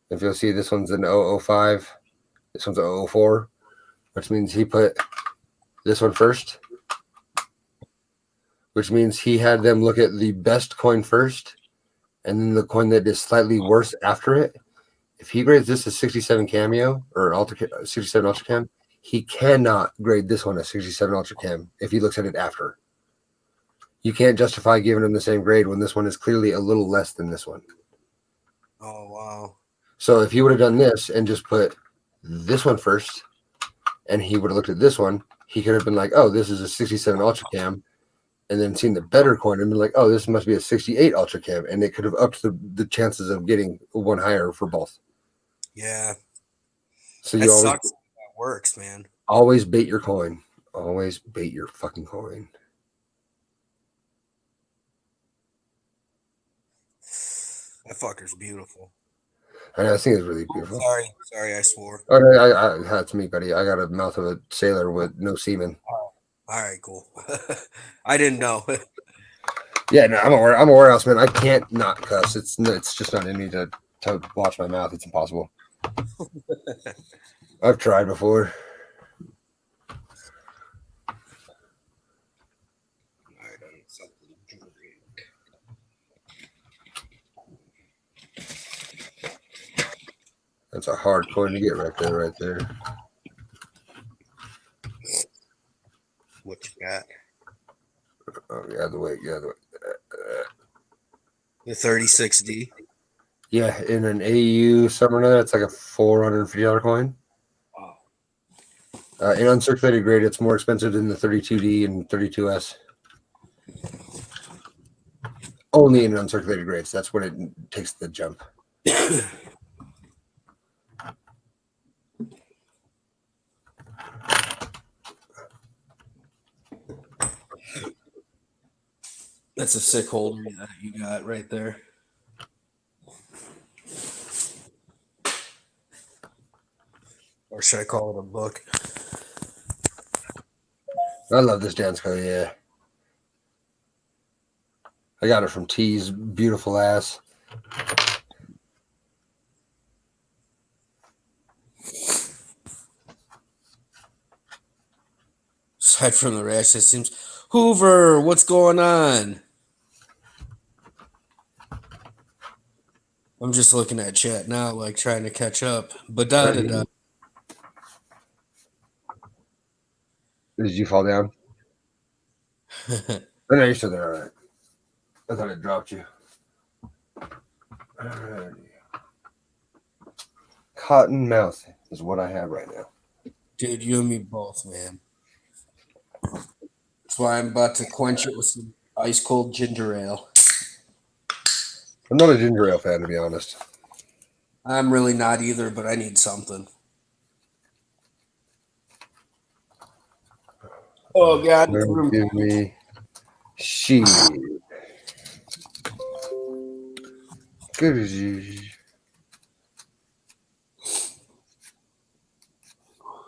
If you'll see, this one's an 005, this one's an 004, which means he put this one first, which means he had them look at the best coin first and then the coin that is slightly worse after it. If he grades this as 67 cameo or 67 ultra cam, he cannot grade this one as 67 ultra cam if he looks at it after. You can't justify giving him the same grade when this one is clearly a little less than this one. Oh wow. So if he would have done this and just put this one first, and he would have looked at this one, he could have been like, "Oh, this is a 67 ultra cam," and then seen the better coin and been like, "Oh, this must be a 68 ultra cam," and it could have upped the chances of getting one higher for both. Yeah. So That you always sucks. That works, man. always bait your coin. Always bait your fucking coin. That fucker's beautiful. I think it's really beautiful. Sorry, I swore. Oh, no, that's me, buddy. I got a mouth of a sailor with no semen. All right, cool. I didn't know. Yeah, no, I'm a warehouse man. I can't not cuss. It's just not in me to watch my mouth. It's impossible. I've tried before. That's a hard coin to get right there. What you got? Oh, yeah, the way. The 36D. Yeah, in an AU somewhere or another, it's like a $450 coin. Wow. In uncirculated grade, it's more expensive than the 32D and 32S. Only in uncirculated grades. That's when it takes the jump. That's a sick holder that you got right there. Or should I call it a book? I love this dance card, yeah. I got it from T's beautiful ass. Aside from the rash, it seems. Hoover, what's going on? I'm just looking at chat now, like trying to catch up. But Did you fall down? Oh, no, you're still there. All right. I thought it dropped you. Alrighty. Cotton mouth is what I have right now. Dude, you and me both, man. That's why I'm about to quench it with some ice cold ginger ale. I'm not a ginger ale fan, to be honest. I'm really not either, but I need something. Oh, God. Give me shit. Good as you.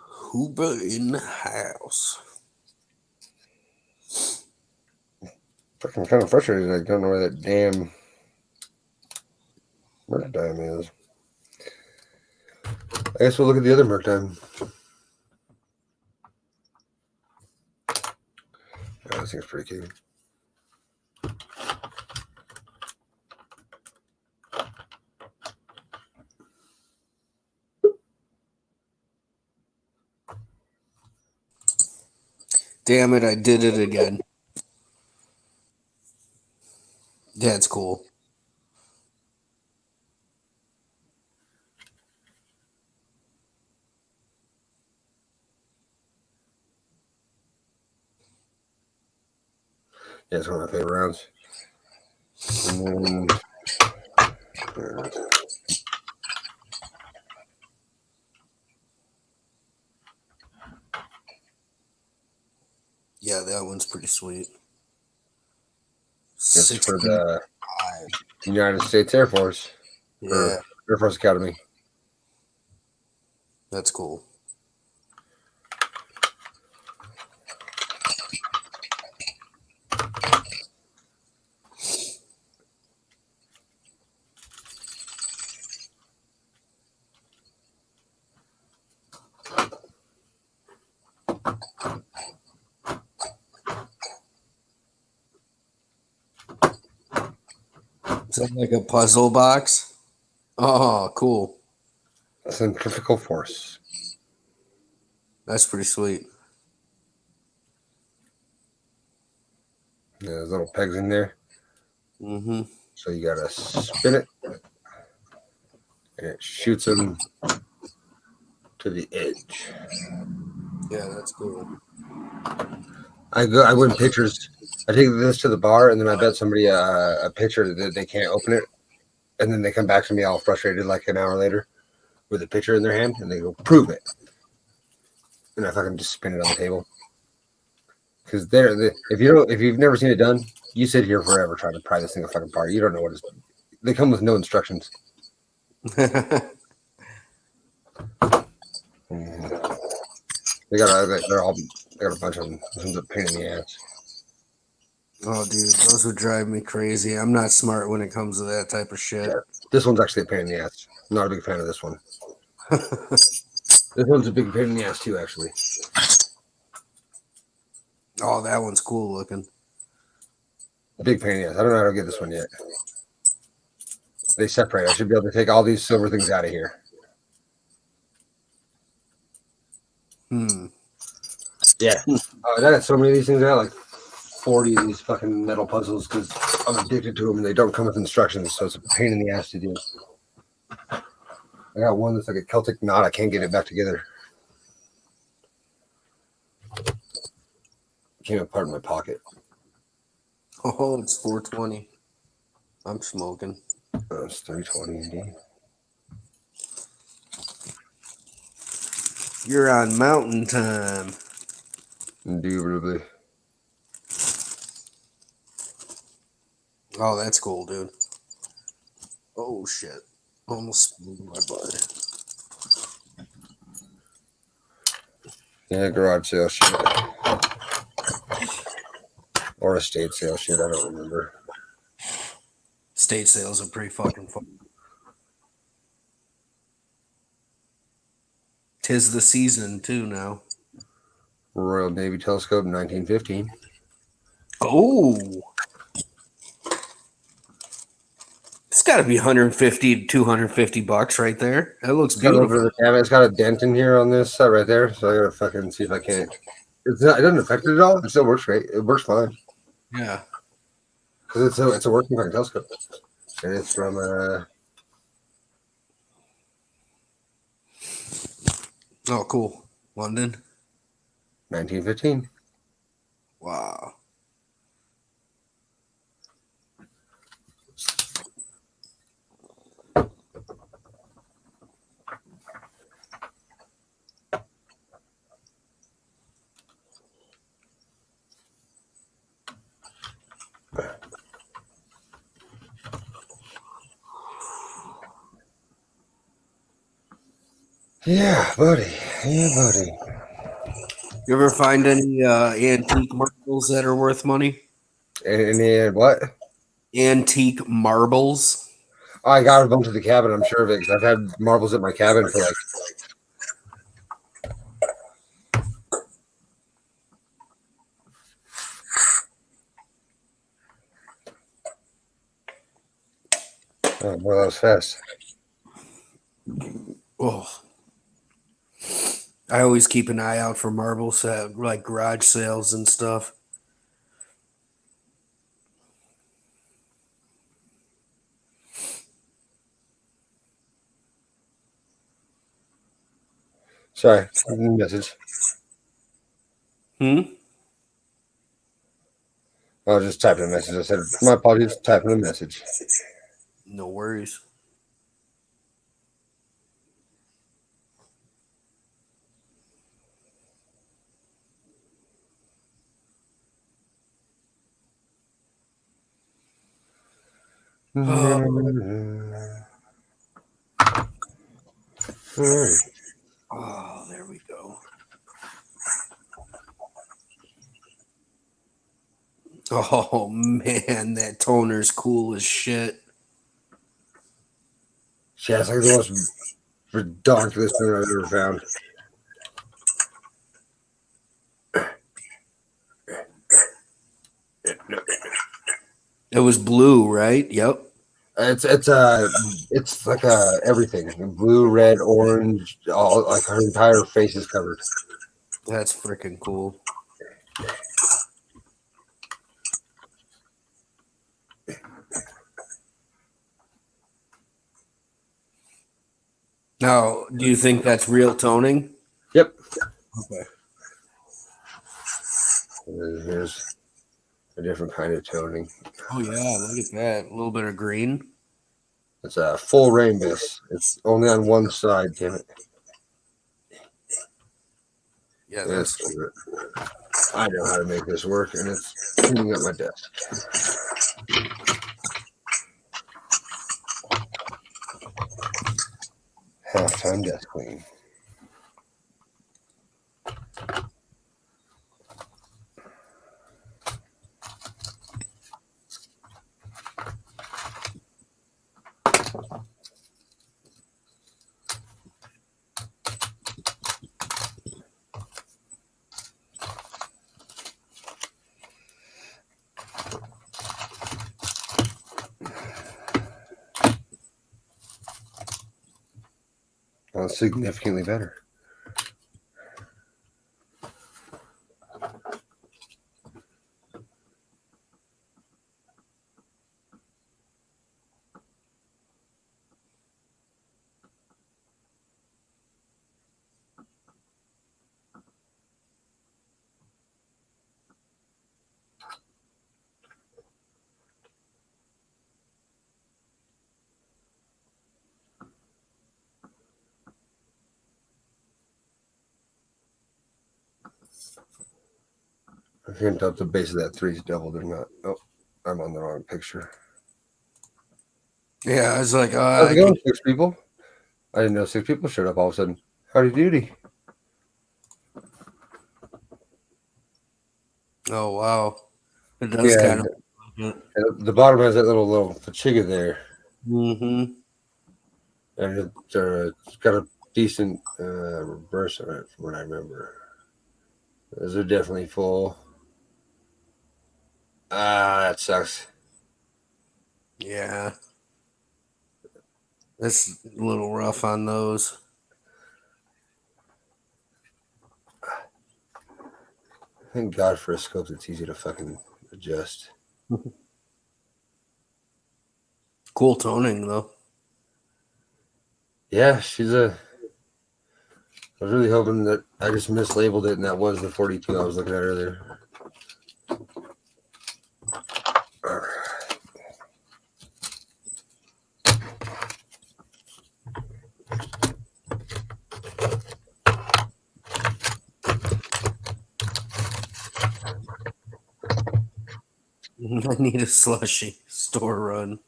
Hoover in the house. Fucking kind of frustrated. I don't know where that damn Merc Dime is. I guess we'll look at the other Merc Dime. Oh, this thing's pretty cute. Damn it, I did it again. That's cool. Yeah, it's one of my favorite rounds. And then, Yeah, that one's pretty sweet. it's for the 65. United States Air Force. Yeah, Air Force Academy. that's cool. Sound like a puzzle box? Oh, cool. Centrifugal force. That's pretty sweet. Yeah, there's little pegs in there. Mm-hmm. So you gotta spin it. And it shoots them to the edge. Yeah, that's cool. I win pictures. I take this to the bar, and then I bet somebody a picture that they can't open it, and then they come back to me all frustrated like an hour later with a picture in their hand, and they go, "Prove it," and I fucking just spin it on the table. Because if you've never seen it done, you sit here forever trying to pry this thing fucking apart. You don't know what it's. They come with no instructions. They're got a bunch of them. This one's a pain in the ass. Oh, dude, those would drive me crazy. I'm not smart when it comes to that type of shit. Yeah. This one's actually a pain in the ass. I'm not a big fan of this one. This one's a big pain in the ass too, actually. Oh, that one's cool looking. Big pain in the ass. I don't know how to get this one yet. They separate. I should be able to take all these silver things out of here. Yeah. I got so many of these things. I got like 40 of these fucking metal puzzles because I'm addicted to them and they don't come with instructions, so it's a pain in the ass to do. I got one that's like a Celtic knot. I can't get it back together. Came apart in my pocket. Oh, it's 420. I'm smoking. Oh, it's 320 indeed. You're on mountain time. Indubitably. Oh, that's cool, dude. Oh, shit. Almost moved my bud. Yeah, garage sale shit. Or estate sale shit. I don't remember. State sales are pretty fucking fun. Tis the season, too, now. Royal Navy Telescope, 1915. Oh! It's got to be 150 to 250 bucks right there. That looks Got over beautiful. the camera. It's got a dent in here on this right there, so I gotta fucking see if I can't. It's not. It doesn't affect it at all. It still works great. It works fine Yeah. because it's a working fucking telescope, and it's from Oh, cool. London. 1915. Wow. Yeah, buddy. Yeah, buddy. You ever find any antique marbles that are worth money? And then what? Antique marbles? Oh, I got a bunch of the cabin. I'm sure of it because I've had marbles at my cabin for like. Oh, boy, that was fast. Oh. I always keep an eye out for marbles at like garage sales and stuff. Sorry, message. Hmm? I was just typing a message. I said, my apologies, typing a message. No worries. Oh, there we go. Oh man, that toner's cool as shit. Yeah, it's like the most ridiculous thing I've ever found. It was blue, right? Yep. It's like everything, blue, red, orange, all like her entire face is covered. That's freaking cool. Now, do you think that's real toning? Yep. Okay. Here's a different kind of toning. Oh yeah, look at that. A little bit of green. It's a full rainbow. It's only on one side, damn it. Yeah, that's I know how to make this work, and it's cleaning up my desk. Halftime desk clean. Well, significantly better. I can't tell if the base of that 3 is doubled or not. Oh, I'm on the wrong picture. Yeah, I was like, How's it going, 6 people? I didn't know 6 people showed up all of a sudden. Howdy doody. oh wow, it does Yeah, kind of. and the bottom has that little fachiga there. Mm-hmm. And it's got a decent reverse on it from what I remember. Those are definitely full. That sucks. Yeah, that's a little rough on those. Thank God for a scope that's easy to fucking adjust. Cool toning though. Yeah, I was really hoping that I just mislabeled it and that was the 42 I was looking at earlier. I need a slushy store run.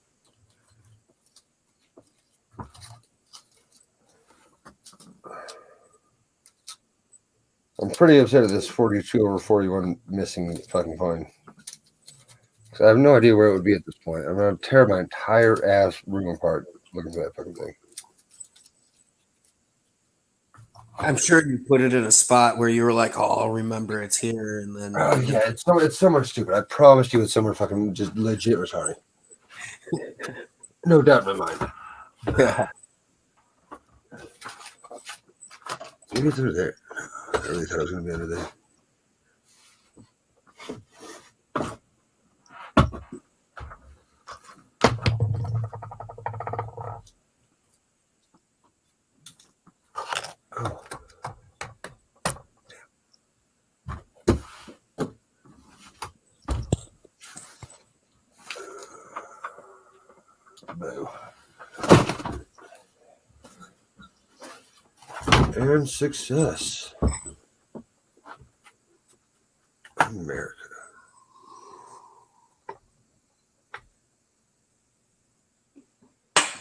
I'm pretty upset at this 42/41 missing fucking fine. I have no idea where it would be at this point. I'm going to tear my entire ass room apart looking for that fucking thing. I'm sure you put it in a spot where you were like, "Oh, I'll remember it's here," and then Oh yeah, it's so much stupid. I promised you it's somewhere fucking just legit retarded. No doubt in my mind. yeah. Maybe it's under there. I really thought it was going to be under there. Oh. Boo. And success. America.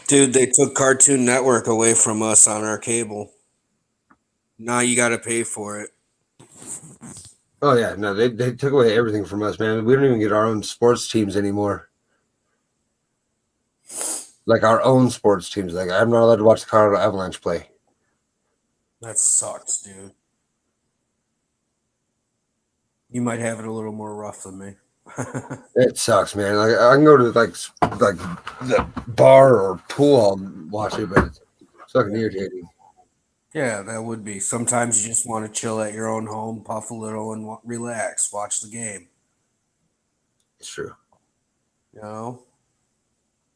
Dude, they took Cartoon Network away from us on our cable. Now you got to pay for it. Oh yeah, no, they took away everything from us, man. We don't even get our own sports teams anymore. Like our own sports teams. Like I'm not allowed to watch the Colorado Avalanche play. That sucks, dude. You might have it a little more rough than me. It sucks, man. Like I can go to like the bar or pool and watch it, but it's fucking irritating. Yeah, that would be. Sometimes you just want to chill at your own home, puff a little, and relax, watch the game. It's true. You know?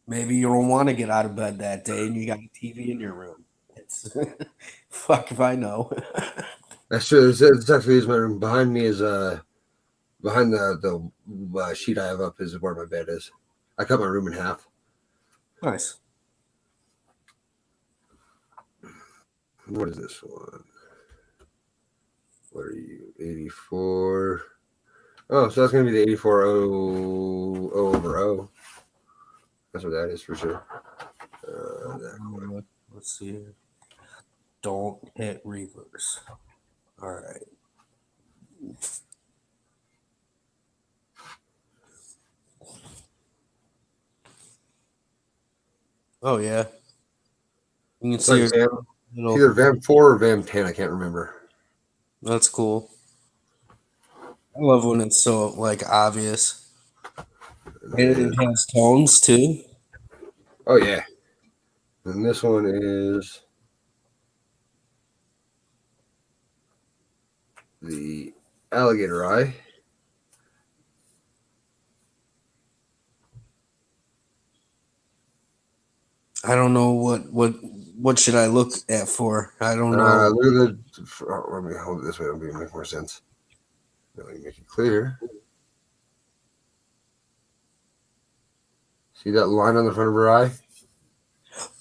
Maybe you don't want to get out of bed that day and you got a TV in your room. It's fuck if I know. That's true. It's actually is my room. Behind me is behind the sheet I have up is where my bed is. I cut my room in half. Nice. What is this one? What are you? 84. Oh, so that's gonna be the 84 over O. That's what that is for sure. Let's see here. Don't hit reverse. All right. Oh yeah. You can see Like your either VAM 4 or VAM 10. I can't remember. That's cool. I love when it's so like obvious. And it has tones too. Oh yeah. And this one is the alligator eye. I don't know what should I look at for. I don't know. Look at the. Let me hold it this way. It'll make more sense. Let me make it clear. See that line on the front of her eye?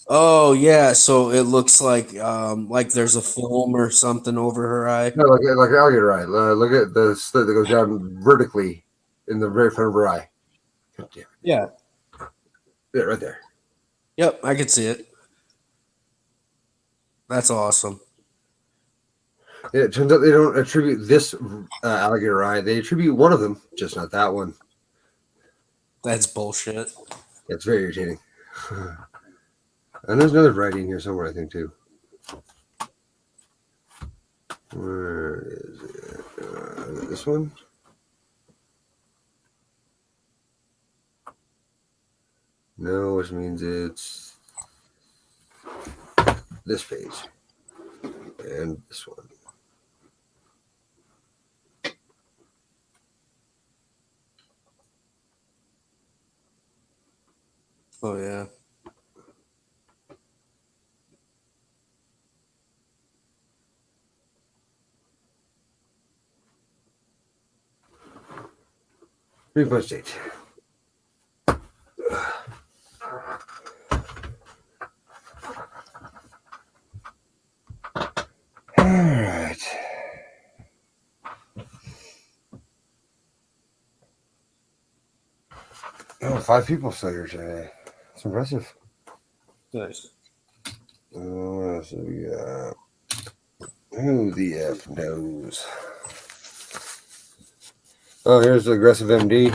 Oh yeah, so it looks like there's a film or something over her eye. No, like an alligator eye. Look at the slit that goes down vertically in the very front of her eye. God damn it. Yeah. Yeah, right there. Yep, I can see it. That's awesome. Yeah, it turns out they don't attribute this alligator eye. They attribute one of them, just not that one. That's bullshit. It's very irritating. And there's another variety in here somewhere, I think, too. Where is it? This one? No, which means it's this page. And this one. Oh yeah. Refund state. All right. Oh, 5 people still here today. That's impressive. Nice. What else do we got? Who the F knows? Oh, here's the aggressive MD.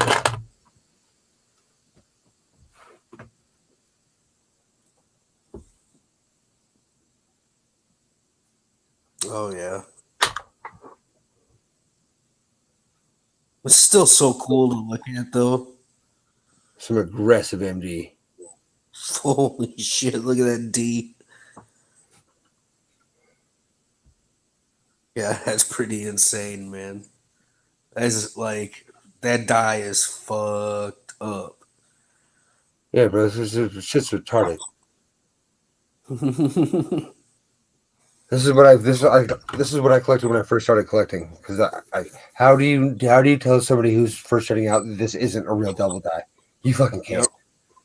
Oh yeah. It's still so cool to look at though. Some aggressive MD. Holy shit, look at that D. Yeah, that's pretty insane, man. That's like that die is fucked up. Yeah, bro, this shit's retarded. This is what I collected when I first started collecting. Because how do you tell somebody who's first starting out that this isn't a real double die? You fucking can't.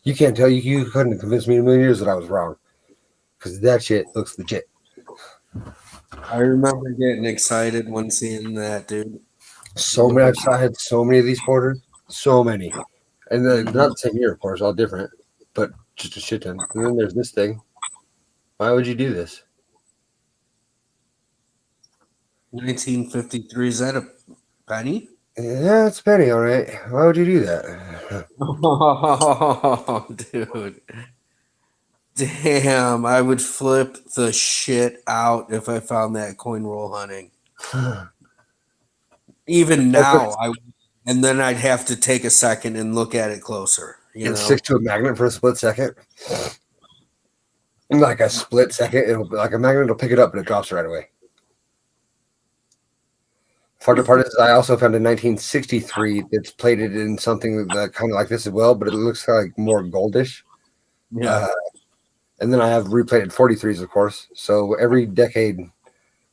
You can't tell. You couldn't convince me in a million years that I was wrong. Because that shit looks legit. I remember getting excited when seeing that, dude. So many. I had so many of these quarters. So many. And then not the same year, of course, all different. But just a shit ton. And then there's this thing. Why would you do this? 1953. Is that a penny? Yeah, it's Penny, all right. Why would you do that? Oh, dude. Damn, I would flip the shit out if I found that coin roll hunting. Even now, and then I'd have to take a second and look at it closer. You know, stick to a magnet for a split second. Like a split second, it'll like a magnet will pick it up, but it drops right away. Funny part is I also found a 1963 that's plated in something that kind of like this as well, but it looks like more goldish. yeah. And then I have replated 43s, of course. So every decade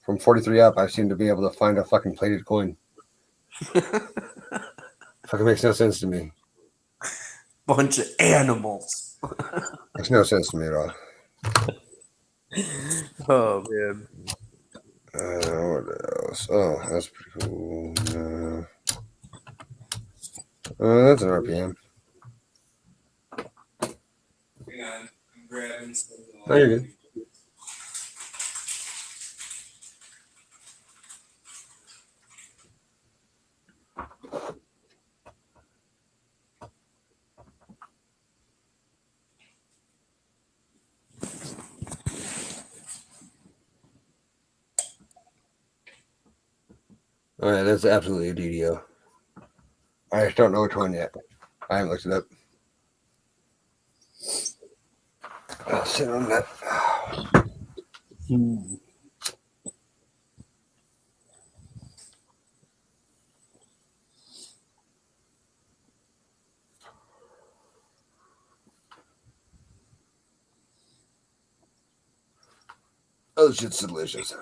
from 43 up, I seem to be able to find a fucking plated coin. Fucking makes no sense to me. Bunch of animals. Makes no sense to me at all. Oh man. What else? Oh, that's pretty cool. That's an RPM. Hang on, I'm grabbing something. Oh, you're good. All right, that's absolutely a DDO. I just don't know which one yet. I haven't looked it up. I'll sit on that. Oh, this shit's delicious.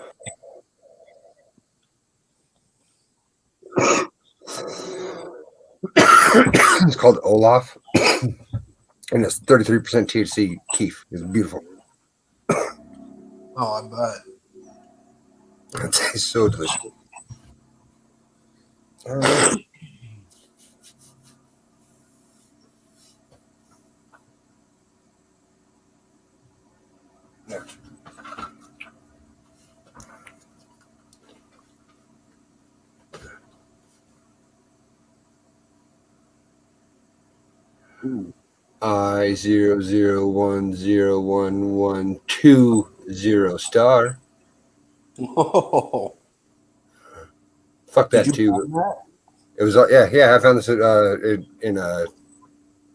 It's called Olaf, and it's 33% THC keef. It's beautiful. Oh, I bet. It tastes so delicious. All right. I00101120 star. Oh, Fuck did that you too. find that? It was yeah. I found this in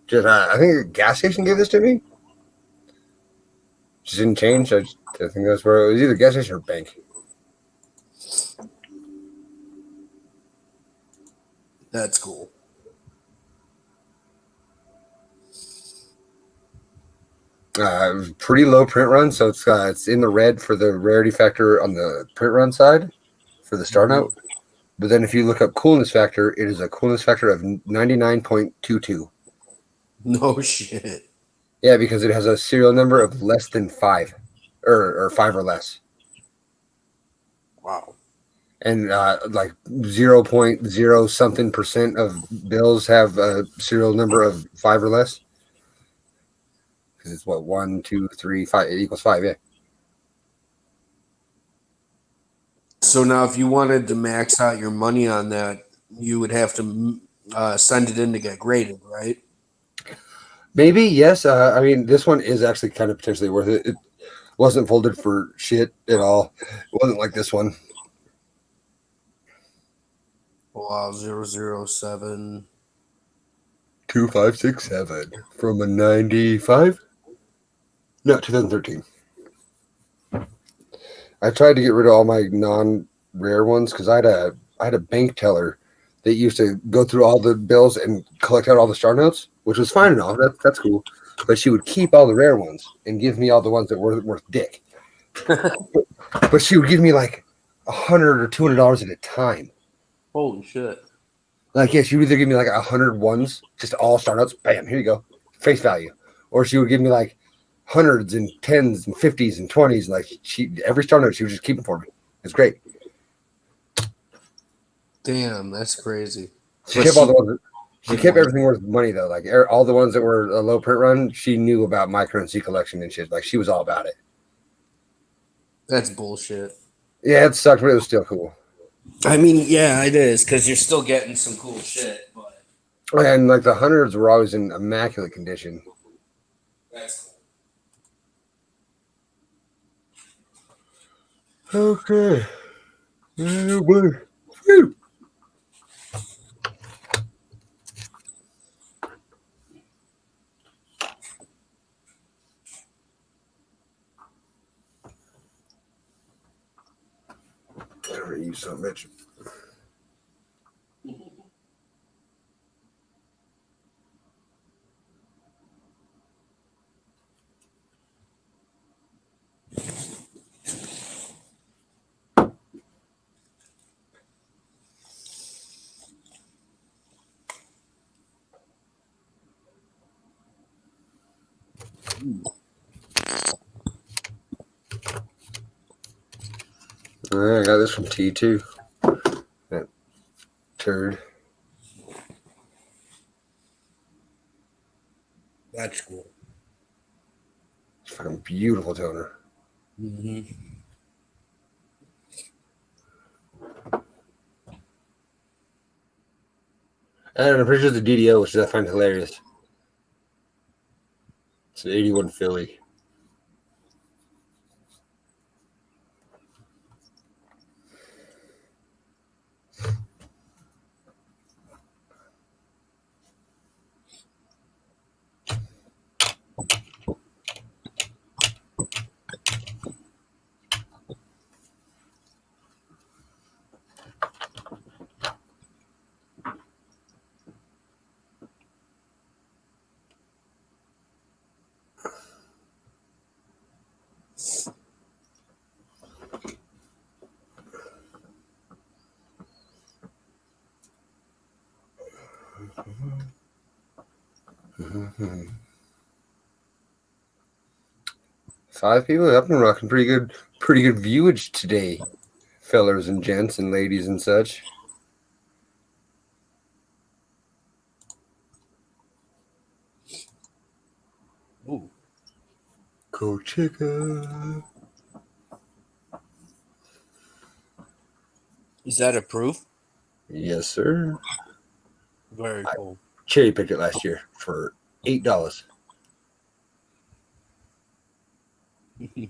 just I think a gas station gave this to me. Just didn't change. I think that's where it was, either gas station or bank. That's cool. Pretty low print run, so it's in the red for the rarity factor on the print run side for the star note. But then if you look up coolness factor, it is a coolness factor of 99.22. No shit. Yeah, because it has a serial number of less than 5, or 5 or less, Wow. and like 0.0 something percent of bills have a serial number of 5 or less. Because it's what 1, 2, 3, 5. It equals 5. Yeah. So now, if you wanted to max out your money on that, you would have to send it in to get graded, right? Maybe, yes. I mean, this one is actually kind of potentially worth it. It wasn't folded for shit at all. It wasn't like this one. Wow, 007. 2567 from a 95? No, 2013. I tried to get rid of all my non-rare ones because I had a bank teller that used to go through all the bills and collect out all the star notes, which was fine and all. That's cool. But she would keep all the rare ones and give me all the ones that were worth dick. But she would give me like $100 or $200 at a time. Holy shit. Like, yeah, she would either give me like 100 ones, just all star notes, bam, here you go, face value. Or she would give me like hundreds and tens and 50s and 20s. Like, every star note she would just keep it for me. It's great. Damn, that's crazy. She But kept all the she- ones. She kept everything worth money though. Like all the ones that were a low print run, she knew about my currency collection and shit. Like she was all about it. That's bullshit. Yeah, it sucked, but it was still cool. I mean, yeah, it is, because you're still getting some cool shit, but And like the hundreds were always in immaculate condition. that's Okay. Whew. Never use some bitch. All right, I got this from T2. That turd. That's cool. It's fucking beautiful toner. Mm-hmm. And I'm pretty sure it's a DDO, which I find hilarious. It's an 81 Philly. Five people. I've been rocking pretty good viewage today, fellers and gents and ladies and such. Ooh. Go chicken. Is that a proof? Yes, sir. Very cool. Cherry picked it last year for $8.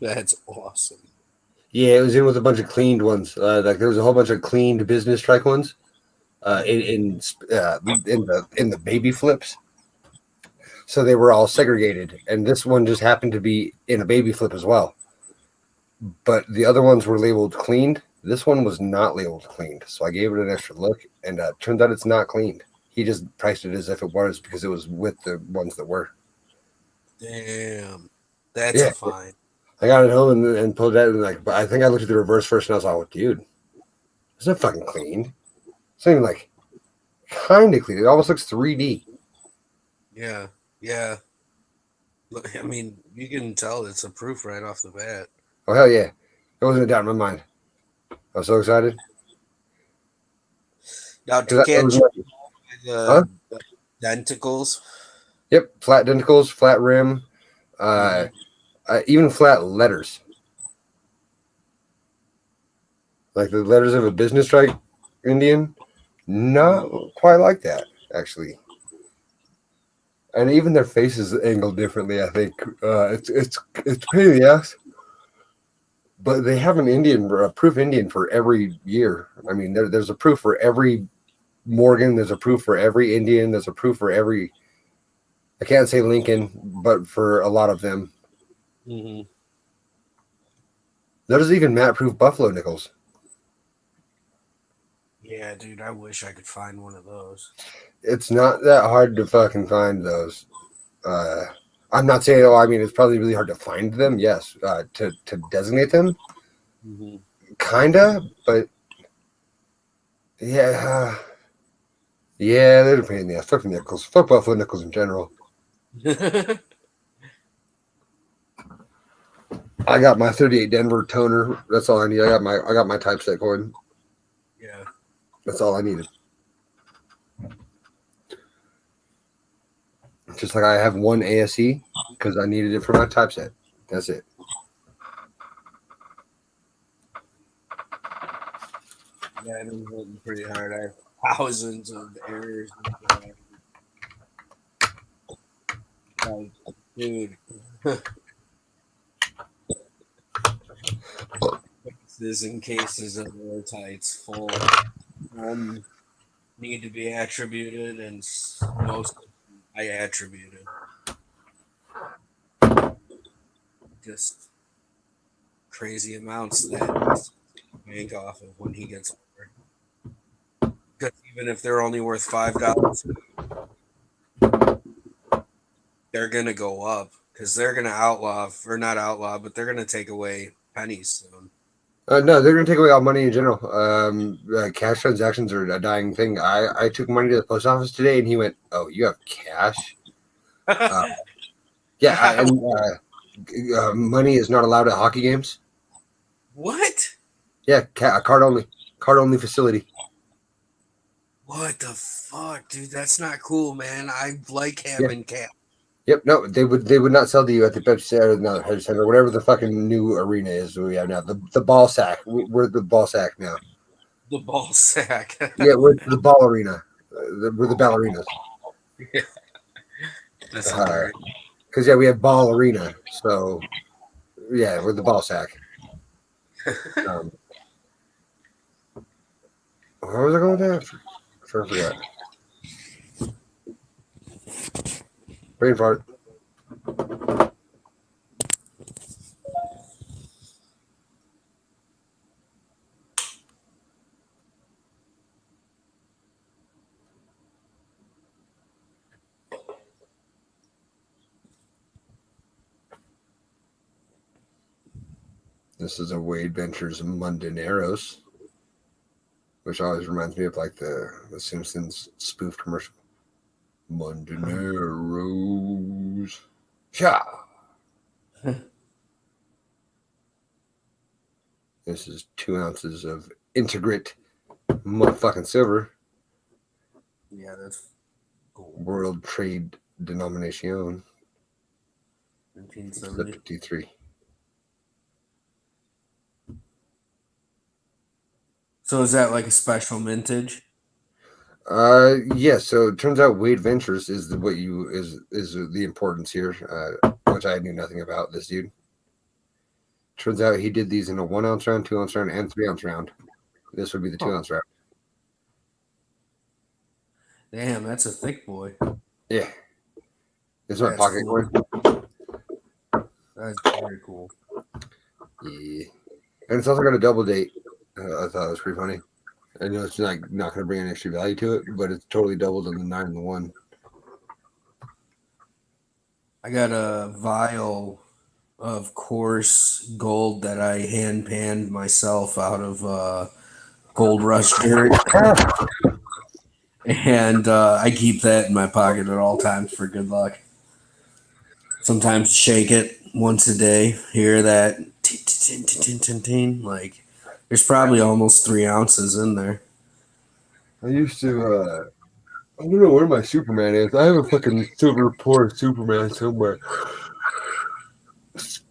That's awesome. Yeah, it was in with a bunch of cleaned ones. Like there was a whole bunch of cleaned business strike ones. In the baby flips. So they were all segregated, and this one just happened to be in a baby flip as well. But the other ones were labeled cleaned. This one was not labeled cleaned, so I gave it an extra look, and turns out it's not cleaned. He just priced it as if it was because it was with the ones that were. Damn, that's a fine. I got it home and pulled it out, and like, I think I looked at the reverse first, and I was like, "Oh, dude, it's not fucking cleaned. It's not even like kind of clean. It almost looks 3D." Yeah, yeah. I mean, you can tell it's a proof right off the bat. Oh hell yeah! It wasn't a doubt in my mind. I was so excited. Now, That can't was you Huh? the denticles? Yep, flat denticles, flat rim, even flat letters. Like the letters of a business strike Indian, not quite like that actually. And even their faces angled differently. I think it's a pain in the ass. But they have a proof Indian for every year. I mean, there's a proof for every Morgan. There's a proof for every Indian. There's a proof for every. I can't say Lincoln, but for a lot of them. Mm-hmm. There's even matte proof Buffalo nickels. Yeah, dude, I wish I could find one of those. It's not that hard to fucking find those. I'm not saying, I mean, it's probably really hard to find them. Yes, to designate them, Mm-hmm. kinda, but yeah, they're a pain in the ass. Fuck the nickels. Fuck Buffalo nickels in general. I got my 38 Denver toner. That's all I need. I got my typeset going. Yeah. That's all I needed. Just like I have one ASE because I needed it for my typeset. That's it. Yeah, I've been working pretty hard. I have thousands of errors. Like, dude. Cases and cases of air tights full. Need to be attributed, and most I attributed. Just crazy amounts that bank off of when he gets older. Because even if they're only worth $5, they're gonna go up because they're gonna not outlaw, but they're gonna take away pennies soon. No, they're going to take away all money in general. Cash transactions are a dying thing. I took money to the post office today, and he went, "Oh, you have cash?" Yeah, and money is not allowed at hockey games. What? Yeah, card only facility. What the fuck, dude? That's not cool, man. I like having cash. Yep, no, they would not sell to you at the Pepsi Center, no, Pepsi Center, whatever the fucking new arena is we have now. The ball sack. We're the ball sack now. The ball sack. Yeah, we're the ball arena. We're the ballerinas. That's hilarious. Because we have ball arena. So yeah, we're the ball sack. Where was I going with that? I forgot. Brain fart. This is a Wade Ventures Mundaneros, which always reminds me of like the Simpsons spoof commercial. Mondaneros. Cha. This is 2 ounces of integrate motherfucking silver. Yeah, that's gold. World Trade Denomination. 1970. 53. So is that like a special mintage? Yeah, so it turns out Wade Ventures is the the importance here, which I knew nothing about this dude. Turns out he did these in a 1 ounce round, 2 ounce round, and 3 ounce round. This would be the 2 ounce round. Damn, that's a thick boy. Yeah. This is my That's pocket cool. coin. That's very cool. Yeah. And it's also got a double date. I thought it was pretty funny. I know it's like not going to bring any extra value to it, but it's totally doubled on the 9 and the 1. I got a vial of coarse gold that I hand panned myself out of Gold Rush dirt. And I keep that in my pocket at all times for good luck. Sometimes shake it once a day. Hear that? Like, there's probably almost 3 ounces in there. I used to, I don't know where my Superman is. I have a fucking silver pour Superman somewhere.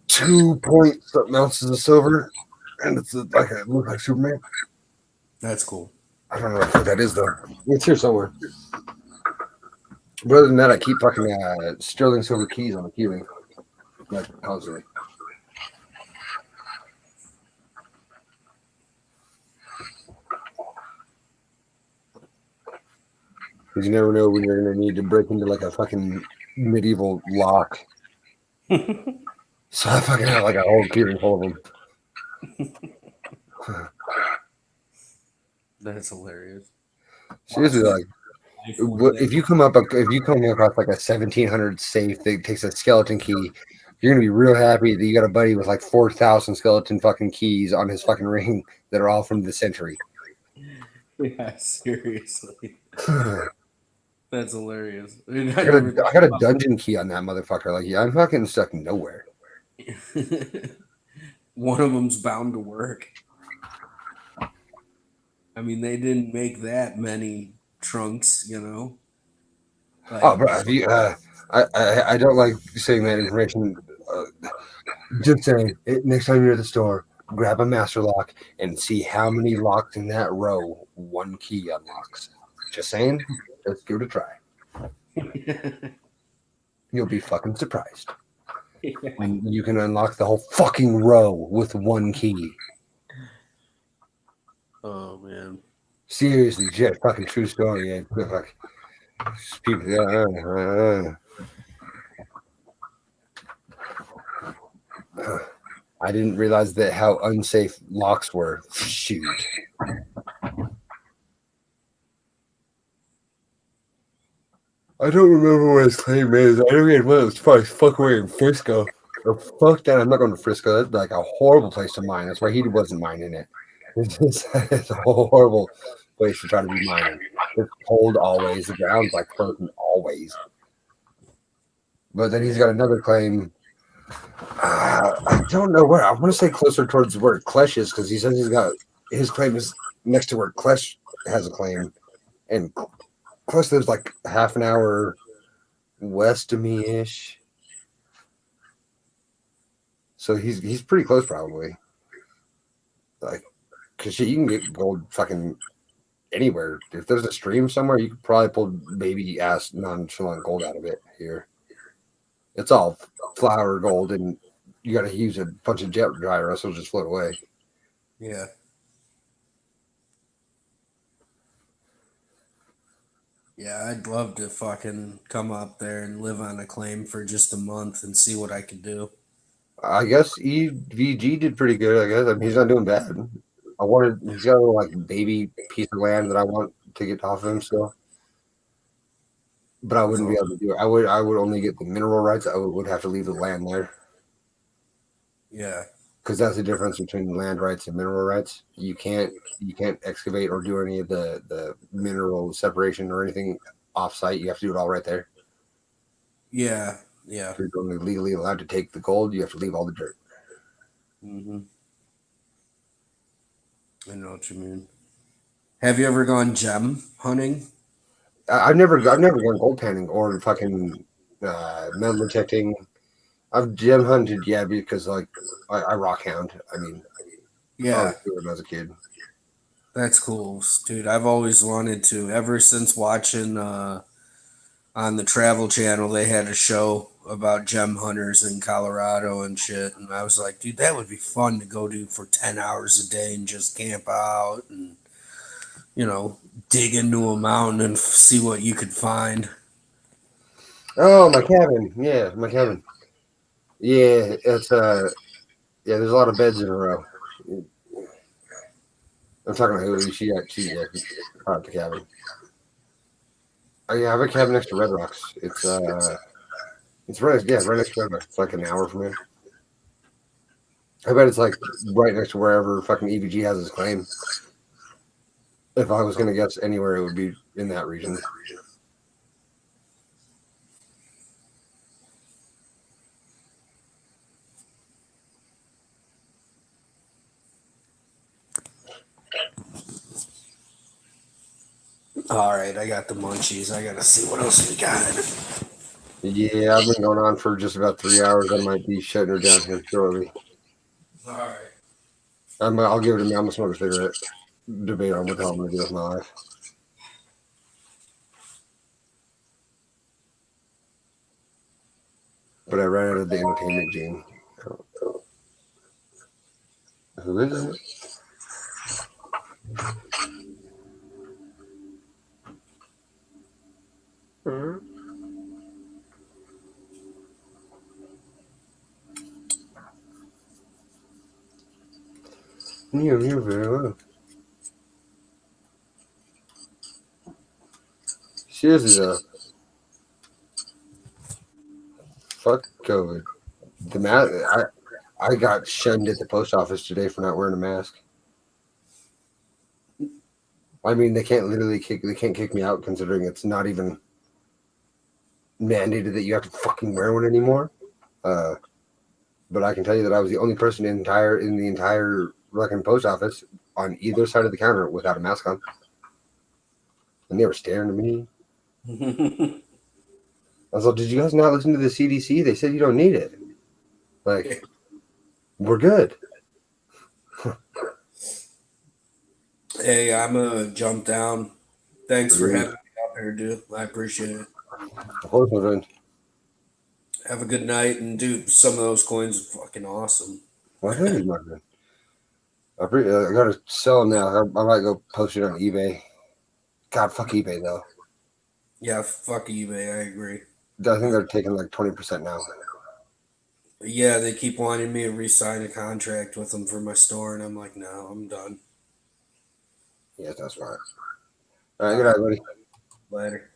2 point something ounces of silver, and it looks like Superman. That's cool. I don't know what that is though. It's here somewhere. But other than that, I keep fucking sterling silver keys on the key ring, like constantly. Because you never know when you're gonna need to break into like a fucking medieval lock. So I fucking have like a whole key ring full of them. That's hilarious. Seriously, like if you come across like a 1700 safe that takes a skeleton key, you're gonna be real happy that you got a buddy with like 4,000 skeleton fucking keys on his fucking ring that are all from the century. Yeah, seriously. That's hilarious. I got a dungeon key on that motherfucker. Like, yeah, I'm fucking stuck nowhere. One of them's bound to work. I mean, they didn't make that many trunks, you know. Like, Oh, bro, if you, I don't like saying that information. Just saying, next time you're at the store, grab a master lock and see how many locks in that row one key unlocks. Just saying, let's give it a try. You'll be fucking surprised. When you can unlock the whole fucking row with one key. Oh man. Seriously, Jet, fucking true story. Yeah, like, people, I didn't realize that how unsafe locks were. Shoot. I don't remember what his claim is. I know he had one that was probably fuck away in Frisco. Or fuck that, I'm not going to Frisco. That's like a horrible place to mine. That's why he wasn't mining it. It's a horrible place to try to be mining. It's cold always. The ground's like frozen always. But then he's got another claim. I don't know where. I want to say closer towards where Klesh is because he says he's got his claim is next to where Klesh has a claim. And Klesh lives like half an hour west of me ish. So he's pretty close probably. Like, because you can get gold fucking anywhere. If there's a stream somewhere, you could probably pull baby ass nonchalant gold out of it here. It's all flour gold, and you got to use a bunch of jet dry, or else it'll just float away. Yeah. Yeah, I'd love to fucking come up there and live on a claim for just a month and see what I could do. I guess EVG did pretty good. I guess he's not doing bad. He's got a little like baby piece of land that I want to get off of him still, but I wouldn't be able to do it. I would only get the mineral rights. I would have to leave the land there. Yeah, because that's the difference between land rights and mineral rights. You can't excavate or do any of the mineral separation or anything off-site. You have to do it all right there. Yeah, yeah. If you're only legally allowed to take the gold, you have to leave all the dirt. Mm-hmm. I know what you mean. Have you ever gone gem hunting? I've never gone gold panning or fucking metal detecting. I've gem hunted, yeah, because like I rock hound. I mean, I Yeah, was doing it as a kid. that's cool, dude. I've always wanted to. Ever since watching on the Travel Channel, they had a show about gem hunters in Colorado and shit, and I was like, dude, that would be fun to go do for 10 hours a day and just camp out and dig into a mountain and see what you could find. Oh, my cabin. Yeah, my cabin. Yeah, it's yeah. There's a lot of beds in a row. I'm talking about who she at the cabin. Oh yeah, I have a cabin next to Red Rocks. It's right next to Red Rocks. It's like an hour from here. I bet it's like right next to wherever fucking EVG has his claim. If I was gonna guess anywhere, it would be in that region. All right, I got the munchies. I gotta see what else we got. Yeah, I've been going on for just about 3 hours. I might be shutting her down here shortly. All right. I'll give it to me. I'm gonna smoke a cigarette. Debate on what the hell I'm gonna do with my life. But I ran out of the entertainment gene. Who is it? You very well. Seriously though, fuck COVID. The mask. I got shunned at the post office today for not wearing a mask. I mean, they can't kick me out considering it's not even mandated that you have to fucking wear one anymore. But I can tell you that I was the only person in the entire fucking post office on either side of the counter without a mask on, and they were staring at me. I was like, "Did you guys not listen to the CDC? They said you don't need it. Like, we're good." Hey, I'm gonna jump down. Thanks for having me out here, dude. I appreciate it. Of course, my friend. Have a good night, and dude, some of those coins are fucking awesome. Well, thank you, my friend. I gotta sell them now. I might go post it on eBay. God, fuck eBay though. Yeah, fuck eBay. I agree. I think they're taking like 20% now. Yeah, they keep wanting me to re-sign a contract with them for my store, and I'm like, no, I'm done. Yeah, that's right. All right, good night, buddy. Later.